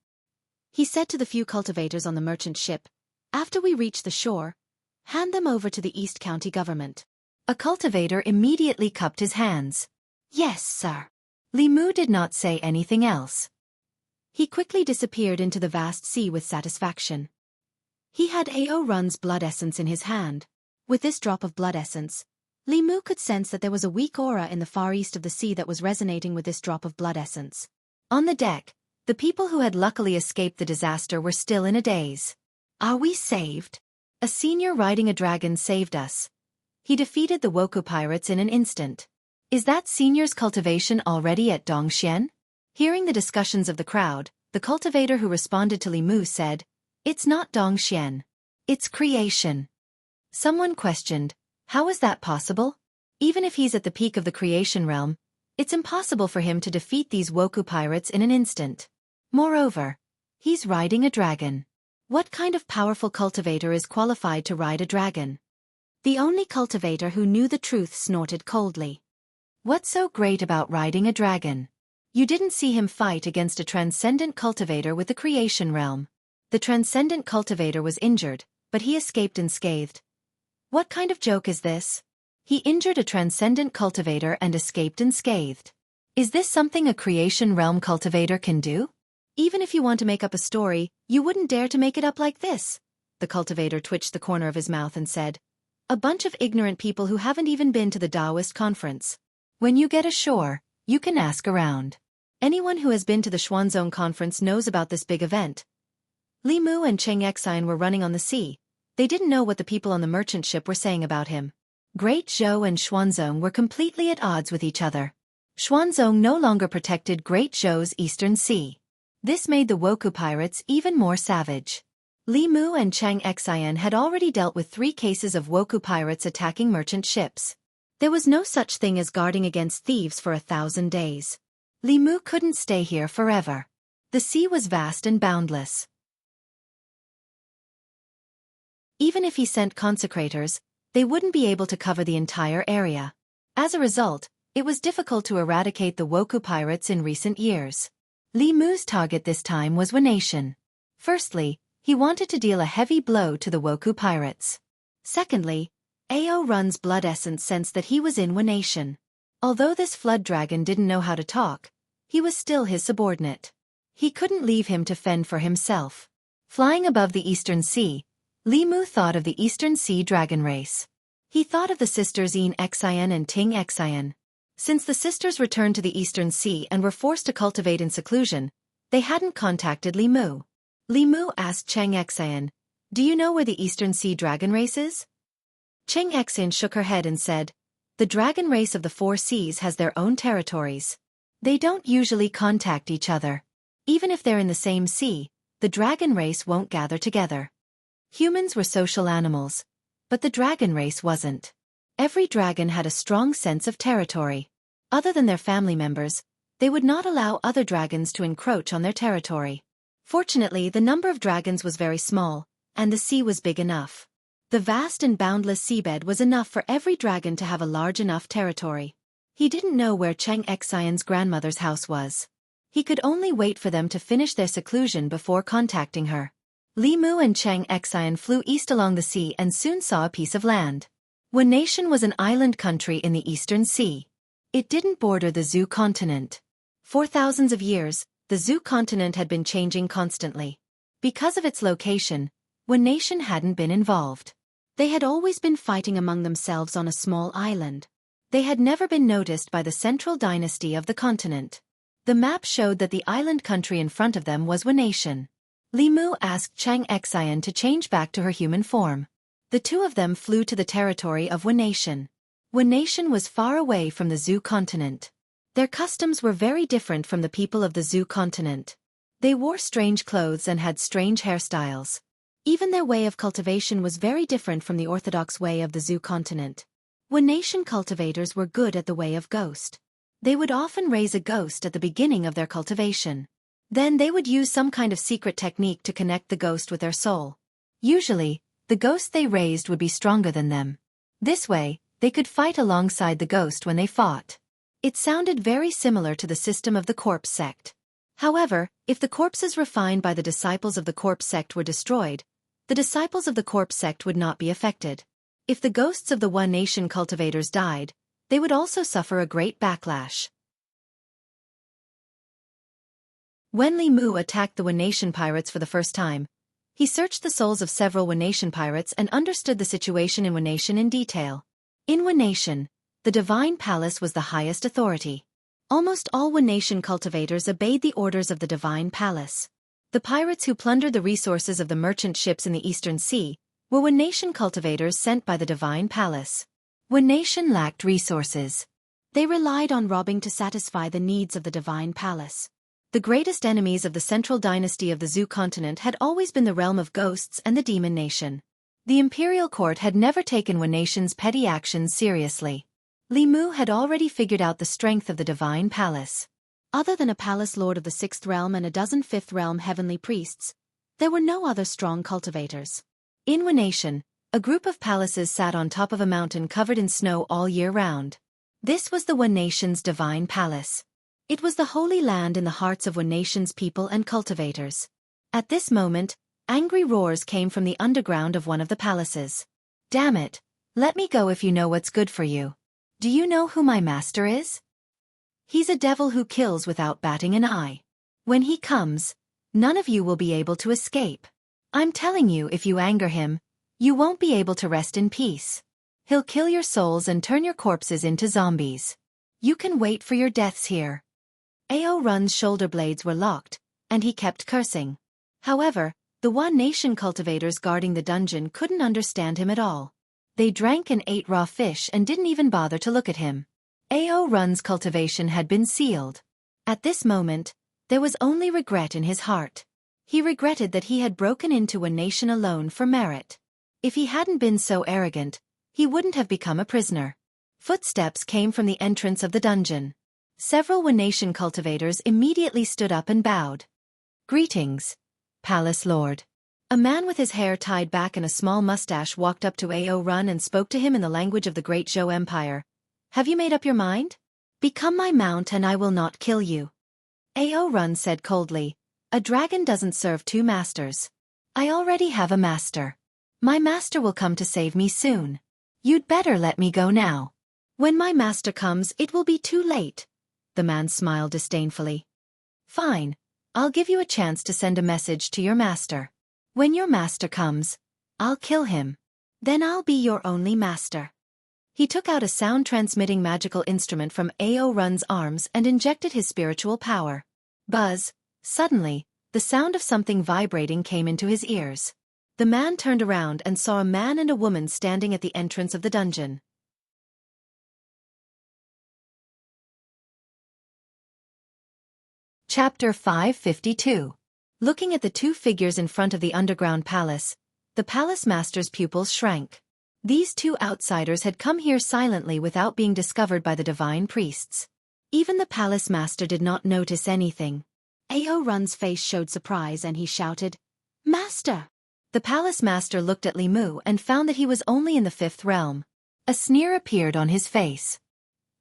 He said to the few cultivators on the merchant ship, "After we reach the shore, hand them over to the East County government." A cultivator immediately cupped his hands. "Yes, sir." Li Mu did not say anything else. He quickly disappeared into the vast sea with satisfaction. He had Ao Run's blood essence in his hand. With this drop of blood essence, Li Mu could sense that there was a weak aura in the far east of the sea that was resonating with this drop of blood essence. On the deck, the people who had luckily escaped the disaster were still in a daze. "Are we saved? A senior riding a dragon saved us. He defeated the Woku pirates in an instant. Is that senior's cultivation already at Dongxian?" Hearing the discussions of the crowd, the cultivator who responded to Li Mu said, "It's not Dongxian. It's creation." Someone questioned, "How is that possible? Even if he's at the peak of the creation realm, it's impossible for him to defeat these Woku pirates in an instant. Moreover, he's riding a dragon. What kind of powerful cultivator is qualified to ride a dragon?" The only cultivator who knew the truth snorted coldly. "What's so great about riding a dragon? You didn't see him fight against a transcendent cultivator with the creation realm. The transcendent cultivator was injured, but he escaped unscathed. What kind of joke is this? He injured a transcendent cultivator and escaped unscathed. Is this something a creation realm cultivator can do? Even if you want to make up a story, you wouldn't dare to make it up like this." The cultivator twitched the corner of his mouth and said, "A bunch of ignorant people who haven't even been to the Daoist conference. When you get ashore, you can ask around. Anyone who has been to the Xuanzong conference knows about this big event." Li Mu and Cheng Xian were running on the sea. They didn't know what the people on the merchant ship were saying about him. Great Zhou and Xuanzong were completely at odds with each other. Xuanzong no longer protected Great Zhou's eastern sea. This made the Woku pirates even more savage. Li Mu and Chang Xian had already dealt with 3 cases of Woku pirates attacking merchant ships. There was no such thing as guarding against thieves for 1,000 days. Li Mu couldn't stay here forever. The sea was vast and boundless. Even if he sent consecrators, they wouldn't be able to cover the entire area. As a result, it was difficult to eradicate the Woku pirates in recent years. Li Mu's target this time was Wanation. Firstly, he wanted to deal a heavy blow to the Woku pirates. Secondly, Ao Run's blood essence sensed that he was in Wanation. Although this flood dragon didn't know how to talk, he was still his subordinate. He couldn't leave him to fend for himself. Flying above the Eastern Sea, Li Mu thought of the Eastern Sea dragon race. He thought of the sisters En Xian and Ting Xian. Since the sisters returned to the Eastern Sea and were forced to cultivate in seclusion, they hadn't contacted Li Mu. Li Mu asked Chang Xian, "Do you know where the Eastern Sea dragon race is?" Chang Xian shook her head and said, "The dragon race of the 4 seas has their own territories. They don't usually contact each other. Even if they're in the same sea, the dragon race won't gather together." Humans were social animals, but the dragon race wasn't. Every dragon had a strong sense of territory. Other than their family members, they would not allow other dragons to encroach on their territory. Fortunately, the number of dragons was very small, and the sea was big enough. The vast and boundless seabed was enough for every dragon to have a large enough territory. He didn't know where Chang Xian's grandmother's house was. He could only wait for them to finish their seclusion before contacting her. Li Mu and Chang Xian flew east along the sea and soon saw a piece of land. Wanation was an island country in the Eastern Sea. It didn't border the Zhou continent. For thousands of years, the Zhou continent had been changing constantly. Because of its location, Wanation hadn't been involved. They had always been fighting among themselves on a small island. They had never been noticed by the central dynasty of the continent. The map showed that the island country in front of them was Wanation. Li Mu asked Chang Xian to change back to her human form. The 2 of them flew to the territory of Wanation. Wanation was far away from the Zhou continent. Their customs were very different from the people of the Zhou continent. They wore strange clothes and had strange hairstyles. Even their way of cultivation was very different from the orthodox way of the Zhou continent. Wanation cultivators were good at the way of ghost. They would often raise a ghost at the beginning of their cultivation. Then they would use some kind of secret technique to connect the ghost with their soul. Usually, the ghost they raised would be stronger than them. This way, they could fight alongside the ghost when they fought. It sounded very similar to the system of the corpse sect. However, if the corpses refined by the disciples of the corpse sect were destroyed, the disciples of the corpse sect would not be affected. If the ghosts of the Wanation cultivators died, they would also suffer a great backlash. When Li Mu attacked the Wanation pirates for the first time, he searched the souls of several Wanation pirates and understood the situation in Wanation in detail. In Wanation, the Divine Palace was the highest authority. Almost all Wanation cultivators obeyed the orders of the Divine Palace. The pirates who plundered the resources of the merchant ships in the Eastern Sea were Wanation cultivators sent by the Divine Palace. Wanation lacked resources. They relied on robbing to satisfy the needs of the Divine Palace. The greatest enemies of the central dynasty of the Zhou continent had always been the realm of ghosts and the demon nation. The imperial court had never taken Wanation's petty actions seriously. Li Mu had already figured out the strength of the Divine Palace. Other than a palace lord of the 6th realm and a dozen 5th realm heavenly priests, there were no other strong cultivators. In Wanation, a group of palaces sat on top of a mountain covered in snow all year round. This was the Wanation's Divine Palace. It was the holy land in the hearts of Wanation's people and cultivators. At this moment, angry roars came from the underground of one of the palaces. "Damn it! Let me go if you know what's good for you. Do you know who my master is? He's a devil who kills without batting an eye. When he comes, none of you will be able to escape. I'm telling you, if you anger him, you won't be able to rest in peace. He'll kill your souls and turn your corpses into zombies. You can wait for your deaths here." Ao Run's shoulder blades were locked, and he kept cursing. However, the Wanation cultivators guarding the dungeon couldn't understand him at all. They drank and ate raw fish and didn't even bother to look at him. Ao Run's cultivation had been sealed. At this moment, there was only regret in his heart. He regretted that he had broken into a nation alone for merit. If he hadn't been so arrogant, he wouldn't have become a prisoner. Footsteps came from the entrance of the dungeon. Several Wanation cultivators immediately stood up and bowed. "Greetings, Palace Lord." A man with his hair tied back and a small mustache walked up to Ao Run and spoke to him in the language of the Great Zhou Empire. "Have you made up your mind? Become my mount and I will not kill you." Ao Run said coldly, "A dragon doesn't serve two masters. I already have a master. My master will come to save me soon. You'd better let me go now. When my master comes, it will be too late." The man smiled disdainfully. "Fine, I'll give you a chance to send a message to your master. When your master comes, I'll kill him. Then I'll be your only master." He took out a sound-transmitting magical instrument from Ao Run's arms and injected his spiritual power. Buzz! Suddenly, the sound of something vibrating came into his ears. The man turned around and saw a man and a woman standing at the entrance of the dungeon. Chapter 552. Looking at the two figures in front of the underground palace, the palace master's pupils shrank. These two outsiders had come here silently without being discovered by the divine priests. Even the palace master did not notice anything. Ao Run's face showed surprise and he shouted, "Master!" The palace master looked at Li Mu and found that he was only in the fifth realm. A sneer appeared on his face.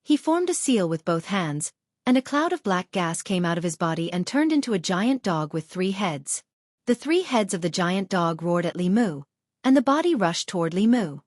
He formed a seal with both hands, and a cloud of black gas came out of his body and turned into a giant dog with 3 heads. The 3 heads of the giant dog roared at Li Mu, and the body rushed toward Li Mu.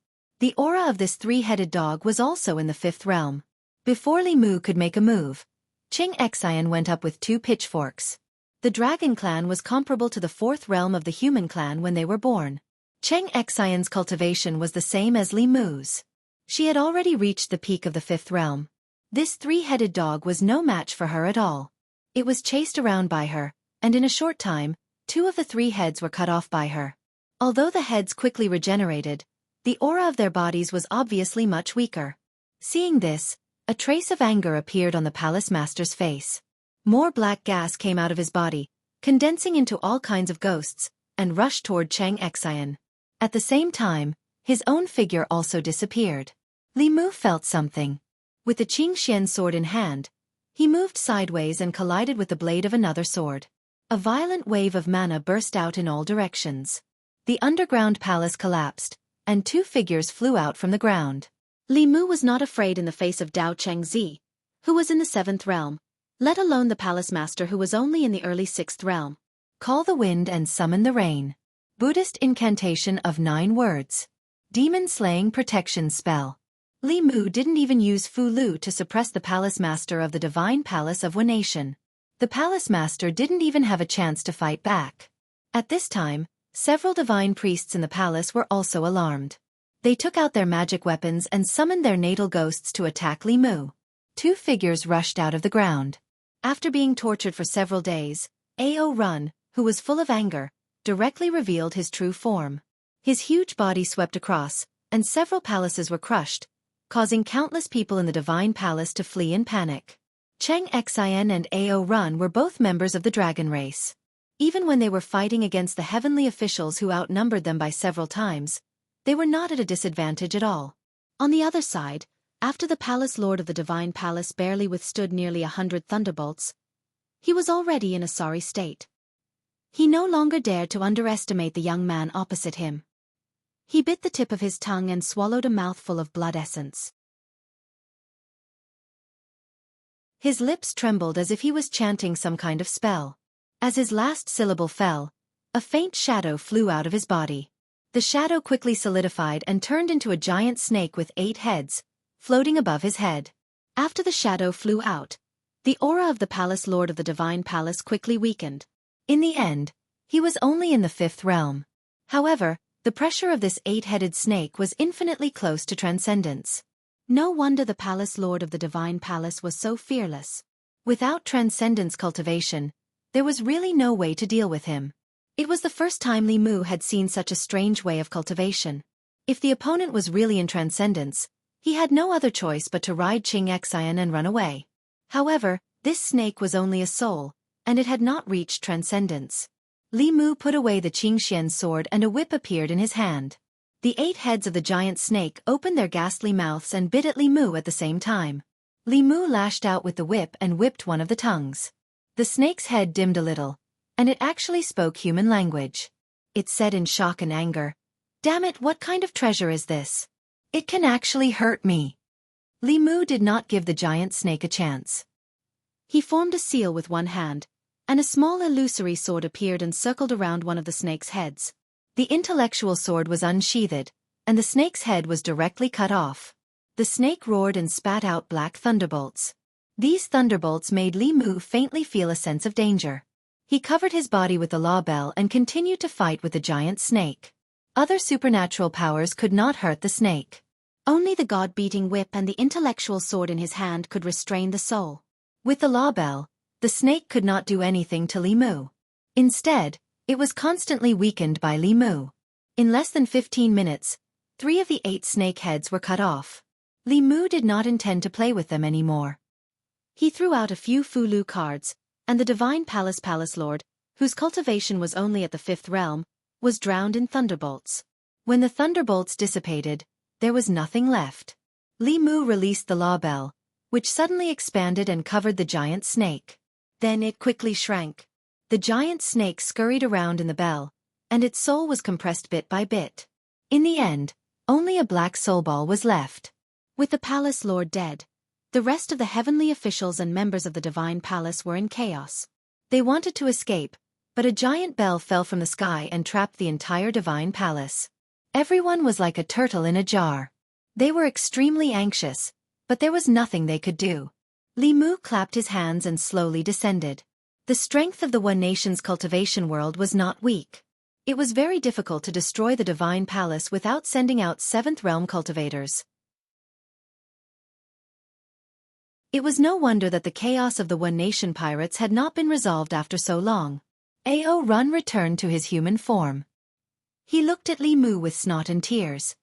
The aura of this 3-headed dog was also in the 5th realm. Before Li Mu could make a move, Cheng Xian went up with 2 pitchforks. The dragon clan was comparable to the 4th realm of the human clan when they were born. Cheng Xian's cultivation was the same as Li Mu's. She had already reached the peak of the 5th realm. This 3-headed dog was no match for her at all. It was chased around by her, and in a short time, 2 of the 3 heads were cut off by her. Although the heads quickly regenerated, the aura of their bodies was obviously much weaker. Seeing this, a trace of anger appeared on the palace master's face. More black gas came out of his body, condensing into all kinds of ghosts, and rushed toward Cheng Xian. At the same time, his own figure also disappeared. Li Mu felt something. With the Qingxian sword in hand, he moved sideways and collided with the blade of another sword. A violent wave of mana burst out in all directions. The underground palace collapsed, and 2 figures flew out from the ground. Li Mu was not afraid in the face of Dao Chengzi, who was in the 7th realm, let alone the palace master who was only in the early 6th realm. Call the wind and summon the rain. Buddhist incantation of 9 words. Demon-slaying protection spell. Li Mu didn't even use Fu Lu to suppress the palace master of the divine palace of Wanation. The palace master didn't even have a chance to fight back. At this time, several divine priests in the palace were also alarmed. They took out their magic weapons and summoned their natal ghosts to attack Li Mu. 2 figures rushed out of the ground. After being tortured for several days, Ao Run, who was full of anger, directly revealed his true form. His huge body swept across, and several palaces were crushed, causing countless people in the divine palace to flee in panic. Cheng Xian and Ao Run were both members of the dragon race. Even when they were fighting against the heavenly officials who outnumbered them by several times, they were not at a disadvantage at all. On the other side, after the palace lord of the divine palace barely withstood nearly 100 thunderbolts, he was already in a sorry state. He no longer dared to underestimate the young man opposite him. He bit the tip of his tongue and swallowed a mouthful of blood essence. His lips trembled as if he was chanting some kind of spell. As his last syllable fell, a faint shadow flew out of his body. The shadow quickly solidified and turned into a giant snake with 8 heads, floating above his head. After the shadow flew out, the aura of the palace lord of the divine palace quickly weakened. In the end, he was only in the 5th realm. However, the pressure of this 8-headed snake was infinitely close to transcendence. No wonder the palace lord of the divine palace was so fearless. Without transcendence cultivation, there was really no way to deal with him. It was the first time Li Mu had seen such a strange way of cultivation. If the opponent was really in transcendence, He had no other choice but to ride Qing Xian and run away. However, this snake was only a soul, and it had not reached transcendence. Li Mu put away the Qing Xian's sword and a whip appeared in his hand. The 8 heads of the giant snake opened their ghastly mouths and bit at Li Mu at the same time. Li Mu lashed out with the whip and whipped one of the tongues. The snake's head dimmed a little, and it actually spoke human language. It said in shock and anger, "Damn it, what kind of treasure is this? It can actually hurt me." Li Mu did not give the giant snake a chance. He formed a seal with one hand, and a small illusory sword appeared and circled around one of the snake's heads. The intellectual sword was unsheathed, and the snake's head was directly cut off. The snake roared and spat out black thunderbolts. These thunderbolts made Li Mu faintly feel a sense of danger. He covered his body with the law bell and continued to fight with the giant snake. Other supernatural powers could not hurt the snake. Only the god-beating whip and the intellectual sword in his hand could restrain the soul. With the law bell, the snake could not do anything to Li Mu. Instead, it was constantly weakened by Li Mu. In less than 15 minutes, 3 of the 8 snake heads were cut off. Li Mu did not intend to play with them anymore. He threw out a few Fulu cards, and the Divine Palace Lord, whose cultivation was only at the 5th realm, was drowned in thunderbolts. When the thunderbolts dissipated, there was nothing left. Li Mu released the law bell, which suddenly expanded and covered the giant snake. Then it quickly shrank. The giant snake scurried around in the bell, and its soul was compressed bit by bit. In the end, only a black soul ball was left. With the Palace Lord dead, the rest of the heavenly officials and members of the Divine Palace were in chaos. They wanted to escape, but a giant bell fell from the sky and trapped the entire Divine Palace. Everyone was like a turtle in a jar. They were extremely anxious, but there was nothing they could do. Li Mu clapped his hands and slowly descended. The strength of the One Nation's cultivation world was not weak. It was very difficult to destroy the Divine Palace without sending out 7th realm cultivators. It was no wonder that the chaos of the One Nation pirates had not been resolved after so long. Ao Run returned to his human form. He looked at Li Mu with snot and tears.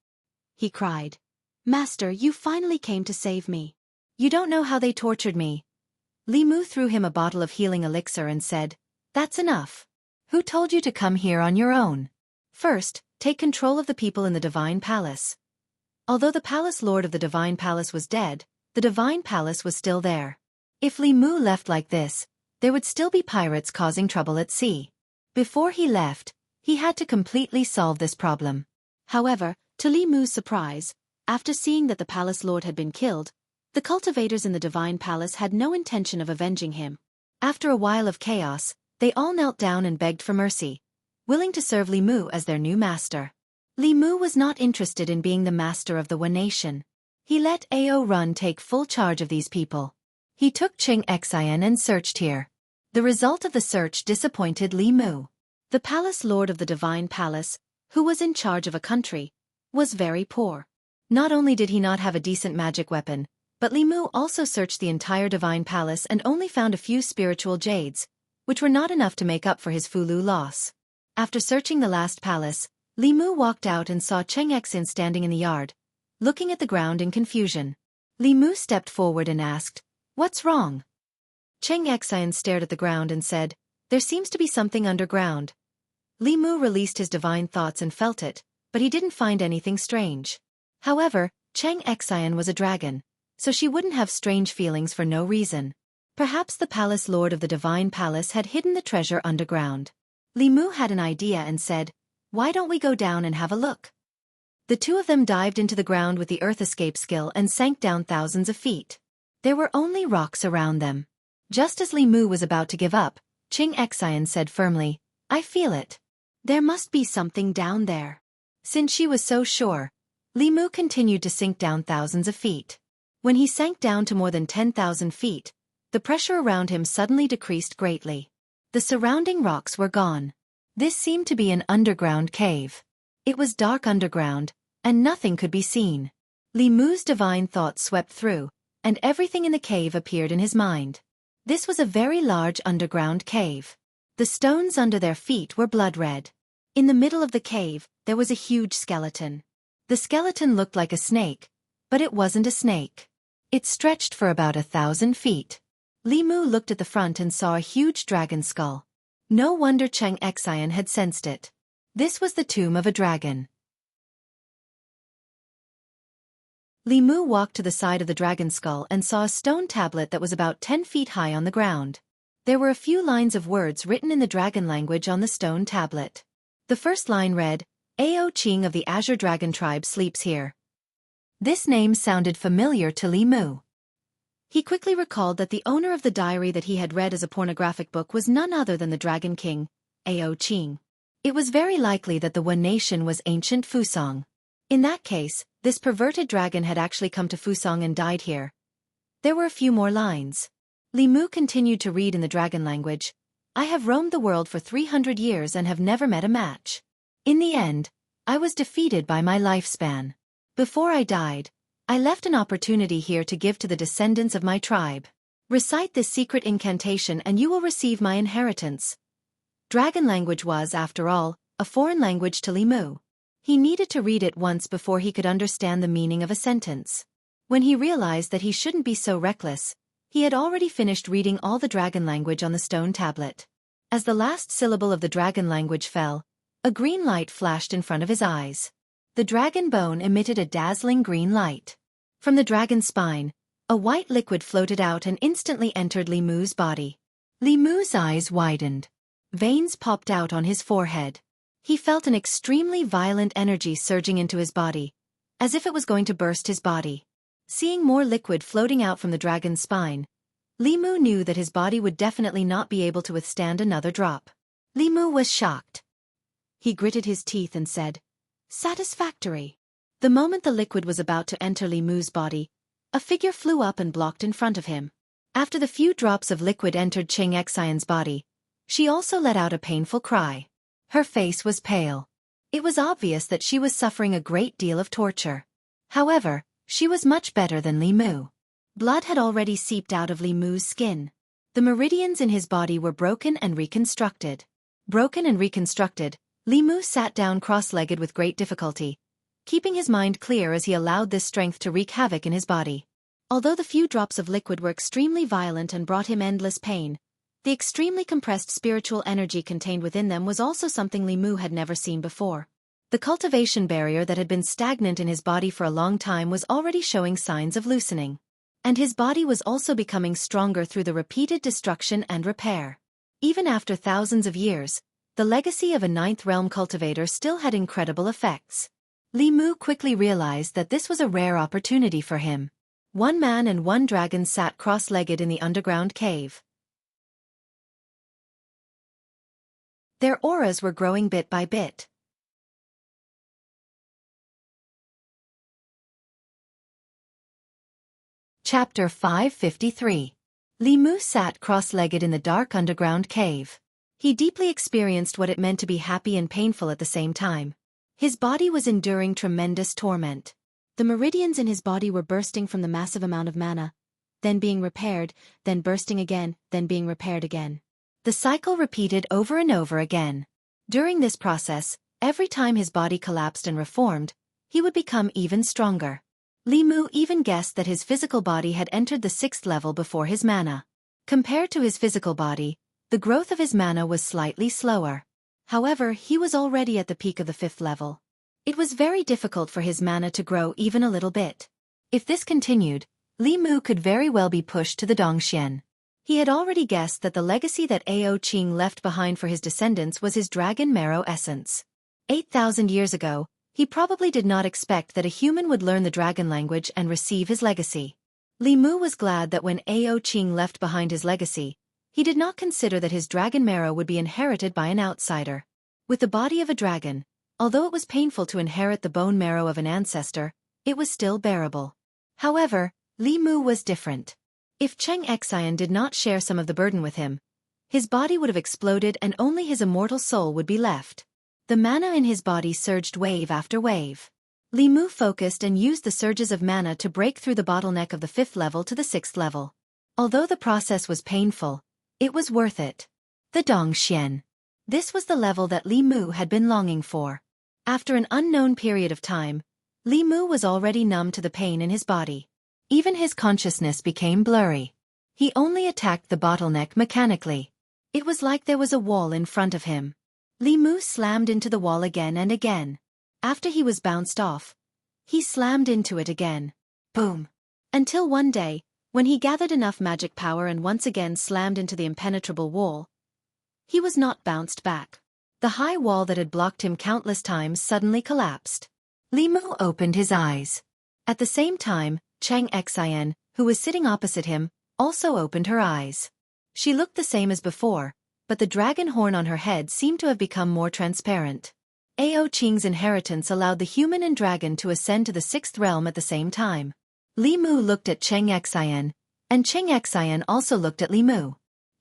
He cried, "Master, you finally came to save me. You don't know how they tortured me." Li Mu threw him a bottle of healing elixir and said, "That's enough. Who told you to come here on your own? First, take control of the people in the Divine Palace." Although the Palace Lord of the Divine Palace was dead, the Divine Palace was still there. If Li Mu left like this, there would still be pirates causing trouble at sea. Before he left, he had to completely solve this problem. However, to Li Mu's surprise, after seeing that the Palace Lord had been killed, the cultivators in the Divine Palace had no intention of avenging him. After a while of chaos, they all knelt down and begged for mercy, willing to serve Li Mu as their new master. Li Mu was not interested in being the master of the One Nation. He let Ao Run take full charge of these people. He took Qing Xian and searched here. The result of the search disappointed Li Mu. The Palace Lord of the Divine Palace, who was in charge of a country, was very poor. Not only did he not have a decent magic weapon, but Li Mu also searched the entire Divine Palace and only found a few spiritual jades, which were not enough to make up for his Fulu loss. After searching the last palace, Li Mu walked out and saw Qing Xian standing in the yard, looking at the ground in confusion. Li Mu stepped forward and asked, "What's wrong?" Qing Xian stared at the ground and said, "There seems to be something underground." Li Mu released his divine thoughts and felt it, but he didn't find anything strange. However, Qing Xian was a dragon, so she wouldn't have strange feelings for no reason. Perhaps the Palace Lord of the Divine Palace had hidden the treasure underground. Li Mu had an idea and said, "Why don't we go down and have a look?" The two of them dived into the ground with the earth escape skill and sank down thousands of feet. There were only rocks around them. Just as Li Mu was about to give up, Qing Xian said firmly, "I feel it. There must be something down there." Since she was so sure, Li Mu continued to sink down thousands of feet. When he sank down to more than 10,000 feet, the pressure around him suddenly decreased greatly. The surrounding rocks were gone. This seemed to be an underground cave. It was dark underground, and nothing could be seen. Li Mu's divine thoughts swept through, and everything in the cave appeared in his mind. This was a very large underground cave. The stones under their feet were blood red. In the middle of the cave, there was a huge skeleton. The skeleton looked like a snake, But it wasn't a snake. It stretched for about 1,000 feet. Li Mu looked at the front and saw a huge dragon skull. No wonder Cheng Xian had sensed it. This was the tomb of a dragon. Li Mu walked to the side of the dragon skull and saw a stone tablet that was about 10 feet high on the ground. There were a few lines of words written in the dragon language on the stone tablet. The first line read, "Ao Qing of the Azure Dragon Tribe sleeps here." This name sounded familiar to Li Mu. He quickly recalled that the owner of the diary that he had read as a pornographic book was none other than the Dragon King, Ao Qing. It was very likely that the One Nation was ancient Fusang. In that case, this perverted dragon had actually come to Fusang and died here. There were a few more lines. Li Mu continued to read in the dragon language. "I have roamed the world for 300 years and have never met a match. In the end, I was defeated by my lifespan. Before I died, I left an opportunity here to give to the descendants of my tribe. Recite this secret incantation and you will receive my inheritance." Dragon language was, after all, a foreign language to Li Mu. He needed to read it once before he could understand the meaning of a sentence. When he realized that he shouldn't be so reckless, he had already finished reading all the dragon language on the stone tablet. As the last syllable of the dragon language fell, a green light flashed in front of his eyes. The dragon bone emitted a dazzling green light. From the dragon's spine, a white liquid floated out and instantly entered Li Mu's body. Li Mu's eyes widened. Veins popped out on his forehead. He felt an extremely violent energy surging into his body, as if it was going to burst his body. Seeing more liquid floating out from the dragon's spine, Li Mu knew that his body would definitely not be able to withstand another drop. Li Mu was shocked. He gritted his teeth and said, "Satisfactory." The moment the liquid was about to enter Li Mu's body, a figure flew up and blocked in front of him. After the few drops of liquid entered Cheng Xian's body, she also let out a painful cry. Her face was pale. It was obvious that she was suffering a great deal of torture. However, she was much better than Li Mu. Blood had already seeped out of Li Mu's skin. The meridians in his body were broken and reconstructed. Broken and reconstructed, Li Mu sat down cross-legged with great difficulty, keeping his mind clear as he allowed this strength to wreak havoc in his body. Although the few drops of liquid were extremely violent and brought him endless pain, the extremely compressed spiritual energy contained within them was also something Li Mu had never seen before. The cultivation barrier that had been stagnant in his body for a long time was already showing signs of loosening. And his body was also becoming stronger through the repeated destruction and repair. Even after thousands of years, the legacy of a ninth realm cultivator still had incredible effects. Li Mu quickly realized that this was a rare opportunity for him. One man and one dragon sat cross-legged in the underground cave. Their auras were growing bit by bit. Chapter 553. Li Mu sat cross-legged in the dark underground cave. He deeply experienced what it meant to be happy and painful at the same time. His body was enduring tremendous torment. The meridians in his body were bursting from the massive amount of mana, then being repaired, then bursting again, then being repaired again. The cycle repeated over and over again. During this process, every time his body collapsed and reformed, he would become even stronger. Li Mu even guessed that his physical body had entered the 6th level before his mana. Compared to his physical body, the growth of his mana was slightly slower. However, he was already at the peak of the 5th level. It was very difficult for his mana to grow even a little bit. If this continued, Li Mu could very well be pushed to the Dongxian. He had already guessed that the legacy that Ao Qing left behind for his descendants was his dragon marrow essence. 8,000 years ago, he probably did not expect that a human would learn the dragon language and receive his legacy. Li Mu was glad that when Ao Qing left behind his legacy, he did not consider that his dragon marrow would be inherited by an outsider. With the body of a dragon, although it was painful to inherit the bone marrow of an ancestor, it was still bearable. However, Li Mu was different. If Cheng Xian did not share some of the burden with him, his body would have exploded and only his immortal soul would be left. The mana in his body surged wave after wave. Li Mu focused and used the surges of mana to break through the bottleneck of the 5th level to the 6th level. Although the process was painful, it was worth it. The Dongxian. This was the level that Li Mu had been longing for. After an unknown period of time, Li Mu was already numb to the pain in his body. Even his consciousness became blurry. He only attacked the bottleneck mechanically. It was like there was a wall in front of him. Li Mu slammed into the wall again and again. After he was bounced off, he slammed into it again. Boom. Until one day, when he gathered enough magic power and once again slammed into the impenetrable wall, he was not bounced back. The high wall that had blocked him countless times suddenly collapsed. Li Mu opened his eyes. At the same time, Chang Xian, who was sitting opposite him, also opened her eyes. She looked the same as before, but the dragon horn on her head seemed to have become more transparent. Ao Qing's inheritance allowed the human and dragon to ascend to the sixth realm at the same time. Li Mu looked at Chang Xian, and Chang Xian also looked at Li Mu.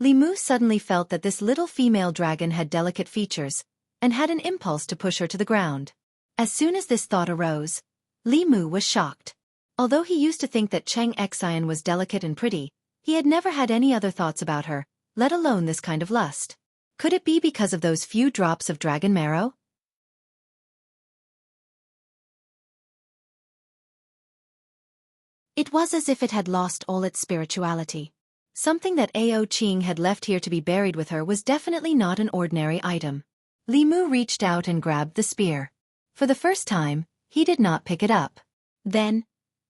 Li Mu suddenly felt that this little female dragon had delicate features, and had an impulse to push her to the ground. As soon as this thought arose, Li Mu was shocked. Although he used to think that Chang Xian was delicate and pretty, he had never had any other thoughts about her, let alone this kind of lust. Could it be because of those few drops of dragon marrow? It was as if it had lost all its spirituality. Something that Ao Qing had left here to be buried with her was definitely not an ordinary item. Li Mu reached out and grabbed the spear. For the first time, he did not pick it up. Then,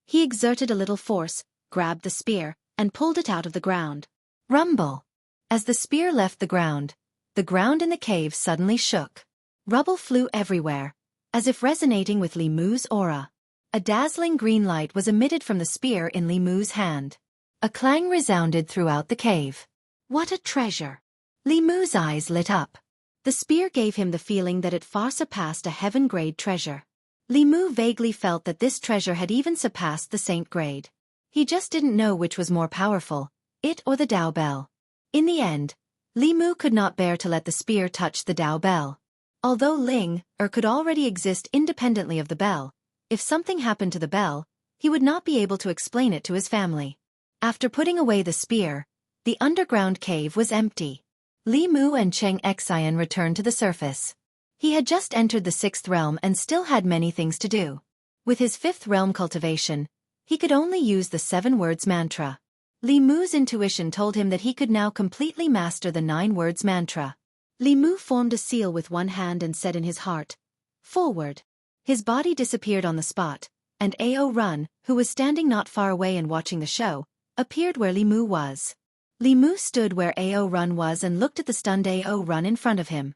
he exerted a little force, grabbed the spear, and pulled it out of the ground. Rumble! As the spear left the ground in the cave suddenly shook. Rubble flew everywhere, as if resonating with Li Mu's aura. A dazzling green light was emitted from the spear in Li Mu's hand. A clang resounded throughout the cave. What a treasure! Li Mu's eyes lit up. The spear gave him the feeling that it far surpassed a heaven-grade treasure. Li Mu vaguely felt that this treasure had even surpassed the saint grade. He just didn't know which was more powerful, it or the Dao Bell. In the end, Li Mu could not bear to let the spear touch the Dao Bell. Although Ling could already exist independently of the bell, if something happened to the bell, he would not be able to explain it to his family. After putting away the spear, the underground cave was empty. Li Mu and Chang Xian returned to the surface. He had just entered the sixth realm and still had many things to do. With his fifth realm cultivation, he could only use the 7 words mantra. Li Mu's intuition told him that he could now completely master the 9 words mantra. Li Mu formed a seal with one hand and said in his heart, "Forward." His body disappeared on the spot, and Ao Run, who was standing not far away and watching the show, appeared where Li Mu was. Li Mu stood where Ao Run was and looked at the stunned Ao Run in front of him.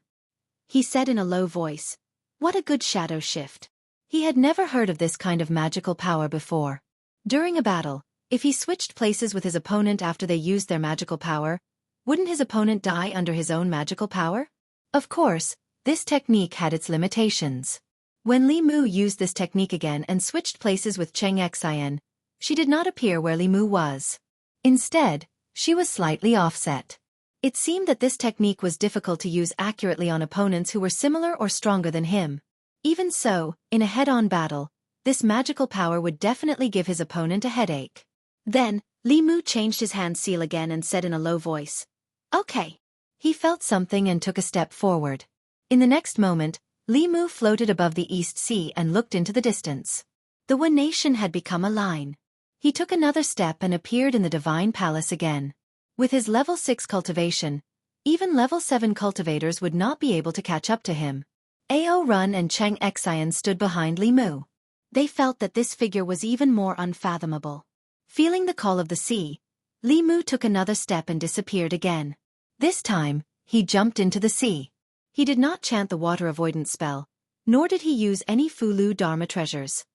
He said in a low voice, "What a good shadow shift." He had never heard of this kind of magical power before. During a battle, if he switched places with his opponent after they used their magical power, wouldn't his opponent die under his own magical power? Of course, this technique had its limitations. When Li Mu used this technique again and switched places with Chang Xian, she did not appear where Li Mu was. Instead, she was slightly offset. It seemed that this technique was difficult to use accurately on opponents who were similar or stronger than him. Even so, in a head-on battle, this magical power would definitely give his opponent a headache. Then, Li Mu changed his hand seal again and said in a low voice, "Okay." He felt something and took a step forward. In the next moment, Li Mu floated above the East Sea and looked into the distance. The One Nation had become a line. He took another step and appeared in the Divine Palace again. With his level 6 cultivation, even level 7 cultivators would not be able to catch up to him. Ao Run and Chang Xian stood behind Li Mu. They felt that this figure was even more unfathomable. Feeling the call of the sea, Li Mu took another step and disappeared again. This time, he jumped into the sea. He did not chant the water avoidance spell, nor did he use any Fulu Dharma treasures.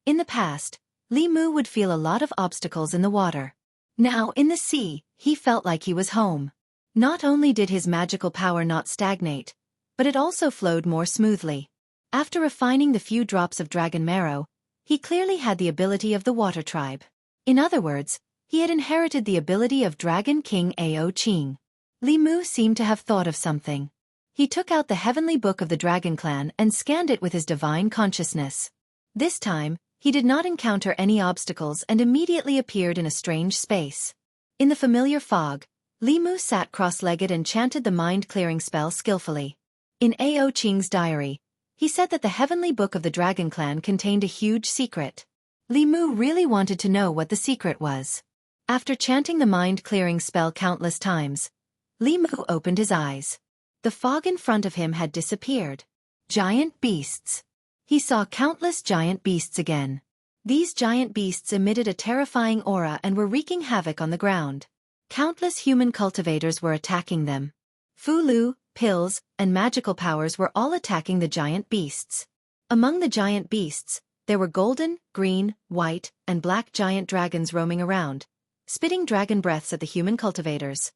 In the past, Li Mu would feel a lot of obstacles in the water. Now, in the sea, he felt like he was home. Not only did his magical power not stagnate, but it also flowed more smoothly. After refining the few drops of dragon marrow, he clearly had the ability of the water tribe. In other words, he had inherited the ability of Dragon King Ao Qing. Li Mu seemed to have thought of something. He took out the heavenly book of the Dragon Clan and scanned it with his divine consciousness. This time, he did not encounter any obstacles and immediately appeared in a strange space. In the familiar fog, Li Mu sat cross-legged and chanted the mind-clearing spell skillfully. In Ao Qing's diary, He said that the heavenly book of the Dragon Clan contained a huge secret. Li Mu really wanted to know what the secret was. After chanting the mind-clearing spell countless times, Li Mu opened his eyes. The fog in front of him had disappeared. Giant beasts. He saw countless giant beasts again. These giant beasts emitted a terrifying aura and were wreaking havoc on the ground. Countless human cultivators were attacking them. Fulu, pills, and magical powers were all attacking the giant beasts. Among the giant beasts, there were golden, green, white, and black giant dragons roaming around, spitting dragon breaths at the human cultivators.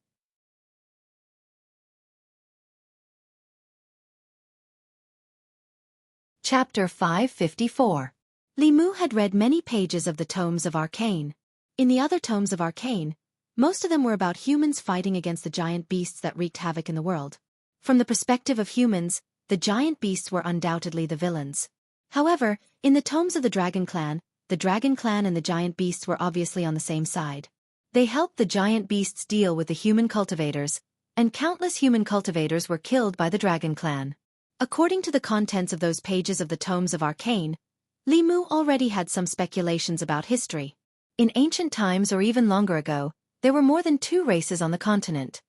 Chapter 554. Li Mu had read many pages of the Tomes of Arcane. In the other Tomes of Arcane, most of them were about humans fighting against the giant beasts that wreaked havoc in the world. From the perspective of humans, the giant beasts were undoubtedly the villains. However, in the Tomes of the Dragon Clan and the giant beasts were obviously on the same side. They helped the giant beasts deal with the human cultivators, and countless human cultivators were killed by the Dragon Clan. According to the contents of those pages of the Tomes of Arcane, Li Mu already had some speculations about history. In ancient times or even longer ago, there were more than 2 races on the continent: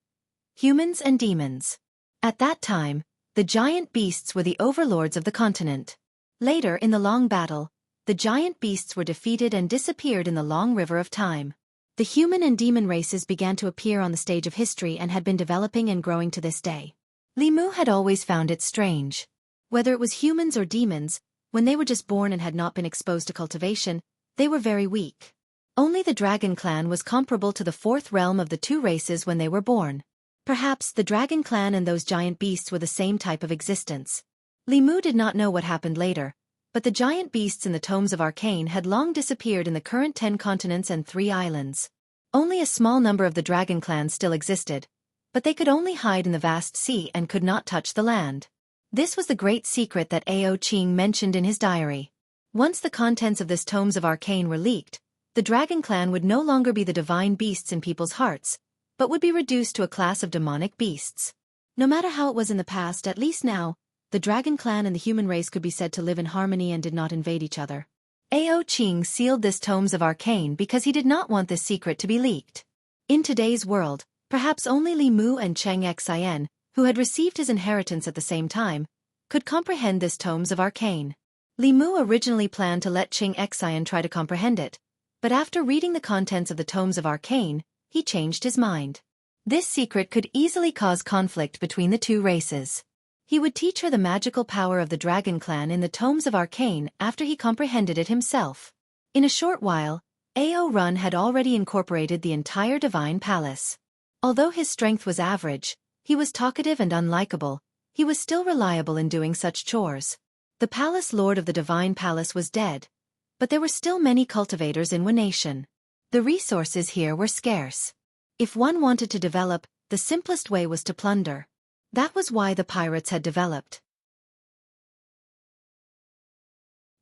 humans and demons. At that time, the giant beasts were the overlords of the continent. Later in the long battle, the giant beasts were defeated and disappeared in the long river of time. The human and demon races began to appear on the stage of history and had been developing and growing to this day. Li Mu had always found it strange. Whether it was humans or demons, when they were just born and had not been exposed to cultivation, they were very weak. Only the Dragon Clan was comparable to the 4th realm of the 2 races when they were born. Perhaps the Dragon Clan and those giant beasts were the same type of existence. Li Mu did not know what happened later, but the giant beasts in the Tomes of Arcane had long disappeared in the current 10 continents and 3 islands. Only a small number of the Dragon Clan still existed, but they could only hide in the vast sea and could not touch the land. This was the great secret that Ao Qing mentioned in his diary. Once the contents of this Tomes of Arcane were leaked, the Dragon Clan would no longer be the divine beasts in people's hearts, but would be reduced to a class of demonic beasts. No matter how it was in the past, at least now, the Dragon Clan and the human race could be said to live in harmony and did not invade each other. Ao Qing sealed this Tomes of Arcane because he did not want this secret to be leaked. In today's world, perhaps only Li Mu and Cheng Xian, who had received his inheritance at the same time, could comprehend this Tomes of Arcane. Li Mu originally planned to let Cheng Xian try to comprehend it, but after reading the contents of the Tomes of Arcane, he changed his mind. This secret could easily cause conflict between the 2 races. He would teach her the magical power of the Dragon Clan in the Tomes of Arcane after he comprehended it himself. In a short while, Ao Run had already incorporated the entire Divine Palace. Although his strength was average, he was talkative and unlikable, he was still reliable in doing such chores. The Palace Lord of the Divine Palace was dead, but there were still many cultivators in Nation. The resources here were scarce. If one wanted to develop, the simplest way was to plunder. That was why the pirates had developed.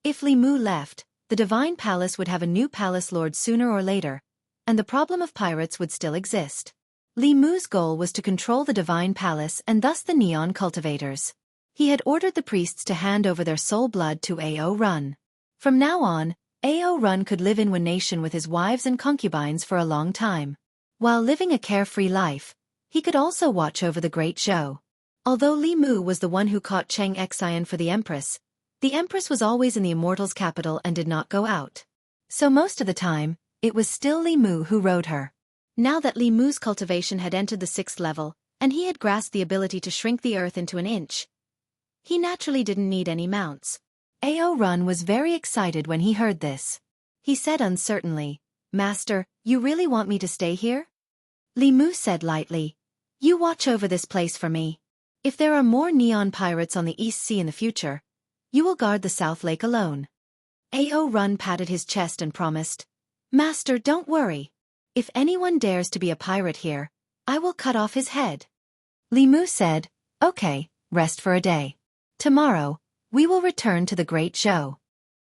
If Li Mu left, the Divine Palace would have a new Palace Lord sooner or later, and the problem of pirates would still exist. Li Mu's goal was to control the Divine Palace and thus the Neon cultivators. He had ordered the priests to hand over their soul blood to Ao Run. From now on, Ao Run could live in Nation with his wives and concubines for a long time. While living a carefree life, he could also watch over the great show. Although Li Mu was the one who caught Cheng Xian for the Empress was always in the Immortals' capital and did not go out. So most of the time, it was still Li Mu who rode her. Now that Li Mu's cultivation had entered the 6th level, and he had grasped the ability to shrink the earth into an inch, he naturally didn't need any mounts. Ao Run was very excited when he heard this. He said uncertainly, "Master, you really want me to stay here?" Li Mu said lightly, "You watch over this place for me. If there are more neon pirates on the East Sea in the future, you will guard the South Lake alone." Ao Run patted his chest and promised, "Master, don't worry. If anyone dares to be a pirate here, I will cut off his head." Li Mu said, "Okay, rest for a day. Tomorrow, we will return to the great show."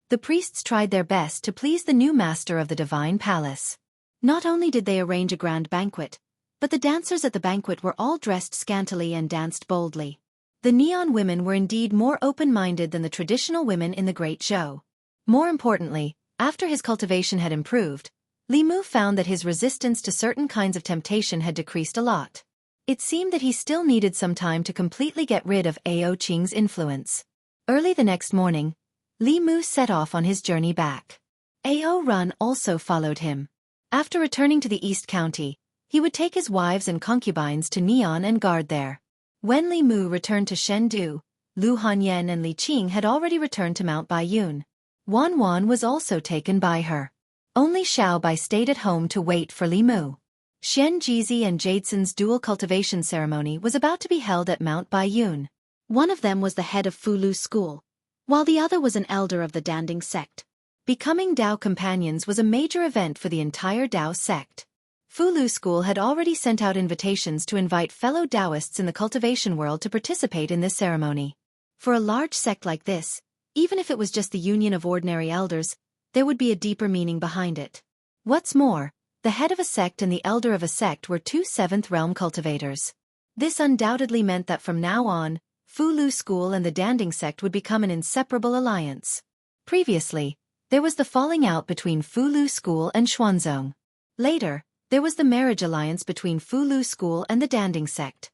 The priests tried their best to please the new master of the Divine Palace. Not only did they arrange a grand banquet, but the dancers at the banquet were all dressed scantily and danced boldly. The neon women were indeed more open-minded than the traditional women in the Great Zhou. More importantly, after his cultivation had improved, Li Mu found that his resistance to certain kinds of temptation had decreased a lot. It seemed that he still needed some time to completely get rid of Ao Qing's influence. Early the next morning, Li Mu set off on his journey back. Ao Run also followed him. After returning to the East County, he would take his wives and concubines to Neon and guard there. When Li Mu returned to Chengdu, Lu Hanyan and Li Qing had already returned to Mount Baiyun. Wan Wan was also taken by her. Only Xiao Bai stayed at home to wait for Li Mu. Xian Jizi and Jadesen's dual cultivation ceremony was about to be held at Mount Baiyun. One of them was the head of Fulu school, while the other was an elder of the Danding sect. Becoming Dao companions was a major event for the entire Dao sect. Fulu school had already sent out invitations to invite fellow Daoists in the cultivation world to participate in this ceremony. For a large sect like this, even if it was just the union of ordinary elders, there would be a deeper meaning behind it. What's more, the head of a sect and the elder of a sect were two seventh realm cultivators. This undoubtedly meant that from now on, Fulu school and the Danding sect would become an inseparable alliance. Previously, there was the falling out between Fulu school and Xuanzong. Later, there was the marriage alliance between Fulu school and the Danding sect.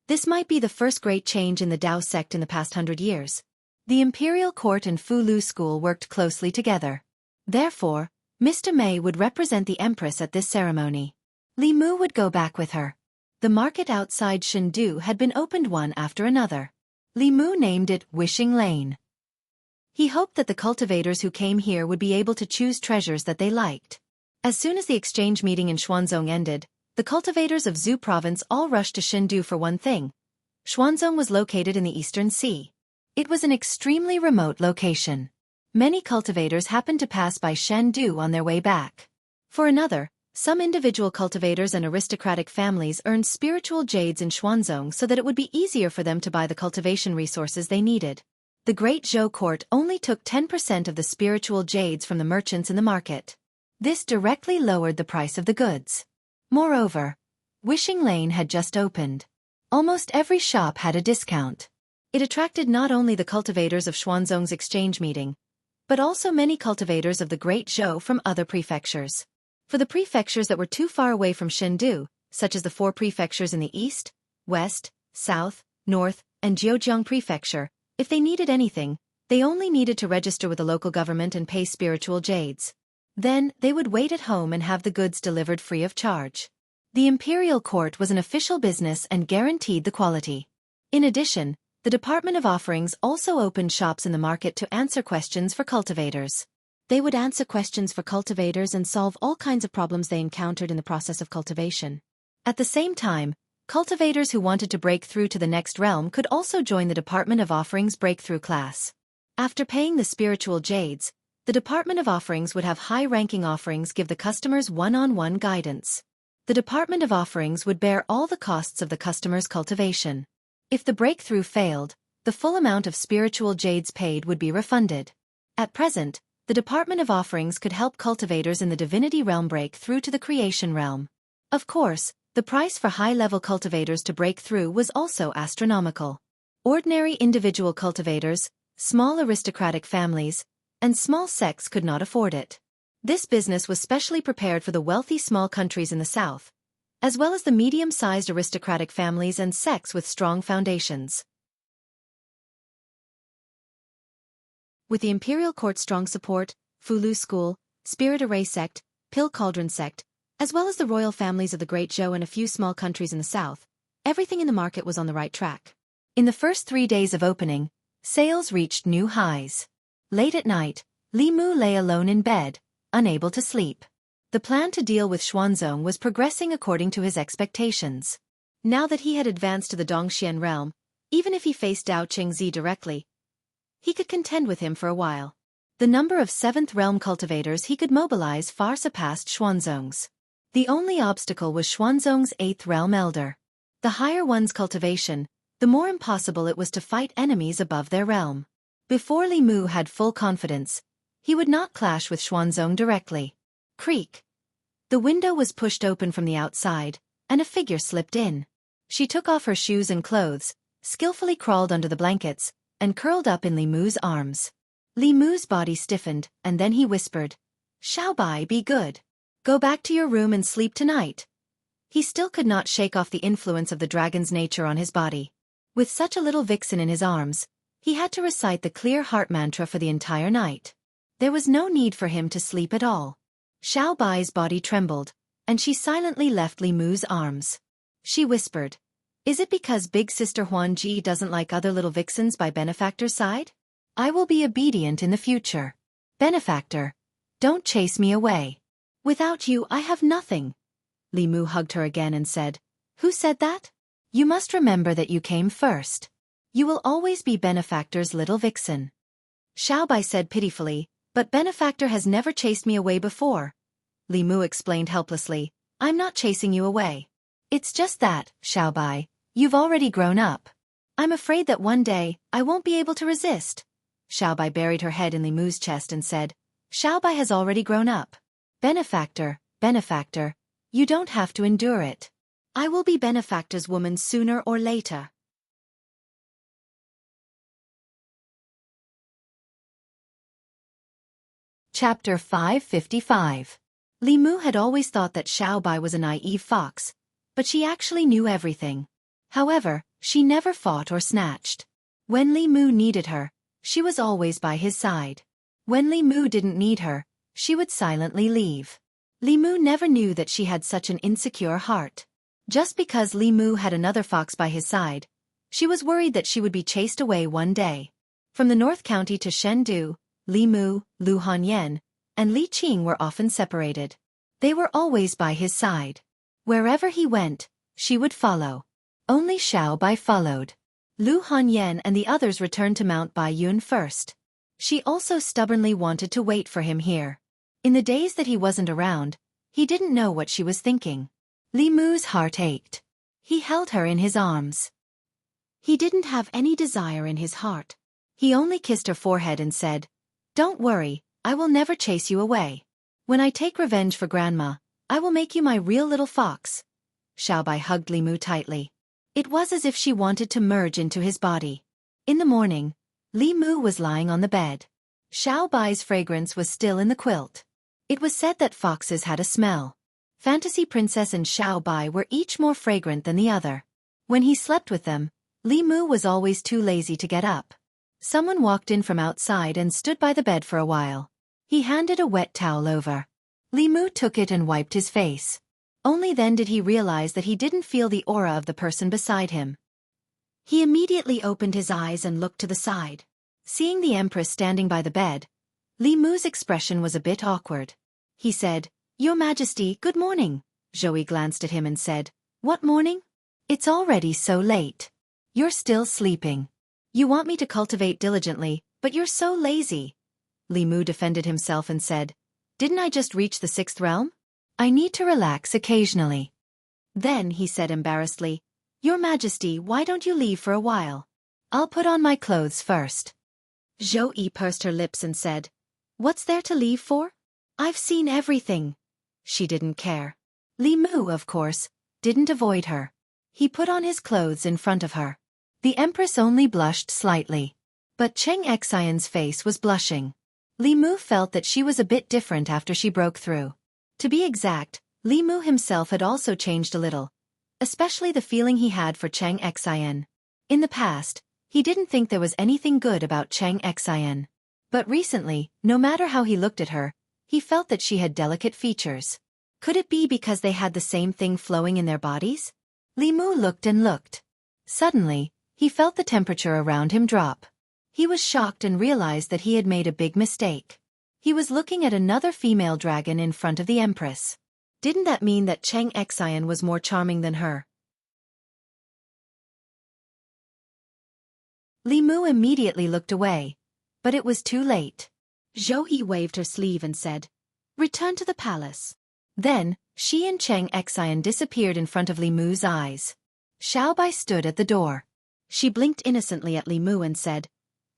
This might be the first great change in the Dao sect in the past 100 years. The imperial court and Fulu school worked closely together. Therefore, Mr. Mei would represent the empress at this ceremony. Li Mu would go back with her. The market outside Chengdu had been opened one after another. Li Mu named it Wishing Lane. He hoped that the cultivators who came here would be able to choose treasures that they liked. As soon as the exchange meeting in Xuanzong ended, the cultivators of Zhu province all rushed to Chengdu for one thing. Xuanzong was located in the Eastern Sea. It was an extremely remote location. Many cultivators happened to pass by Chengdu on their way back. For another, some individual cultivators and aristocratic families earned spiritual jades in Xuanzong so that it would be easier for them to buy the cultivation resources they needed. The Great Zhou court only took 10% of the spiritual jades from the merchants in the market. This directly lowered the price of the goods. Moreover, Wishing Lane had just opened. Almost every shop had a discount. It attracted not only the cultivators of Xuanzong's exchange meeting, but also many cultivators of the Great Zhou from other prefectures. For the prefectures that were too far away from Chengdu, such as the 4 prefectures in the east, west, south, north, and Zhejiang prefecture, if they needed anything, they only needed to register with the local government and pay spiritual jades. Then, they would wait at home and have the goods delivered free of charge. The imperial court was an official business and guaranteed the quality. In addition, the Department of Offerings also opened shops in the market to answer questions for cultivators. They would answer questions for cultivators and solve all kinds of problems they encountered in the process of cultivation. At the same time, cultivators who wanted to break through to the next realm could also join the Department of Offerings breakthrough class. After paying the spiritual jades, the Department of Offerings would have high-ranking offerings give the customers one-on-one guidance. The Department of Offerings would bear all the costs of the customer's cultivation. If the breakthrough failed, the full amount of spiritual jades paid would be refunded. At present, the Department of Offerings could help cultivators in the Divinity realm break through to the Creation realm. Of course, the price for high-level cultivators to break through was also astronomical. Ordinary individual cultivators, small aristocratic families, and small sects could not afford it. This business was specially prepared for the wealthy small countries in the south, as well as the medium-sized aristocratic families and sects with strong foundations. With the imperial court's strong support, Fulu school, Spirit Array sect, Pill Cauldron sect, as well as the royal families of the Great Zhou and a few small countries in the south, everything in the market was on the right track. In the first 3 days of opening, sales reached new highs. Late at night, Li Mu lay alone in bed, unable to sleep. The plan to deal with Xuanzong was progressing according to his expectations. Now that he had advanced to the Dongxian realm, even if he faced Dao Qingzi directly, he could contend with him for a while. The number of 7th realm cultivators he could mobilize far surpassed Xuanzong's. The only obstacle was Xuanzong's 8th realm elder. The higher one's cultivation, the more impossible it was to fight enemies above their realm. Before Li Mu had full confidence, he would not clash with Xuanzong directly. Creak. The window was pushed open from the outside, and a figure slipped in. She took off her shoes and clothes, skillfully crawled under the blankets, and curled up in Li Mu's arms. Li Mu's body stiffened, and then he whispered, "Xiaobai, be good. Go back to your room and sleep tonight." He still could not shake off the influence of the dragon's nature on his body. With such a little vixen in his arms, he had to recite the clear heart mantra for the entire night. There was no need for him to sleep at all. Xiaobai's body trembled, and she silently left Li Mu's arms. She whispered, "Is it because Big Sister Huanji doesn't like other little vixens by Benefactor's side? I will be obedient in the future. Benefactor, don't chase me away. Without you I have nothing." Li Mu hugged her again and said, "Who said that? You must remember that you came first. You will always be Benefactor's little vixen." Xiaobai said pitifully, "But Benefactor has never chased me away before." Li Mu explained helplessly, "I'm not chasing you away. It's just that, Xiaobai, you've already grown up. I'm afraid that one day, I won't be able to resist." Xiaobai buried her head in Li Mu's chest and said, "Xiaobai has already grown up. Benefactor, Benefactor, you don't have to endure it. I will be Benefactor's woman sooner or later." Chapter 555. Li Mu had always thought that Xiaobai was a naive fox, but she actually knew everything. However, she never fought or snatched. When Li Mu needed her, she was always by his side. When Li Mu didn't need her, she would silently leave. Li Mu never knew that she had such an insecure heart. Just because Li Mu had another fox by his side, she was worried that she would be chased away one day. From the North County to Chengdu, Li Mu, Lu Hanyan, and Li Qing were often separated. They were always by his side. Wherever he went, she would follow. Only Xiaobai followed. Lu Hanyan and the others returned to Mount Baiyun first. She also stubbornly wanted to wait for him here. In the days that he wasn't around, he didn't know what she was thinking. Li Mu's heart ached. He held her in his arms. He didn't have any desire in his heart. He only kissed her forehead and said, "Don't worry, I will never chase you away. When I take revenge for Grandma, I will make you my real little fox." Xiaobai hugged Li Mu tightly. It was as if she wanted to merge into his body. In the morning, Li Mu was lying on the bed. Xiaobai's fragrance was still in the quilt. It was said that foxes had a smell. Fantasy Princess and Xiaobai were each more fragrant than the other. When he slept with them, Li Mu was always too lazy to get up. Someone walked in from outside and stood by the bed for a while. He handed a wet towel over. Li Mu took it and wiped his face. Only then did he realize that he didn't feel the aura of the person beside him. He immediately opened his eyes and looked to the side. Seeing the Empress standing by the bed, Li Mu's expression was a bit awkward. He said, "Your Majesty, good morning." Zhou glanced at him and said, "What morning? It's already so late. You're still sleeping. You want me to cultivate diligently, but you're so lazy." Li Mu defended himself and said, "Didn't I just reach the 6th realm? I need to relax occasionally." Then he said embarrassedly, "Your Majesty, why don't you leave for a while? I'll put on my clothes first." Zhou pursed her lips and said, "What's there to leave for? I've seen everything." She didn't care. Li Mu, of course, didn't avoid her. He put on his clothes in front of her. The Empress only blushed slightly. But Cheng Xian's face was blushing. Li Mu felt that she was a bit different after she broke through. To be exact, Li Mu himself had also changed a little, especially the feeling he had for Cheng Xian. In the past, he didn't think there was anything good about Cheng Xian. But recently, no matter how he looked at her, he felt that she had delicate features. Could it be because they had the same thing flowing in their bodies? Li Mu looked and looked. Suddenly, he felt the temperature around him drop. He was shocked and realized that he had made a big mistake. He was looking at another female dragon in front of the Empress. Didn't that mean that Cheng Xian was more charming than her? Li Mu immediately looked away, but it was too late. Zhou waved her sleeve and said, "Return to the palace." Then, she and Cheng Xian disappeared in front of Li Mu's eyes. Xiaobai stood at the door. She blinked innocently at Li Mu and said,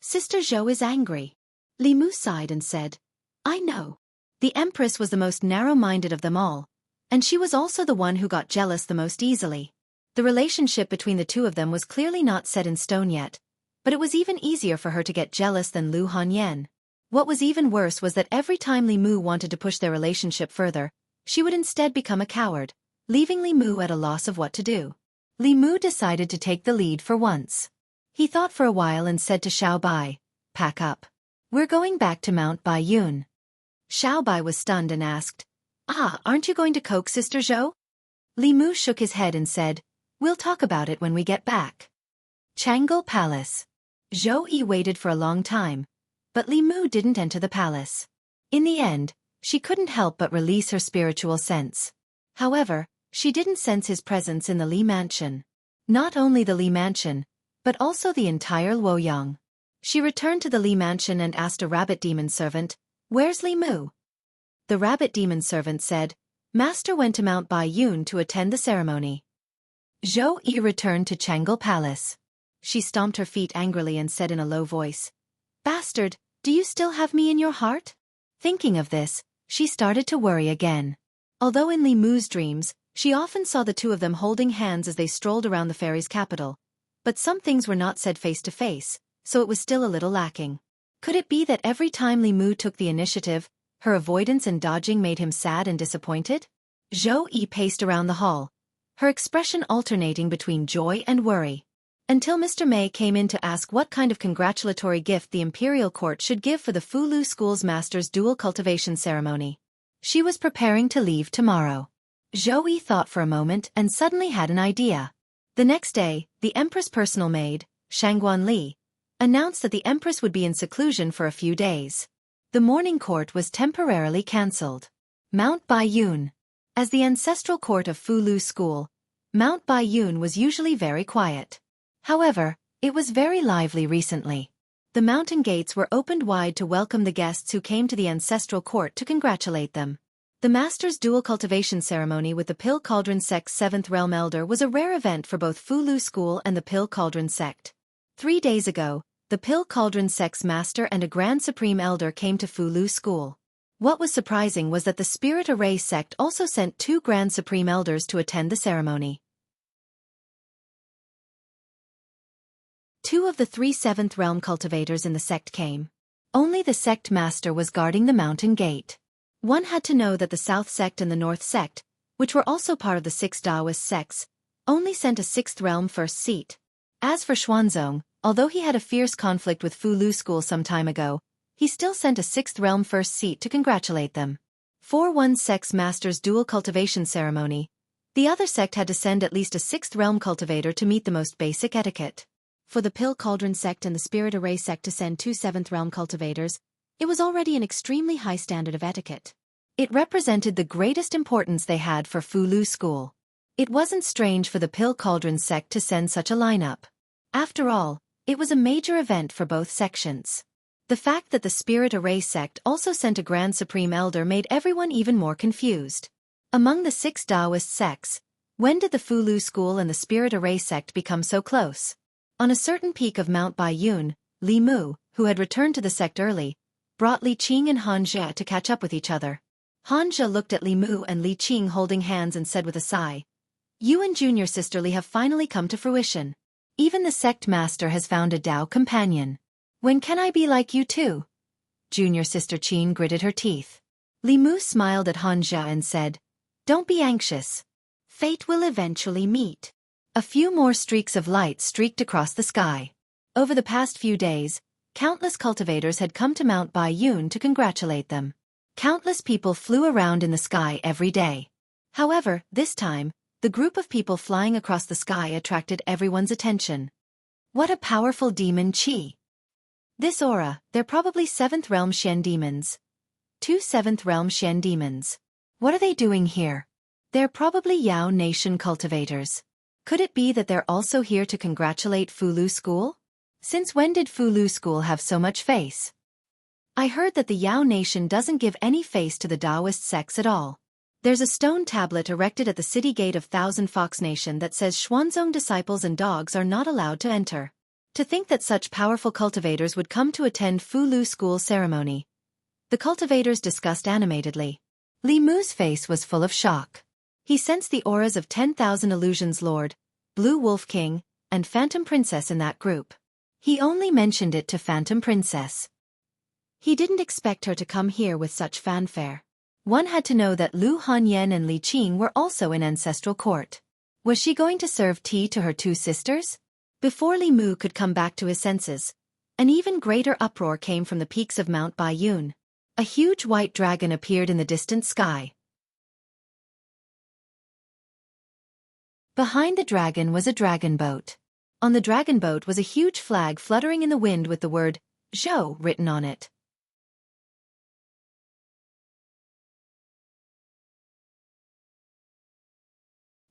"Sister Zhou is angry." Li Mu sighed and said, "I know." The Empress was the most narrow-minded of them all, And she was also the one who got jealous the most easily. The relationship between the two of them was clearly not set in stone yet, but it was even easier for her to get jealous than Lu Hanyan. What was even worse was that every time Li Mu wanted to push their relationship further, she would instead become a coward, leaving Li Mu at a loss of what to do. Li Mu decided to take the lead for once. He thought for a while and said to Xiao Bai, "Pack up. We're going back to Mount Bai Yun." Xiao Bai was stunned and asked, "Aren't you going to coax Sister Zhou?" Li Mu shook his head and said, "We'll talk about it when we get back." Changle Palace. Zhou Yi waited for a long time, but Li Mu didn't enter the palace. In the end, she couldn't help but release her spiritual sense. However, she didn't sense his presence in the Li mansion. Not only the Li mansion, but also the entire Luoyang. She returned to the Li mansion and asked a rabbit demon servant, "Where's Li Mu?" The rabbit demon servant said, "Master went to Mount Bai Yun to attend the ceremony." Zhou Yi returned to Changle Palace. She stomped her feet angrily and said in a low voice, "Bastard, do you still have me in your heart?" Thinking of this, she started to worry again. Although in Li Mu's dreams, she often saw the two of them holding hands as they strolled around the fairy's capital. But some things were not said face to face, so it was still a little lacking. Could it be that every time Li Mu took the initiative, her avoidance and dodging made him sad and disappointed? Zhou Yi paced around the hall, her expression alternating between joy and worry. Until Mr. Mei came in to ask what kind of congratulatory gift the imperial court should give for the Fulu School's master's dual cultivation ceremony. She was preparing to leave tomorrow. Zhou Yi thought for a moment and suddenly had an idea. The next day, the Empress' personal maid, Shangguan Li, announced that the Empress would be in seclusion for a few days. The morning court was temporarily cancelled. Mount Bai Yun. As the ancestral court of Fulu School, Mount Bai Yun was usually very quiet. However, it was very lively recently. The mountain gates were opened wide to welcome the guests who came to the ancestral court to congratulate them. The Master's dual cultivation ceremony with the Pill Cauldron sect's 7th Realm Elder was a rare event for both Fulu School and the Pill Cauldron sect. 3 days ago, the Pill Cauldron sect's Master and a Grand Supreme Elder came to Fulu School. What was surprising was that the Spirit Array sect also sent 2 Grand Supreme Elders to attend the ceremony. 2 of the 3 7th Realm cultivators in the sect came. Only the sect master was guarding the mountain gate. One had to know that the South sect and the North sect, which were also part of the 6 Daoist sects, only sent a 6th Realm first seat. As for Xuanzong, although he had a fierce conflict with Fulu School some time ago, he still sent a 6th Realm first seat to congratulate them. For one sect's master's dual cultivation ceremony, the other sect had to send at least a 6th Realm cultivator to meet the most basic etiquette. For the Pill Cauldron sect and the Spirit Array sect to send 2 7th Realm cultivators, it was already an extremely high standard of etiquette. It represented the greatest importance they had for Fulu School. It wasn't strange for the Pill Cauldron sect to send such a lineup. After all, it was a major event for both sections. The fact that the Spirit Array sect also sent a Grand Supreme Elder made everyone even more confused. Among the 6 Daoist sects, when did the Fulu School and the Spirit Array sect become so close? On a certain peak of Mount Bai Yun, Li Mu, who had returned to the sect early, brought Li Qing and Han Jia to catch up with each other. Han Jia looked at Li Mu and Li Qing holding hands and said with a sigh, "You and Junior Sister Li have finally come to fruition. Even the sect master has found a Dao companion. When can I be like you too?" Junior Sister Qing gritted her teeth. Li Mu smiled at Han Jia and said, "Don't be anxious. Fate will eventually meet." A few more streaks of light streaked across the sky. Over the past few days, countless cultivators had come to Mount Bai Yun to congratulate them. Countless people flew around in the sky every day. However, this time, the group of people flying across the sky attracted everyone's attention. What a powerful demon chi! This aura, they're probably 7th Realm Shen demons. 2 7th Realm Shen demons. What are they doing here? They're probably Yao Nation cultivators. Could it be that they're also here to congratulate Fulu School? Since when did Fulu School have so much face? I heard that the Yao Nation doesn't give any face to the Daoist sects at all. There's a stone tablet erected at the city gate of Thousand Fox Nation that says Xuanzong disciples and dogs are not allowed to enter. To think that such powerful cultivators would come to attend Fulu School ceremony. The cultivators discussed animatedly. Li Mu's face was full of shock. He sensed the auras of 10,000 illusions lord, Blue Wolf King, and Phantom Princess in that group. He only mentioned it to Phantom Princess. He didn't expect her to come here with such fanfare. One had to know that Lu Hanyan and Li Qing were also in ancestral court. Was she going to serve tea to her two sisters? Before Li Mu could come back to his senses, an even greater uproar came from the peaks of Mount Baiyun. A huge white dragon appeared in the distant sky. Behind the dragon was a dragon boat. On the dragon boat was a huge flag fluttering in the wind with the word Zhou written on it.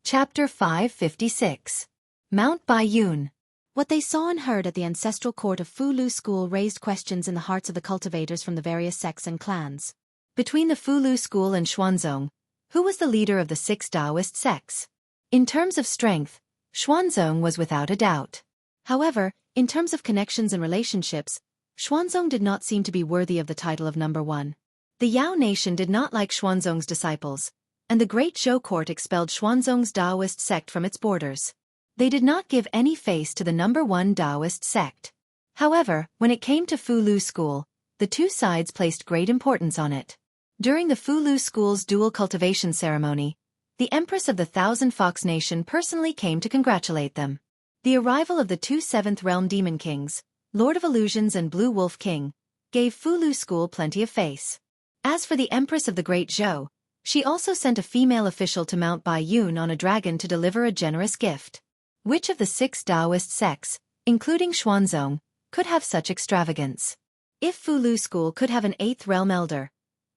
Chapter 556. Mount Baiyun. What they saw and heard at the ancestral court of Fulu School raised questions in the hearts of the cultivators from the various sects and clans. Between the Fulu School and Xuanzong, who was the leader of the 6 Daoist sects? In terms of strength, Xuanzong was without a doubt. However, in terms of connections and relationships, Xuanzong did not seem to be worthy of the title of number 1. The Yao nation did not like Xuanzong's disciples, and the Great Zhou court expelled Xuanzong's Daoist sect from its borders. They did not give any face to the number 1 Daoist sect. However, when it came to Fulu School, the two sides placed great importance on it. During the Fulu School's dual cultivation ceremony, the Empress of the Thousand Fox Nation personally came to congratulate them. The arrival of the two 7th Realm Demon Kings, Lord of Illusions and Blue Wolf King, gave Fulu School plenty of face. As for the Empress of the Great Zhou, she also sent a female official to Mount Baiyun on a dragon to deliver a generous gift. Which of the 6 Daoist sects, including Xuanzong, could have such extravagance? If Fulu School could have an 8th Realm Elder,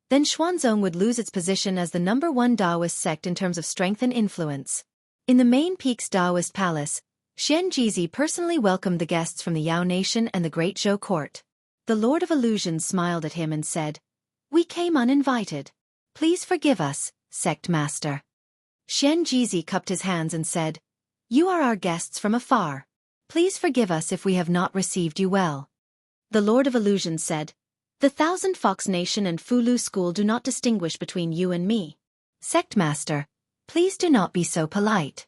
then Xuanzong would lose its position as the number 1 Daoist sect in terms of strength and influence. In the main Peaks Daoist Palace, Xian Jizi personally welcomed the guests from the Yao Nation and the Great Zhou court. The Lord of Illusions smiled at him and said, "We came uninvited. Please forgive us, Sect Master." Xian Jizi cupped his hands and said, "You are our guests from afar. Please forgive us if we have not received you well." The Lord of Illusions said, "The Thousand Fox Nation and Fulu School do not distinguish between you and me. Sect Master, please do not be so polite."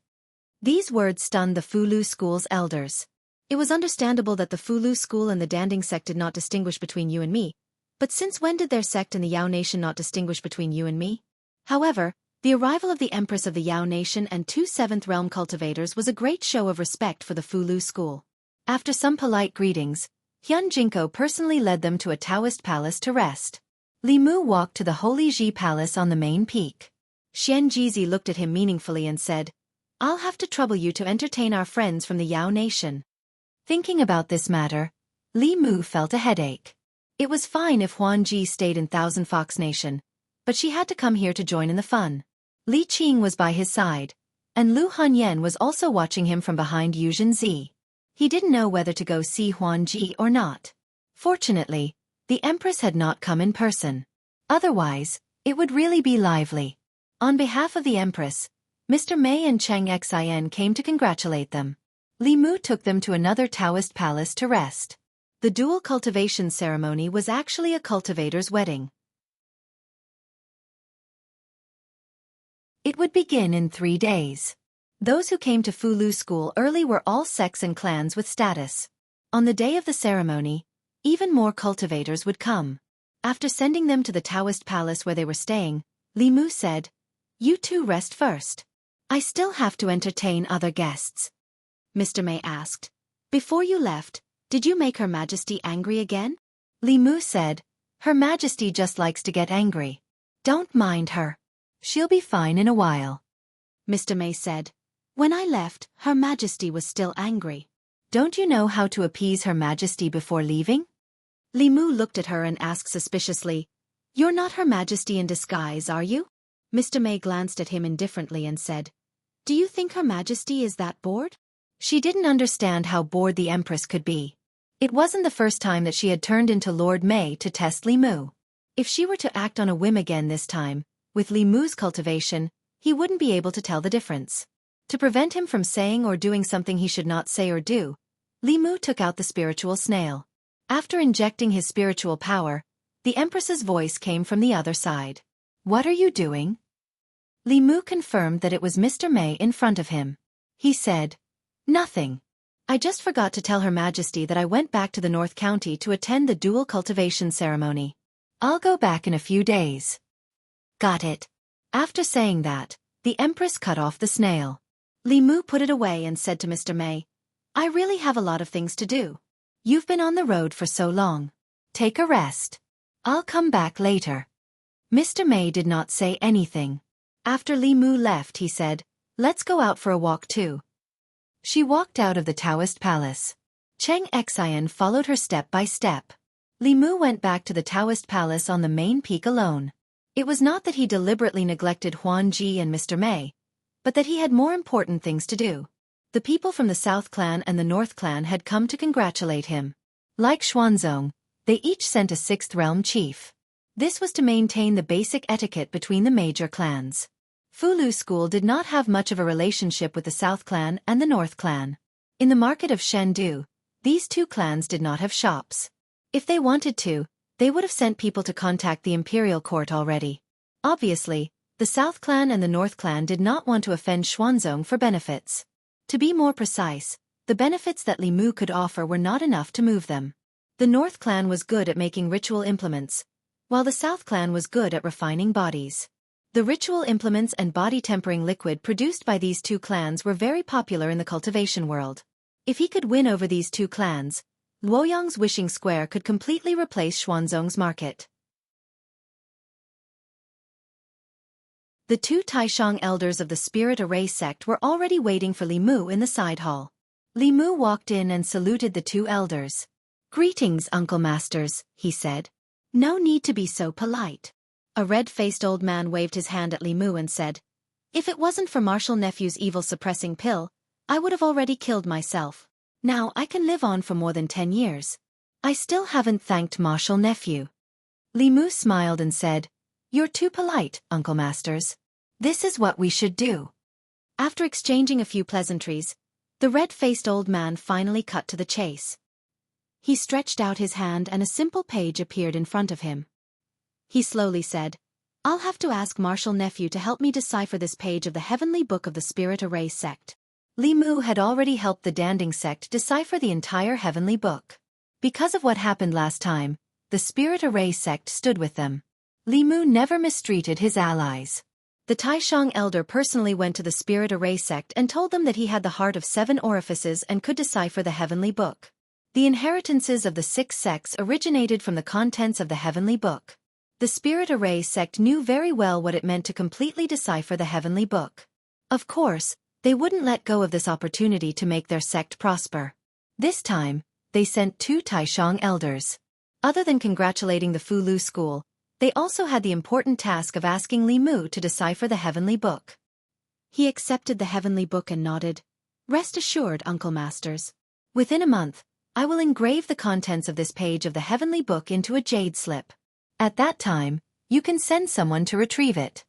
These words stunned the Fulu School's elders. It was understandable that the Fulu School and the Danding sect did not distinguish between you and me, but since when did their sect and the Yao Nation not distinguish between you and me? However, the arrival of the Empress of the Yao Nation and 2 7th Realm cultivators was a great show of respect for the Fulu School. After some polite greetings, Hyun Jinko personally led them to a Taoist palace to rest. Li Mu walked to the Holy Ji Palace on the main peak. Xian Jizi looked at him meaningfully and said, "I'll have to trouble you to entertain our friends from the Yao Nation." Thinking about this matter, Li Mu felt a headache. It was fine if Huan Ji stayed in Thousand Fox Nation, but she had to come here to join in the fun. Li Qing was by his side, and Lu Hanyan was also watching him from behind Yuzhen Zi. He didn't know whether to go see Huan Ji or not. Fortunately, the Empress had not come in person. Otherwise, it would really be lively. On behalf of the Empress, Mr. Mei and Cheng Xin came to congratulate them. Li Mu took them to another Taoist palace to rest. The dual cultivation ceremony was actually a cultivator's wedding. It would begin in 3 days. Those who came to Fulu School early were all sects and clans with status. On the day of the ceremony, even more cultivators would come. After sending them to the Taoist palace where they were staying, Li Mu said, "You two rest first. I still have to entertain other guests." Mr. Mei asked, "Before you left, did you make Her Majesty angry again?" Li Mu said, "Her Majesty just likes to get angry. Don't mind her. She'll be fine in a while." Mr. Mei said, "When I left, Her Majesty was still angry. Don't you know how to appease Her Majesty before leaving?" Li Mu looked at her and asked suspiciously, "You're not Her Majesty in disguise, are you?" Mr. Mei glanced at him indifferently and said, "Do you think Her Majesty is that bored?" She didn't understand how bored the Empress could be. It wasn't the first time that she had turned into Lord Mei to test Li Mu. If she were to act on a whim again this time, with Li Mu's cultivation, he wouldn't be able to tell the difference. To prevent him from saying or doing something he should not say or do, Li Mu took out the spiritual snail. After injecting his spiritual power, the Empress's voice came from the other side. "What are you doing?" Li Mu confirmed that it was Mr. May in front of him. He said, "Nothing. I just forgot to tell Her Majesty that I went back to the North County to attend the dual cultivation ceremony. I'll go back in a few days." "Got it." After saying that, the Empress cut off the snail. Li Mu put it away and said to Mr. May, "I really have a lot of things to do. You've been on the road for so long. Take a rest. I'll come back later." Mr. May did not say anything. After Li Mu left, he said, "Let's go out for a walk too." She walked out of the Daoist palace. Cheng Xian followed her step by step. Li Mu went back to the Daoist palace on the main peak alone. It was not that he deliberately neglected Huan Ji and Mr. May, but that he had more important things to do. The people from the South Clan and the North Clan had come to congratulate him. Like Xuanzong, they each sent a Sixth Realm chief. This was to maintain the basic etiquette between the major clans. Fulu School did not have much of a relationship with the South Clan and the North Clan. In the market of Shendu, these two clans did not have shops. If they wanted to, they would have sent people to contact the imperial court already. Obviously, the South Clan and the North Clan did not want to offend Xuanzong for benefits. To be more precise, the benefits that Li Mu could offer were not enough to move them. The North Clan was good at making ritual implements, while the South Clan was good at refining bodies. The ritual implements and body-tempering liquid produced by these two clans were very popular in the cultivation world. If he could win over these two clans, Luoyang's wishing square could completely replace Xuanzong's market. The two Taishang elders of the Spirit Array sect were already waiting for Li Mu in the side hall. Li Mu walked in and saluted the two elders. "Greetings, Uncle Masters," he said. "No need to be so polite." A red-faced old man waved his hand at Li Mu and said, "If it wasn't for Marshal Nephew's evil-suppressing pill, I would have already killed myself. Now I can live on for more than 10 years. I still haven't thanked Marshal Nephew." Li Mu smiled and said, "You're too polite, Uncle Masters. This is what we should do." After exchanging a few pleasantries, the red-faced old man finally cut to the chase. He stretched out his hand and a simple page appeared in front of him. He slowly said, "I'll have to ask Marshal Nephew to help me decipher this page of the Heavenly Book of the Spirit Array sect." Li Mu had already helped the Danding sect decipher the entire Heavenly Book. Because of what happened last time, the Spirit Array sect stood with them. Li Mu never mistreated his allies. The Taishang elder personally went to the Spirit Array sect and told them that he had the heart of 7 orifices and could decipher the Heavenly Book. The inheritances of the 6 sects originated from the contents of the Heavenly Book. The Spirit Array sect knew very well what it meant to completely decipher the Heavenly Book. Of course, they wouldn't let go of this opportunity to make their sect prosper. This time, they sent 2 Taishang elders. Other than congratulating the Fulu school, they also had the important task of asking Li Mu to decipher the Heavenly Book. He accepted the Heavenly Book and nodded. "Rest assured, Uncle Masters. Within a month, I will engrave the contents of this page of the Heavenly Book into a jade slip. At that time, you can send someone to retrieve it."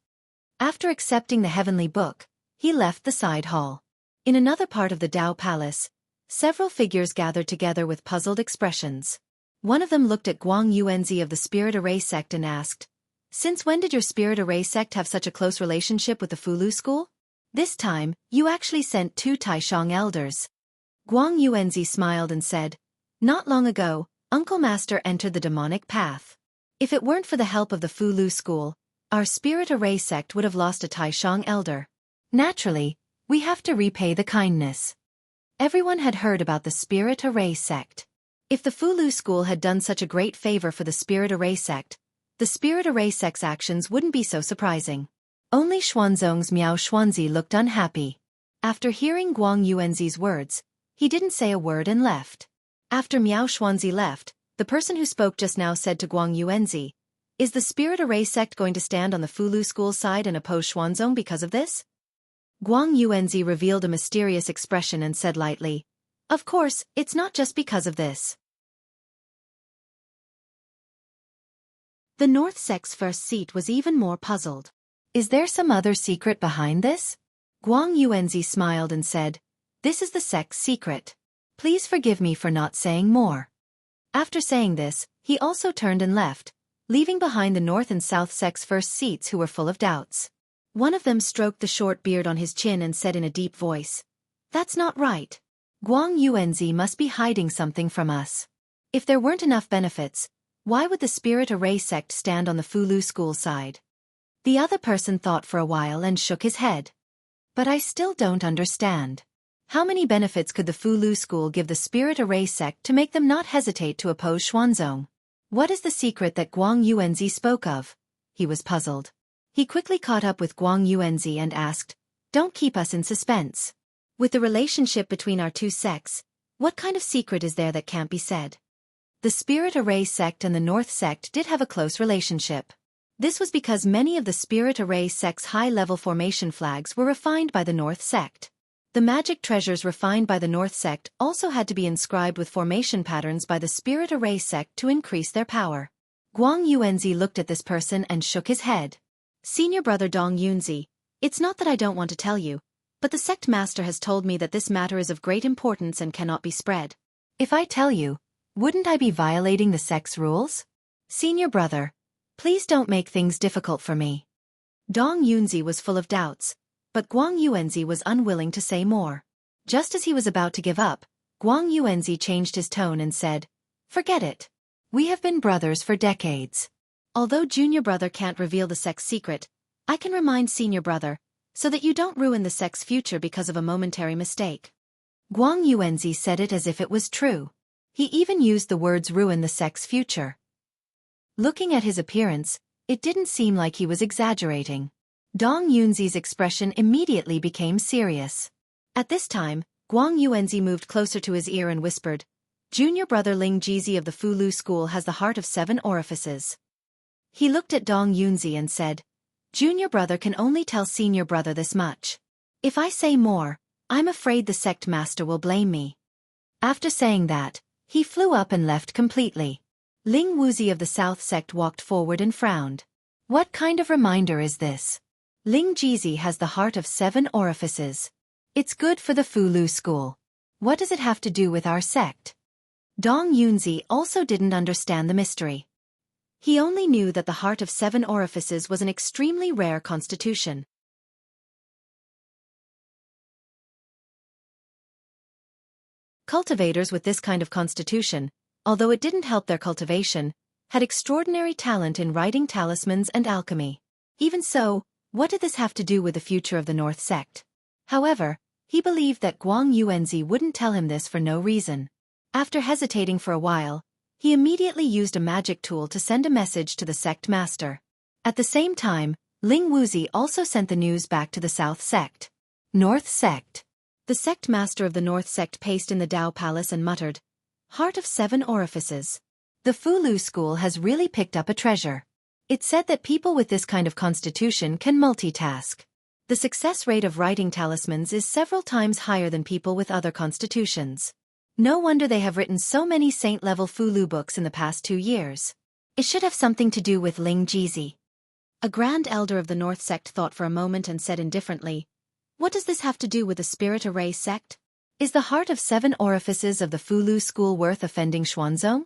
After accepting the Heavenly Book, he left the side hall. In another part of the Dao Palace, several figures gathered together with puzzled expressions. One of them looked at Guang Yuanzi of the Spirit Array sect and asked, "Since when did your Spirit Array sect have such a close relationship with the Fulu school? This time, you actually sent 2 Taishang elders." Guang Yuanzi smiled and said, "Not long ago, Uncle Master entered the demonic path. If it weren't for the help of the Fulu school, our Spirit Array sect would have lost a Taishang elder. Naturally, we have to repay the kindness." Everyone had heard about the Spirit Array sect. If the Fulu school had done such a great favor for the Spirit Array sect, the Spirit Array sect's actions wouldn't be so surprising. Only Xuanzong's Miao Xuanzi looked unhappy. After hearing Guang Yuanzi's words, he didn't say a word and left. After Miao Xuanzi left, the person who spoke just now said to Guang Yuanzi, "Is the Spirit Array sect going to stand on the Fulu school side and oppose Xuanzong because of this?" Guang Yuanzi revealed a mysterious expression and said lightly, "Of course, it's not just because of this." The North sect's first seat was even more puzzled. "Is there some other secret behind this?" Guang Yuanzi smiled and said, "This is the sect's secret. Please forgive me for not saying more." After saying this, he also turned and left, leaving behind the North and South sect's first seats who were full of doubts. One of them stroked the short beard on his chin and said in a deep voice, "That's not right. Guang Yuanzi must be hiding something from us. If there weren't enough benefits, why would the Spirit Array sect stand on the Fulu school side?" The other person thought for a while and shook his head. "But I still don't understand. How many benefits could the Fulu school give the Spirit Array sect to make them not hesitate to oppose Xuanzong? What is the secret that Guang Yuanzi spoke of?" He was puzzled. He quickly caught up with Guang Yuanzi and asked, "Don't keep us in suspense. With the relationship between our two sects, what kind of secret is there that can't be said?" The Spirit Array sect and the North sect did have a close relationship. This was because many of the Spirit Array sect's high-level formation flags were refined by the North sect. The magic treasures refined by the North sect also had to be inscribed with formation patterns by the Spirit Array sect to increase their power. Guang Yuanzi looked at this person and shook his head. "Senior brother Dong Yunzi, it's not that I don't want to tell you, but the sect master has told me that this matter is of great importance and cannot be spread. If I tell you, wouldn't I be violating the sect's rules? Senior brother, please don't make things difficult for me." Dong Yunzi was full of doubts, but Guang Yuanzi was unwilling to say more. Just as he was about to give up, Guang Yuanzi changed his tone and said, "Forget it. We have been brothers for decades. Although junior brother can't reveal the sect's secret, I can remind senior brother, so that you don't ruin the sect's future because of a momentary mistake." Guang Yuanzi said it as if it was true. He even used the words "ruin the sect's future." Looking at his appearance, it didn't seem like he was exaggerating. Dong Yunzi's expression immediately became serious. At this time, Guang Yuanzi moved closer to his ear and whispered, "Junior brother Ling Jizi of the Fulu school has the heart of 7 orifices." He looked at Dong Yunzi and said, "Junior brother can only tell senior brother this much. If I say more, I'm afraid the sect master will blame me." After saying that, he flew up and left completely. Ling Wuzi of the South sect walked forward and frowned. "What kind of reminder is this? Ling Jizi has the heart of 7 orifices. It's good for the Fulu school. What does it have to do with our sect?" Dong Yunzi also didn't understand the mystery. He only knew that the heart of 7 orifices was an extremely rare constitution. Cultivators with this kind of constitution, although it didn't help their cultivation, had extraordinary talent in writing talismans and alchemy. Even so, what did this have to do with the future of the North sect? However, he believed that Guang Yuanzi wouldn't tell him this for no reason. After hesitating for a while, he immediately used a magic tool to send a message to the sect master. At the same time, Ling Wuzi also sent the news back to the South sect. North sect. The sect master of the North sect paced in the Dao Palace and muttered, "Heart of 7 orifices. The Fulu school has really picked up a treasure. It's said that people with this kind of constitution can multitask. The success rate of writing talismans is several times higher than people with other constitutions. No wonder they have written so many saint-level Fulu books in the past 2 years. It should have something to do with Ling Jizi." A grand elder of the North sect thought for a moment and said indifferently, "What does this have to do with the Spirit Array sect? Is the heart of 7 orifices of the Fulu school worth offending Xuanzong?"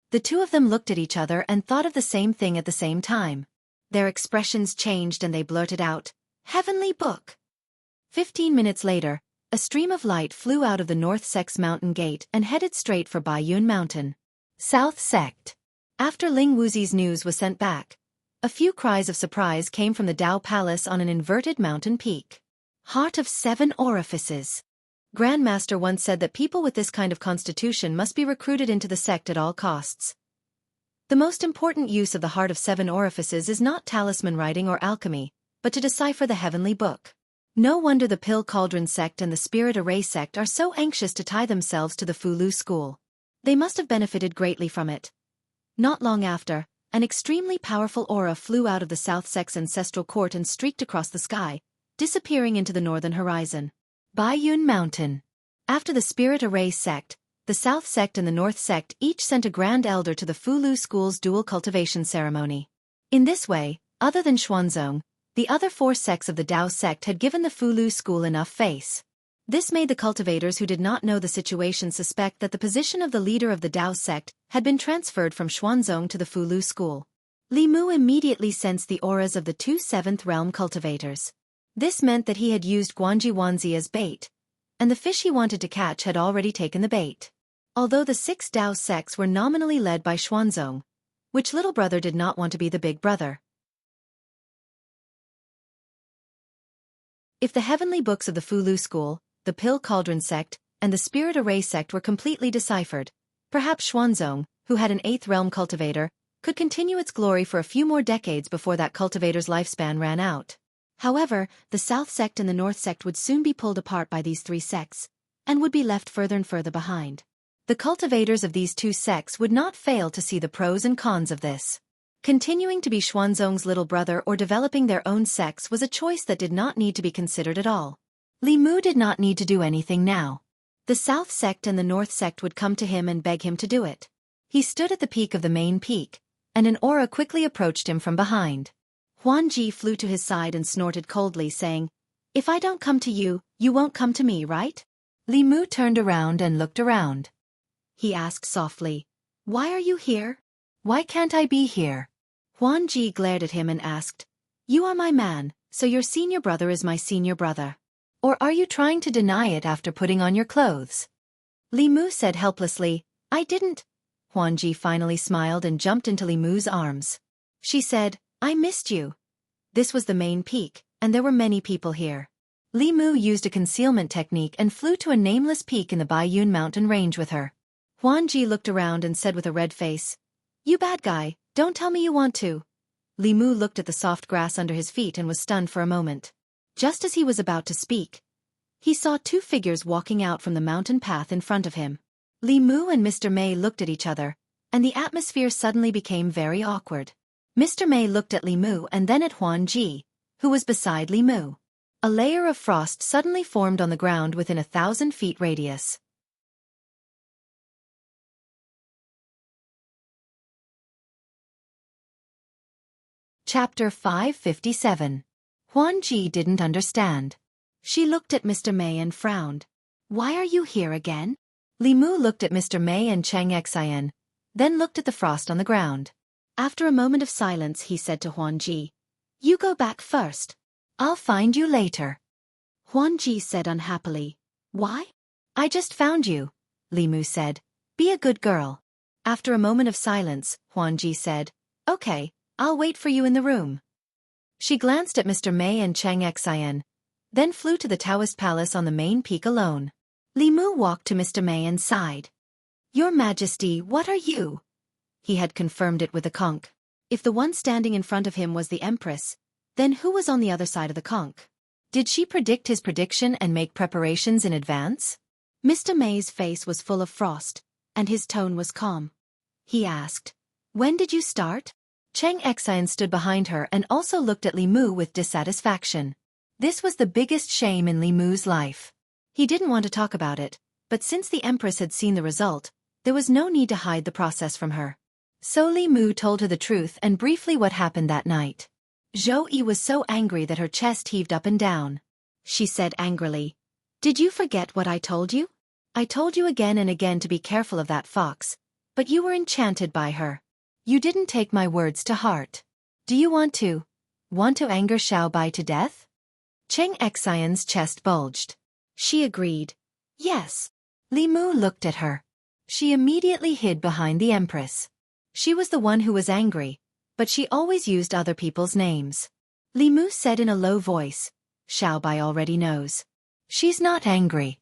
The two of them looked at each other and thought of the same thing at the same time. Their expressions changed and they blurted out, "Heavenly book." 15 minutes later, a stream of light flew out of the North sect's mountain gate and headed straight for Baiyun Mountain. South sect. After Ling Wuzi's news was sent back, a few cries of surprise came from the Dao Palace on an inverted mountain peak. Heart of 7 orifices. Grandmaster once said that people with this kind of constitution must be recruited into the sect at all costs. The most important use of the heart of 7 orifices is not talisman writing or alchemy, but to decipher the heavenly book. No wonder the Pill Cauldron sect and the Spirit Array sect are so anxious to tie themselves to the Fulu school. They must have benefited greatly from it. Not long after, an extremely powerful aura flew out of the South sect's ancestral court and streaked across the sky, disappearing into the northern horizon. Baiyun Mountain. After the Spirit Array sect, the South sect and the North sect each sent a grand elder to the Fulu school's dual cultivation ceremony. In this way, other than Xuanzong, the other 4 sects of the Dao sect had given the Fulu school enough face. This made the cultivators who did not know the situation suspect that the position of the leader of the Dao sect had been transferred from Xuanzong to the Fulu school. Li Mu immediately sensed the auras of the two seventh realm cultivators. This meant that he had used Guanji Wanzi as bait, and the fish he wanted to catch had already taken the bait. Although the 6 Dao sects were nominally led by Xuanzong, which little brother did not want to be the big brother. If the heavenly books of the Fulu school, the Pill Cauldron sect, and the Spirit Array sect were completely deciphered, perhaps Xuanzong, who had an 8th realm cultivator, could continue its glory for a few more decades before that cultivator's lifespan ran out. However, the South sect and the North sect would soon be pulled apart by these 3 sects, and would be left further and further behind. The cultivators of these 2 sects would not fail to see the pros and cons of this. Continuing to be Xuanzong's little brother or developing their own sects was a choice that did not need to be considered at all. Li Mu did not need to do anything now. The South sect and the North sect would come to him and beg him to do it. He stood at the peak of the main peak, and an aura quickly approached him from behind. Huan Ji flew to his side and snorted coldly, saying, "If I don't come to you, you won't come to me, right?" Li Mu turned around and looked around. He asked softly, "Why are you here? Why can't I be here?" Huan Ji glared at him and asked, "You are my man, so your senior brother is my senior brother. Or are you trying to deny it after putting on your clothes?" Li Mu said helplessly, "I didn't." Huan Ji finally smiled and jumped into Li Mu's arms. She said, "I missed you." This was the main peak, and there were many people here. Li Mu used a concealment technique and flew to a nameless peak in the Baiyun mountain range with her. Huan Ji looked around and said with a red face, "You bad guy, don't tell me you want to." Li Mu looked at the soft grass under his feet and was stunned for a moment. Just as he was about to speak, he saw 2 figures walking out from the mountain path in front of him. Li Mu and Mr. Mei looked at each other, and the atmosphere suddenly became very awkward. Mr. Mei looked at Li Mu and then at Huan Ji, who was beside Li Mu. A layer of frost suddenly formed on the ground within 1,000 feet radius. Chapter 557. Huan Ji didn't understand. She looked at Mr. Mei and frowned. "Why are you here again?" Li Mu looked at Mr. Mei and Cheng Xian, then looked at the frost on the ground. After a moment of silence, he said to Huan Ji, "You go back first. I'll find you later." Huan Ji said unhappily, "Why?" "I just found you," Li Mu said. "Be a good girl." After a moment of silence, Huan Ji said, "Okay, I'll wait for you in the room." She glanced at Mr. Mei and Cheng Xian, then flew to the Daoist palace on the main peak alone. Li Mu walked to Mr. Mei and sighed. "Your Majesty, what are you?" He had confirmed it with a conch. If the one standing in front of him was the Empress, then who was on the other side of the conch? Did she predict his prediction and make preparations in advance? Mr. Mei's face was full of frost, and his tone was calm. He asked, "When did you start?" Cheng Xian stood behind her and also looked at Li Mu with dissatisfaction. This was the biggest shame in Li Mu's life. He didn't want to talk about it, but since the Empress had seen the result, there was no need to hide the process from her. So Li Mu told her the truth and briefly what happened that night. Zhou Yi was so angry that her chest heaved up and down. She said angrily, "Did you forget what I told you? I told you again and again to be careful of that fox, but you were enchanted by her. You didn't take my words to heart. Do you want to anger Xiao Bai to death?" Cheng Xian's chest bulged. She agreed. "Yes." Li Mu looked at her. She immediately hid behind the Empress. She was the one who was angry, but she always used other people's names. Li Mu said in a low voice, "Xiao Bai already knows. She's not angry."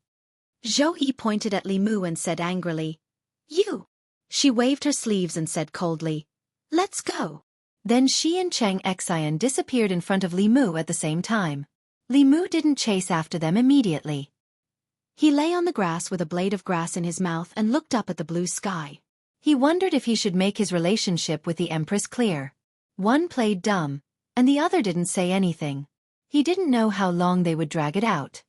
Zhou Yi pointed at Li Mu and said angrily, "You." She waved her sleeves and said coldly, "Let's go." Then she and Cheng Xian disappeared in front of Li Mu at the same time. Li Mu didn't chase after them immediately. He lay on the grass with a blade of grass in his mouth and looked up at the blue sky. He wondered if he should make his relationship with the Empress clear. One played dumb, and the other didn't say anything. He didn't know how long they would drag it out.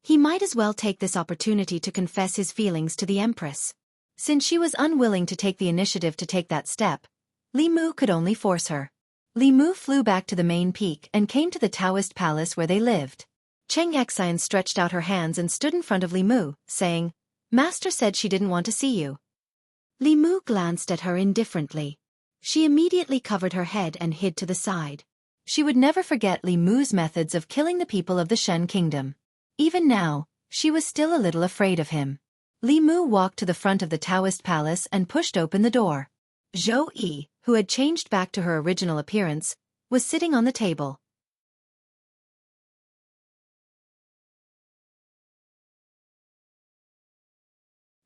He might as well take this opportunity to confess his feelings to the Empress. Since she was unwilling to take the initiative to take that step, Li Mu could only force her. Li Mu flew back to the main peak and came to the Daoist palace where they lived. Cheng Xian stretched out her hands and stood in front of Li Mu, saying, "Master said she didn't want to see you." Li Mu glanced at her indifferently. She immediately covered her head and hid to the side. She would never forget Li Mu's methods of killing the people of the Shen kingdom. Even now, she was still a little afraid of him. Li Mu walked to the front of the Daoist palace and pushed open the door. Zhou Yi, who had changed back to her original appearance, was sitting on the table.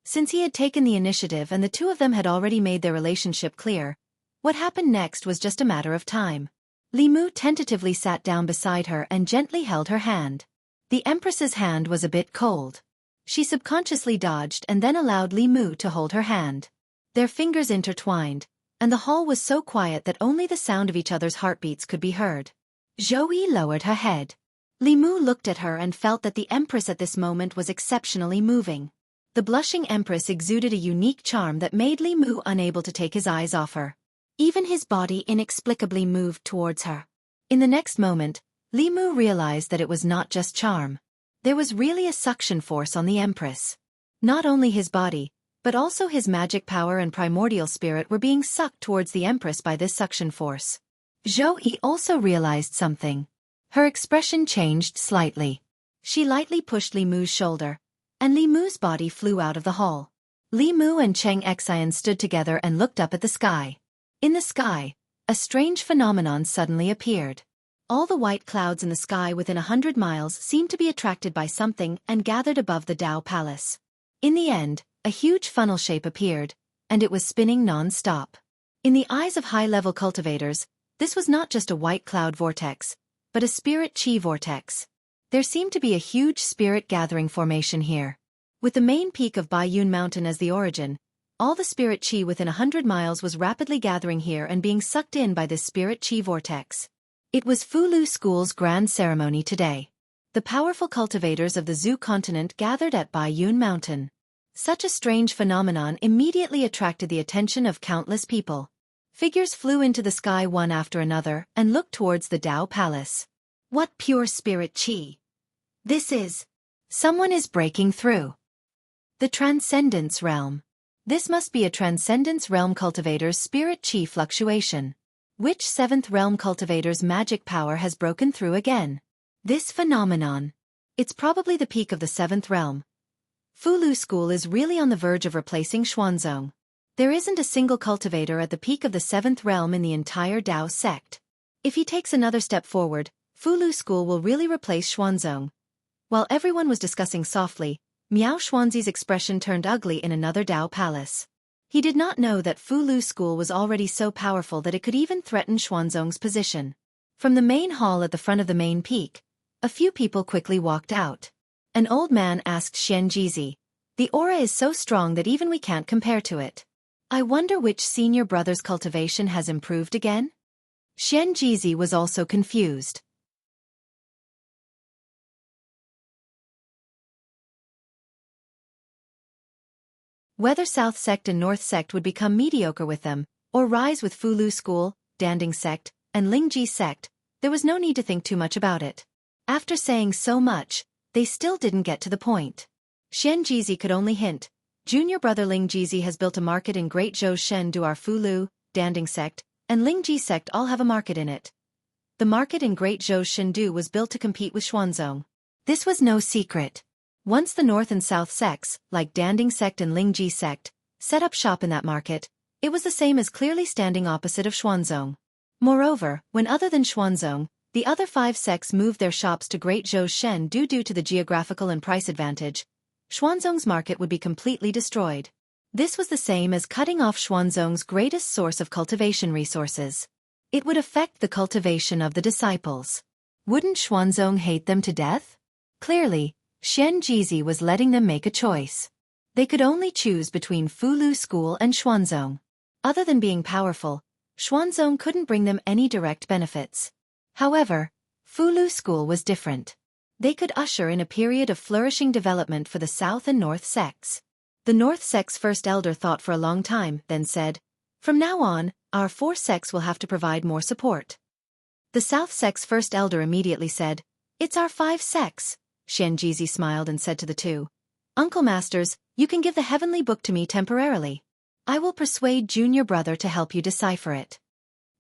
Since he had taken the initiative and the two of them had already made their relationship clear, what happened next was just a matter of time. Li Mu tentatively sat down beside her and gently held her hand. The Empress's hand was a bit cold. She subconsciously dodged and then allowed Li Mu to hold her hand. Their fingers intertwined, and the hall was so quiet that only the sound of each other's heartbeats could be heard. Zhou Yi lowered her head. Li Mu looked at her and felt that the Empress at this moment was exceptionally moving. The blushing Empress exuded a unique charm that made Li Mu unable to take his eyes off her. Even his body inexplicably moved towards her. In the next moment, Li Mu realized that it was not just charm. There was really a suction force on the Empress. Not only his body, but also his magic power and primordial spirit were being sucked towards the Empress by this suction force. Zhou Yi also realized something. Her expression changed slightly. She lightly pushed Li Mu's shoulder, and Li Mu's body flew out of the hall. Li Mu and Cheng Xian stood together and looked up at the sky. In the sky, a strange phenomenon suddenly appeared. All the white clouds in the sky within 100 miles seemed to be attracted by something and gathered above the Dao Palace. In the end, a huge funnel shape appeared, and it was spinning non-stop. In the eyes of high-level cultivators, this was not just a white cloud vortex, but a spirit chi vortex. There seemed to be a huge spirit gathering formation here. With the main peak of Baiyun Mountain as the origin, all the spirit chi within 100 miles was rapidly gathering here and being sucked in by this spirit chi vortex. It was Fulu School's grand ceremony today. The powerful cultivators of the Zhu continent gathered at Baiyun Mountain. Such a strange phenomenon immediately attracted the attention of countless people. Figures flew into the sky one after another and looked towards the Dao Palace. What pure spirit chi! This is... Someone is breaking through. The Transcendence Realm. This must be a Transcendence Realm cultivator's spirit chi fluctuation. Which 7th Realm cultivator's magic power has broken through again? This phenomenon. It's probably the peak of the 7th Realm. Fulu School is really on the verge of replacing Xuanzong. There isn't a single cultivator at the peak of the 7th Realm in the entire Dao sect. If he takes another step forward, Fulu School will really replace Xuanzong. While everyone was discussing softly, Miao Xuanzi's expression turned ugly in another Dao palace. He did not know that Fulu School was already so powerful that it could even threaten Xuanzong's position. From the main hall at the front of the main peak, a few people quickly walked out. An old man asked Xian Jizi, "The aura is so strong that even we can't compare to it. I wonder which senior brother's cultivation has improved again?" Xian Jizi was also confused. Whether South Sect and North Sect would become mediocre with them, or rise with Fulu School, Danding Sect, and Lingji Sect, there was no need to think too much about it. After saying so much, they still didn't get to the point. Xian Jizi could only hint. Junior brother Ling Jizi has built a market in Great Zhou Shen Du. Our Fulu, Danding Sect, and Lingji Sect all have a market in it. The market in Great Zhou Shendu was built to compete with Xuanzong. This was no secret. Once the North and South sects, like Danding Sect and Lingji Sect, set up shop in that market, it was the same as clearly standing opposite of Xuanzong. Moreover, when other than Xuanzong, the other 5 sects moved their shops to Great Zhou Shen due to the geographical and price advantage, Xuanzong's market would be completely destroyed. This was the same as cutting off Xuanzong's greatest source of cultivation resources. It would affect the cultivation of the disciples. Wouldn't Xuanzong hate them to death? Clearly, Xian Jizi was letting them make a choice. They could only choose between Fulu School and Xuanzong. Other than being powerful, Xuanzong couldn't bring them any direct benefits. However, Fulu School was different. They could usher in a period of flourishing development for the South and North sects. The North sect's first elder thought for a long time, then said, "From now on, our 4 sects will have to provide more support." The South sect's first elder immediately said, "It's our 5 sects." Xian Jizi smiled and said to the two, "Uncle Masters, you can give the heavenly book to me temporarily." I will persuade junior brother to help you decipher it.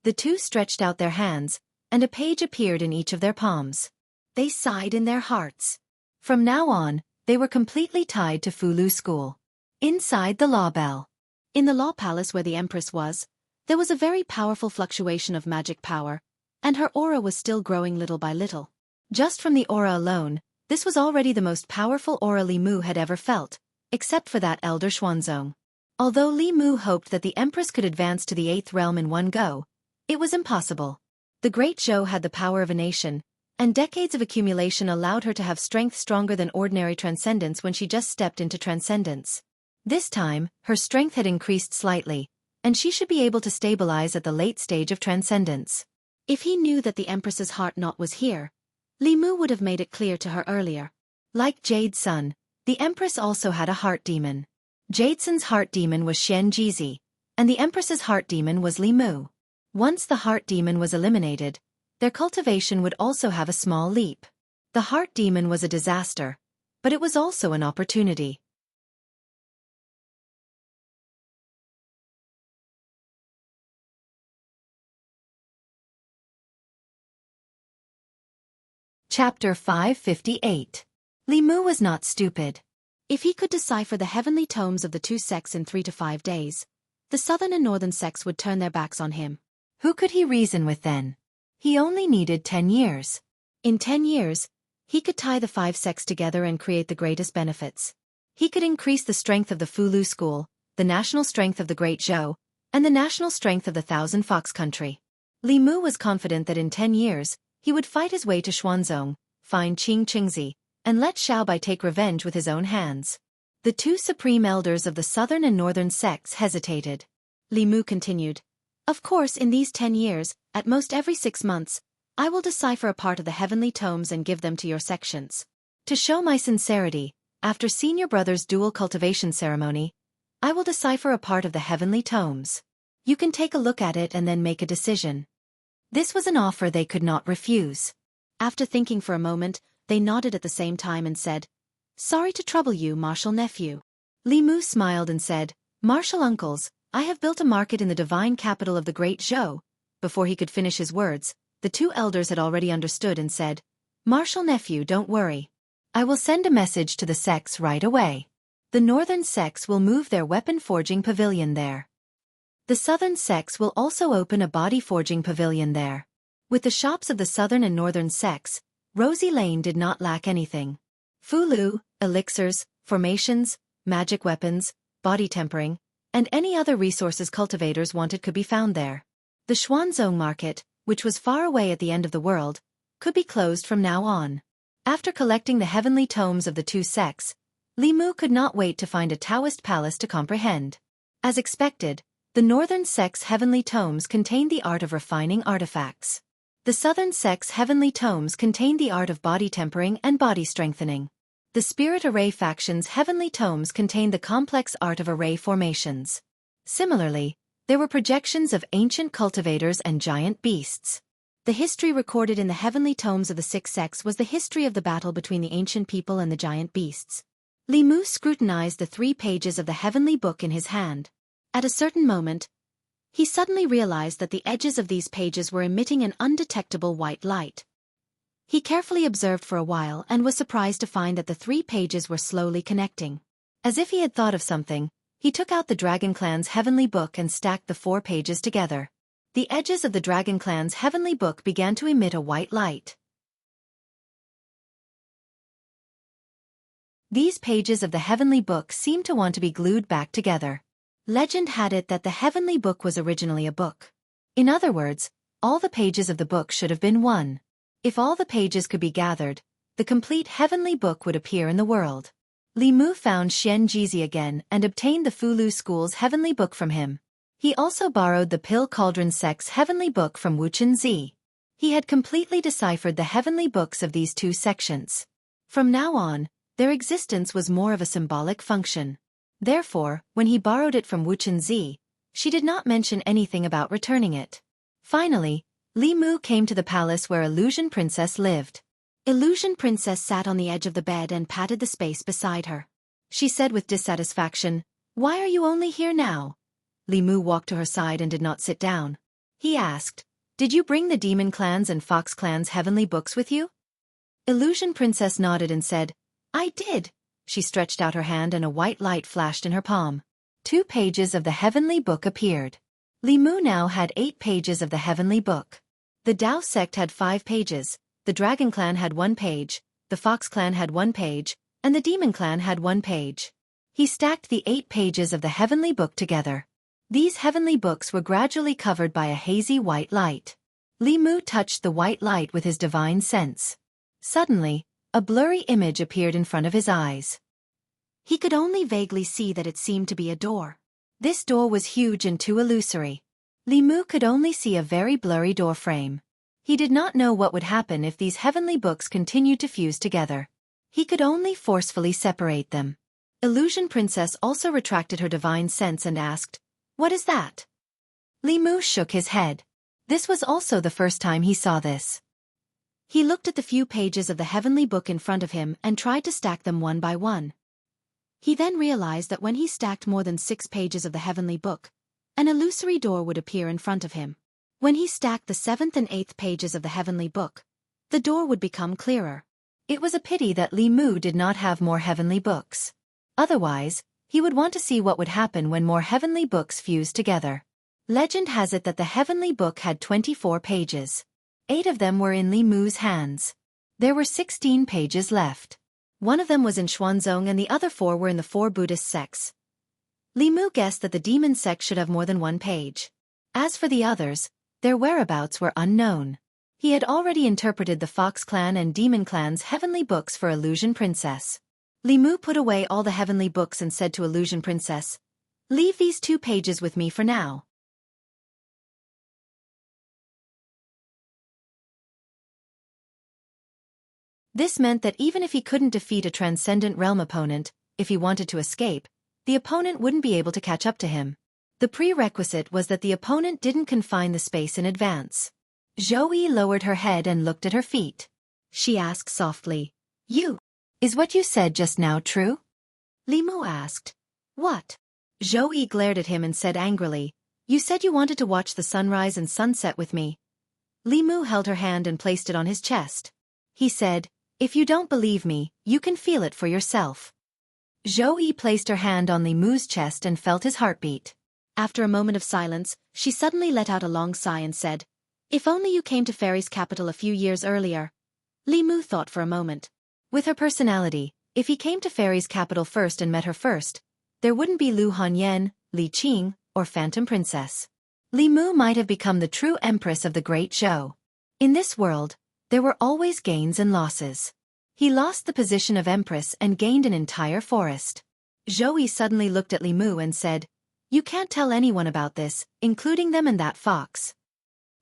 The two stretched out their hands, and a page appeared in each of their palms. They sighed in their hearts. From now on, they were completely tied to Fulu School. Inside the law bell. In the law palace where the Empress was, there was a very powerful fluctuation of magic power, and her aura was still growing little by little. Just from the aura alone, this was already the most powerful aura Li Mu had ever felt, except for that elder Xuanzong. Although Li Mu hoped that the Empress could advance to the 8th realm in one go, it was impossible. The Great Zhou had the power of a nation, and decades of accumulation allowed her to have strength stronger than ordinary transcendence when she just stepped into transcendence. This time, her strength had increased slightly, and she should be able to stabilize at the late stage of transcendence. If he knew that the Empress's heart knot was here, Li Mu would have made it clear to her earlier. Like Jade's son, the Empress also had a heart demon. Jade's heart demon was Shen Jizi, and the Empress's heart demon was Li Mu. Once the heart demon was eliminated, their cultivation would also have a small leap. The heart demon was a disaster, but it was also an opportunity. Chapter 558. Li Mu was not stupid. If he could decipher the heavenly tomes of the two sects in 3 to 5 days, the southern and northern sects would turn their backs on him. Who could he reason with then? He only needed 10 years. In 10 years, he could tie the 5 sects together and create the greatest benefits. He could increase the strength of the Fulu School, the national strength of the Great Zhou, and the national strength of the Thousand Fox Country. Li Mu was confident that in 10 years, he would fight his way to Xuanzong, find Qing Qingzi, and let Xiaobai take revenge with his own hands. The two supreme elders of the southern and northern sects hesitated. Li Mu continued, "Of course, in these 10 years, at most every 6 months, I will decipher a part of the heavenly tomes and give them to your sections. To show my sincerity, after senior brother's dual cultivation ceremony, I will decipher a part of the heavenly tomes. You can take a look at it and then make a decision." This was an offer they could not refuse. After thinking for a moment, they nodded at the same time and said, "Sorry to trouble you, martial nephew." Li Mu smiled and said, "Martial uncles, I have built a market in the divine capital of the Great Zhou." Before he could finish his words, the two elders had already understood and said, "Martial nephew, don't worry. I will send a message to the sects right away. The northern sects will move their weapon forging pavilion there. The southern sects will also open a body forging pavilion there." With the shops of the southern and northern sects, Rosy Lane did not lack anything. Fulu, elixirs, formations, magic weapons, body tempering, and any other resources cultivators wanted could be found there. The Xuanzong market, which was far away at the end of the world, could be closed from now on. After collecting the heavenly tomes of the two sects, Li Mu could not wait to find a Daoist palace to comprehend. As expected, the northern sect's heavenly tomes contained the art of refining artifacts. The southern sect's heavenly tomes contained the art of body tempering and body strengthening. The spirit array faction's heavenly tomes contained the complex art of array formations. Similarly, there were projections of ancient cultivators and giant beasts. The history recorded in the heavenly tomes of the 6 sects was the history of the battle between the ancient people and the giant beasts. Li Mu scrutinized the 3 pages of the heavenly book in his hand. At a certain moment, he suddenly realized that the edges of these pages were emitting an undetectable white light. He carefully observed for a while and was surprised to find that the 3 pages were slowly connecting. As if he had thought of something, he took out the Dragon Clan's heavenly book and stacked the 4 pages together. The edges of the Dragon Clan's heavenly book began to emit a white light. These pages of the heavenly book seemed to want to be glued back together. Legend had it that the heavenly book was originally a book. In other words, all the pages of the book should have been one. If all the pages could be gathered, the complete heavenly book would appear in the world. Li Mu found Shen Jizi again and obtained the Fulu School's heavenly book from him. He also borrowed the Pill Cauldron sect's heavenly book from Wuchen Zi. He had completely deciphered the heavenly books of these 2 sections. From now on, their existence was more of a symbolic function. Therefore, when he borrowed it from Wuchen Zi, she did not mention anything about returning it. Finally, Li Mu came to the palace where Illusion Princess lived. Illusion Princess sat on the edge of the bed and patted the space beside her. She said with dissatisfaction, "Why are you only here now? Li Mu walked to her side and did not sit down. He asked, "Did you bring the Demon Clan's and Fox Clan's heavenly books with you?" Illusion Princess nodded and said, "I did." She stretched out her hand and a white light flashed in her palm. 2 pages of the heavenly book appeared. Li Mu now had 8 pages of the heavenly book. The Dao sect had 5 pages, the Dragon Clan had 1 page, the Fox Clan had 1 page, and the Demon Clan had 1 page. He stacked the 8 pages of the heavenly book together. These heavenly books were gradually covered by a hazy white light. Li Mu touched the white light with his divine sense. Suddenly, a blurry image appeared in front of his eyes. He could only vaguely see that it seemed to be a door. This door was huge and too illusory. Li Mu could only see a very blurry door frame. He did not know what would happen if these heavenly books continued to fuse together. He could only forcefully separate them. Illusion Princess also retracted her divine sense and asked, "What is that?" Li Mu shook his head. This was also the first time he saw this. He looked at the few pages of the heavenly book in front of him and tried to stack them one by one. He then realized that when he stacked more than 6 pages of the heavenly book, an illusory door would appear in front of him. When he stacked the 7th and 8th pages of the heavenly book, the door would become clearer. It was a pity that Li Mu did not have more heavenly books. Otherwise, he would want to see what would happen when more heavenly books fused together. Legend has it that the heavenly book had 24 pages. 8 of them were in Li Mu's hands. There were 16 pages left. 1 of them was in Xuanzong and the other 4 were in the 4 Buddhist sects. Li Mu guessed that the demon sect should have more than 1 page. As for the others, their whereabouts were unknown. He had already interpreted the Fox Clan and Demon Clan's heavenly books for Illusion Princess. Li Mu put away all the heavenly books and said to Illusion Princess, "Leave these 2 pages with me for now." This meant that even if he couldn't defeat a transcendent realm opponent, if he wanted to escape, the opponent wouldn't be able to catch up to him. The prerequisite was that the opponent didn't confine the space in advance. Zhou lowered her head and looked at her feet. She asked softly, "Is what you said just now true?" Li Mu asked, "What?" Zhou glared at him and said angrily, "You said you wanted to watch the sunrise and sunset with me." Li Mu held her hand and placed it on his chest. He said, "If you don't believe me, you can feel it for yourself." Zhou placed her hand on Li Mu's chest and felt his heartbeat. After a moment of silence, she suddenly let out a long sigh and said, "If only you came to Fairy's capital a few years earlier." Li Mu thought for a moment. With her personality, if he came to Fairy's capital first and met her first, there wouldn't be Lu Hanyan, Li Qing, or Phantom Princess. Li Mu might have become the true empress of the Great Zhou. In this world, there were always gains and losses. He lost the position of empress and gained an entire forest. Zhou suddenly looked at Li Mu and said, "You can't tell anyone about this, including them and that fox."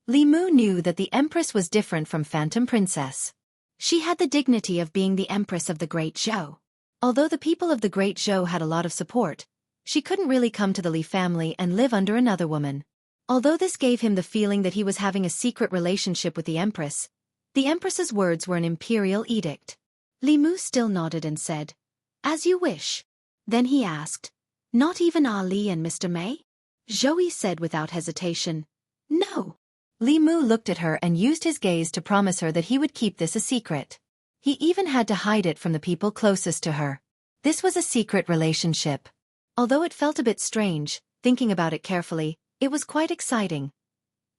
Li Mu knew that the empress was different from Phantom Princess. She had the dignity of being the empress of the Great Zhou. Although the people of the Great Zhou had a lot of support, she couldn't really come to the Li family and live under another woman. Although this gave him the feeling that he was having a secret relationship with the empress's words were an imperial edict. Li Mu still nodded and said, "As you wish." Then he asked, "Not even Ali and Mr. May?" Zhou said without hesitation, "No." Li Mu looked at her and used his gaze to promise her that he would keep this a secret. He even had to hide it from the people closest to her. This was a secret relationship. Although it felt a bit strange, thinking about it carefully, it was quite exciting.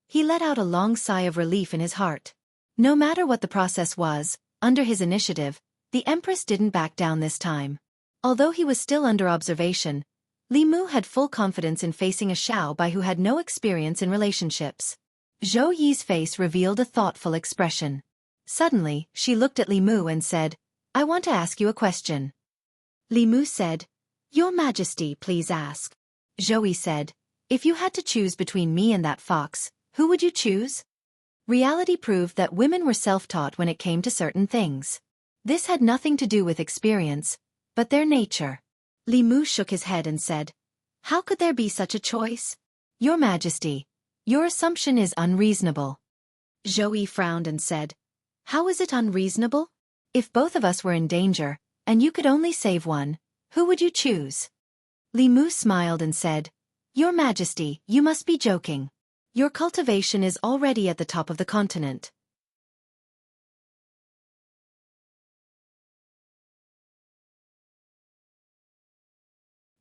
He let out a long sigh of relief in his heart. No matter what the process was, under his initiative, the Empress didn't back down this time. Although he was still under observation, Li Mu had full confidence in facing a Xiao Bai who had no experience in relationships. Zhou Yi's face revealed a thoughtful expression. Suddenly, she looked at Li Mu and said, "I want to ask you a question." Li Mu said, "Your Majesty, please ask." Zhou said, "If you had to choose between me and that fox, who would you choose?" Reality proved that women were self-taught when it came to certain things. This had nothing to do with experience, but their nature. Li Mu shook his head and said, "How could there be such a choice? Your Majesty, your assumption is unreasonable." Zhou frowned and said, "How is it unreasonable? If both of us were in danger, and you could only save one, who would you choose?" Li Mu smiled and said, Your Majesty, you must be joking. Your cultivation is already at the top of the continent.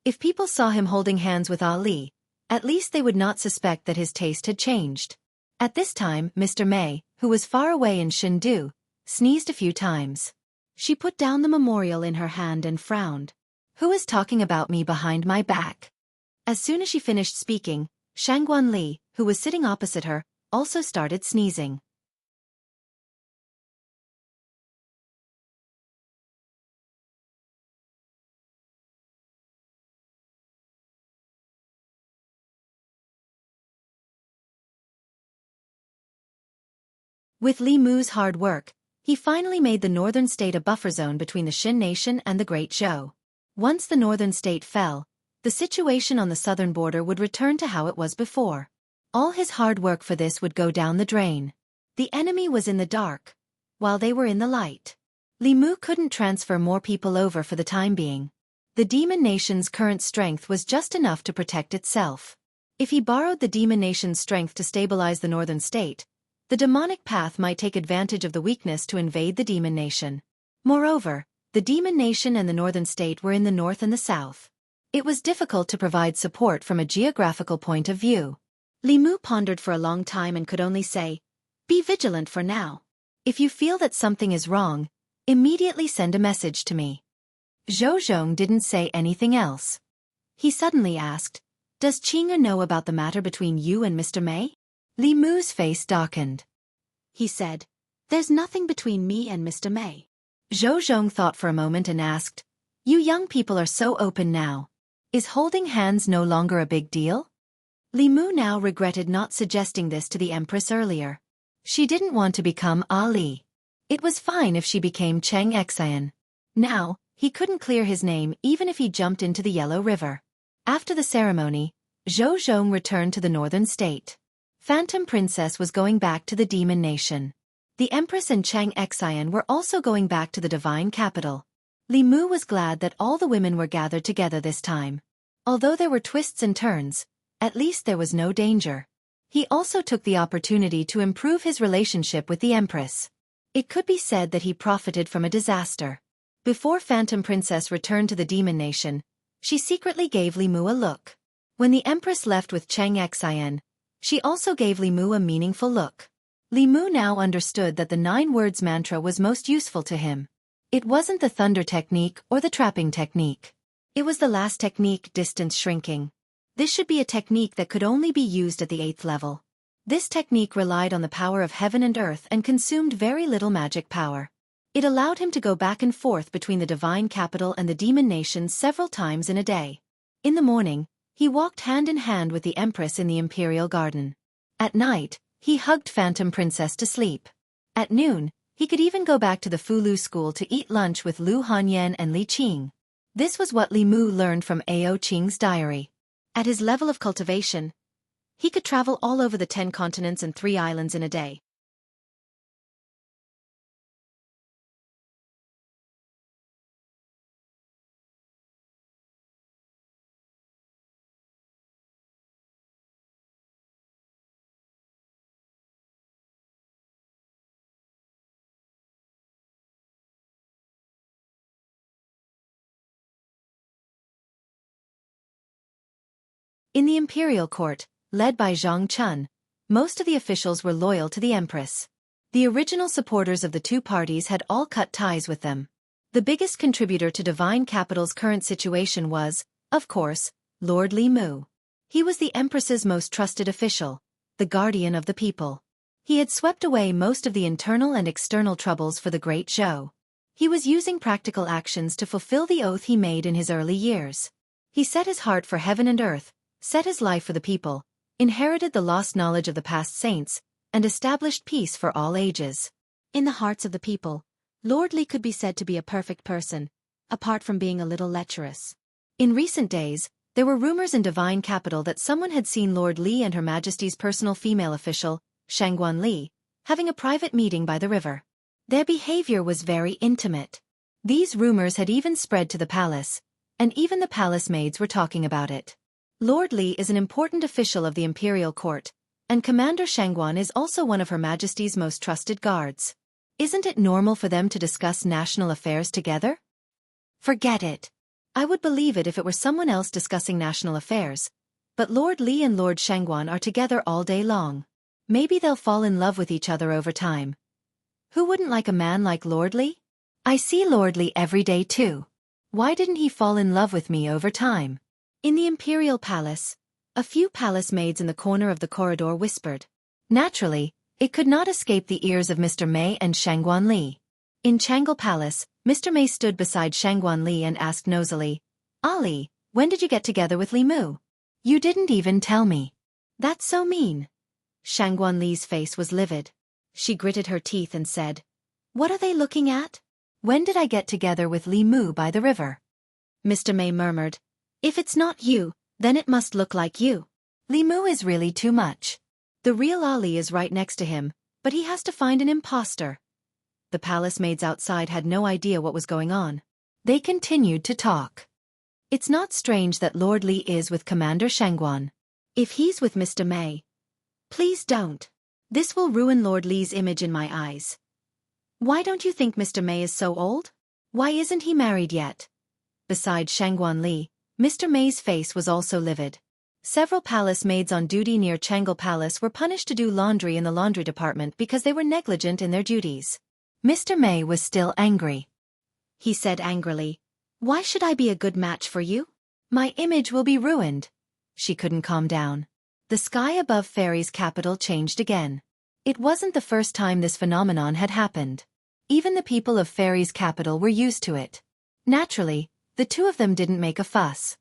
If people saw him holding hands with Ali, at least they would not suspect that his taste had changed. At this time, Mr. May, who was far away in Shindu, sneezed a few times. She put down the memorial in her hand and frowned. Who is talking about me behind my back? As soon as she finished speaking, Shangguan Li, who was sitting opposite her, also started sneezing. With Li Mu's hard work, he finally made the northern state a buffer zone between the Shin nation and the Great Zhou. Once the northern state fell, the situation on the southern border would return to how it was before. All his hard work for this would go down the drain. The enemy was in the dark, while they were in the light. Li Mu couldn't transfer more people over for the time being. The demon nation's current strength was just enough to protect itself. If he borrowed the demon nation's strength to stabilize the northern state, the demonic path might take advantage of the weakness to invade the demon nation. Moreover, the demon nation and the northern state were in the north and the south. It was difficult to provide support from a geographical point of view. Li Mu pondered for a long time and could only say, "Be vigilant for now. If you feel that something is wrong, immediately send a message to me." Zhou Zhong didn't say anything else. He suddenly asked, "Does Qinga know about the matter between you and Mr. May?" Li Mu's face darkened. He said, "There's nothing between me and Mr. May." Zhou Zhong thought for a moment and asked, "You young people are so open now. Is holding hands no longer a big deal?" Li Mu now regretted not suggesting this to the Empress earlier. She didn't want to become Ali. It was fine if she became Cheng Xian. Now, he couldn't clear his name even if he jumped into the Yellow River. After the ceremony, Zhou Zhong returned to the northern state. Phantom Princess was going back to the demon nation. The Empress and Cheng Xian were also going back to the divine capital. Li Mu was glad that all the women were gathered together this time. Although there were twists and turns, at least there was no danger. He also took the opportunity to improve his relationship with the Empress. It could be said that he profited from a disaster. Before Phantom Princess returned to the demon nation, she secretly gave Li Mu a look. When the Empress left with Cheng Xian, she also gave Li Mu a meaningful look. Li Mu now understood that the 9 words mantra was most useful to him. It wasn't the thunder technique or the trapping technique. It was the last technique, distance shrinking. This should be a technique that could only be used at the 8th level. This technique relied on the power of heaven and earth and consumed very little magic power. It allowed him to go back and forth between the divine capital and the demon nation several times in a day. In the morning, he walked hand in hand with the Empress in the Imperial Garden. At night, he hugged Phantom Princess to sleep. At noon, he could even go back to the Fulu school to eat lunch with Lu Hanyan and Li Qing. This was what Li Mu learned from Ao Qing's diary. At his level of cultivation, he could travel all over the 10 continents and 3 islands in a day. In the imperial court, led by Zhang Chun, most of the officials were loyal to the Empress. The original supporters of the 2 parties had all cut ties with them. The biggest contributor to Divine Capital's current situation was, of course, Lord Li Mu. He was the Empress's most trusted official, the guardian of the people. He had swept away most of the internal and external troubles for the Great Zhou. He was using practical actions to fulfill the oath he made in his early years. He set his heart for heaven and earth, set his life for the people, inherited the lost knowledge of the past saints, and established peace for all ages. In the hearts of the people, Lord Li could be said to be a perfect person, apart from being a little lecherous. In recent days, there were rumors in Divine Capital that someone had seen Lord Li and Her Majesty's personal female official, Shangguan Li, having a private meeting by the river. Their behavior was very intimate. These rumors had even spread to the palace, and even the palace maids were talking about it. Lord Li is an important official of the imperial court, and Commander Shangguan is also one of Her Majesty's most trusted guards. Isn't it normal for them to discuss national affairs together? Forget it. I would believe it if it were someone else discussing national affairs, but Lord Li and Lord Shangguan are together all day long. Maybe they'll fall in love with each other over time. Who wouldn't like a man like Lord Li? I see Lord Li every day too. Why didn't he fall in love with me over time? In the imperial palace, a few palace maids in the corner of the corridor whispered. Naturally, it could not escape the ears of Mr. Mei and Shangguan Li. In Changle Palace, Mr. Mei stood beside Shangguan Li and asked nosily, Ali, when did you get together with Li Mu? You didn't even tell me. That's so mean. Shangguan Li's face was livid. She gritted her teeth and said, What are they looking at? When did I get together with Li Mu by the river? Mr. Mei murmured, If it's not you, then it must look like you. Li Mu is really too much. The real Ali is right next to him, but he has to find an imposter. The palace maids outside had no idea what was going on. They continued to talk. It's not strange that Lord Li is with Commander Shangguan. If he's with Mr. Mei, please don't. This will ruin Lord Li's image in my eyes. Why don't you think Mr. Mei is so old? Why isn't he married yet? Besides Shangguan Li, Mr. Mei's face was also livid. Several palace maids on duty near Changle Palace were punished to do laundry in the laundry department because they were negligent in their duties. Mr. Mei was still angry. He said angrily, Why should I be a good match for you? My image will be ruined. She couldn't calm down. The sky above Fairy's capital changed again. It wasn't the first time this phenomenon had happened. Even the people of Fairy's capital were used to it. Naturally, the two of them didn't make a fuss.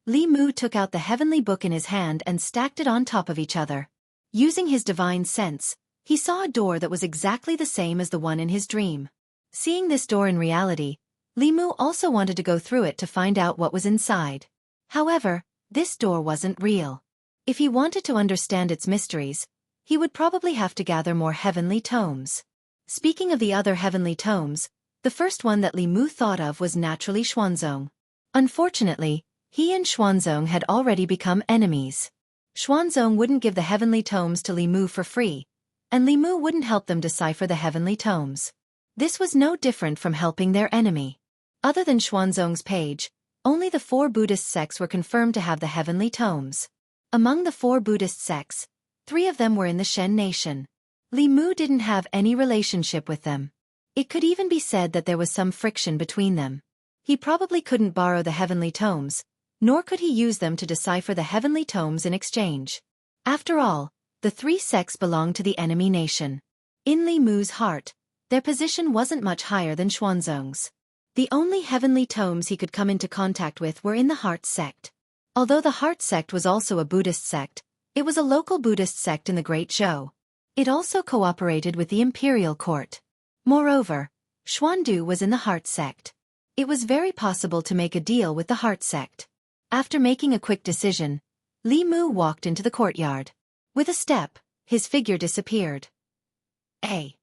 Li Mu took out the heavenly book in his hand and stacked it on top of each other. Using his divine sense, he saw a door that was exactly the same as the one in his dream. Seeing this door in reality, Li Mu also wanted to go through it to find out what was inside. However, this door wasn't real. If he wanted to understand its mysteries, he would probably have to gather more heavenly tomes. Speaking of the other heavenly tomes, the first one that Li Mu thought of was naturally Xuanzong. Unfortunately, he and Xuanzong had already become enemies. Xuanzong wouldn't give the heavenly tomes to Li Mu for free, and Li Mu wouldn't help them decipher the heavenly tomes. This was no different from helping their enemy. Other than Xuanzong's page, only the 4 Buddhist sects were confirmed to have the heavenly tomes. Among the 4 Buddhist sects, 3 of them were in the Shen nation. Li Mu didn't have any relationship with them. It could even be said that there was some friction between them. He probably couldn't borrow the heavenly tomes, nor could he use them to decipher the heavenly tomes in exchange. After all, the 3 sects belonged to the enemy nation. In Li Mu's heart, their position wasn't much higher than Xuanzong's. The only heavenly tomes he could come into contact with were in the Heart sect. Although the Heart sect was also a Buddhist sect, it was a local Buddhist sect in the Great Zhou. It also cooperated with the imperial court. Moreover, Xuandu was in the Heart sect. It was very possible to make a deal with the Heart sect. After making a quick decision, Li Mu walked into the courtyard. With a step, his figure disappeared. A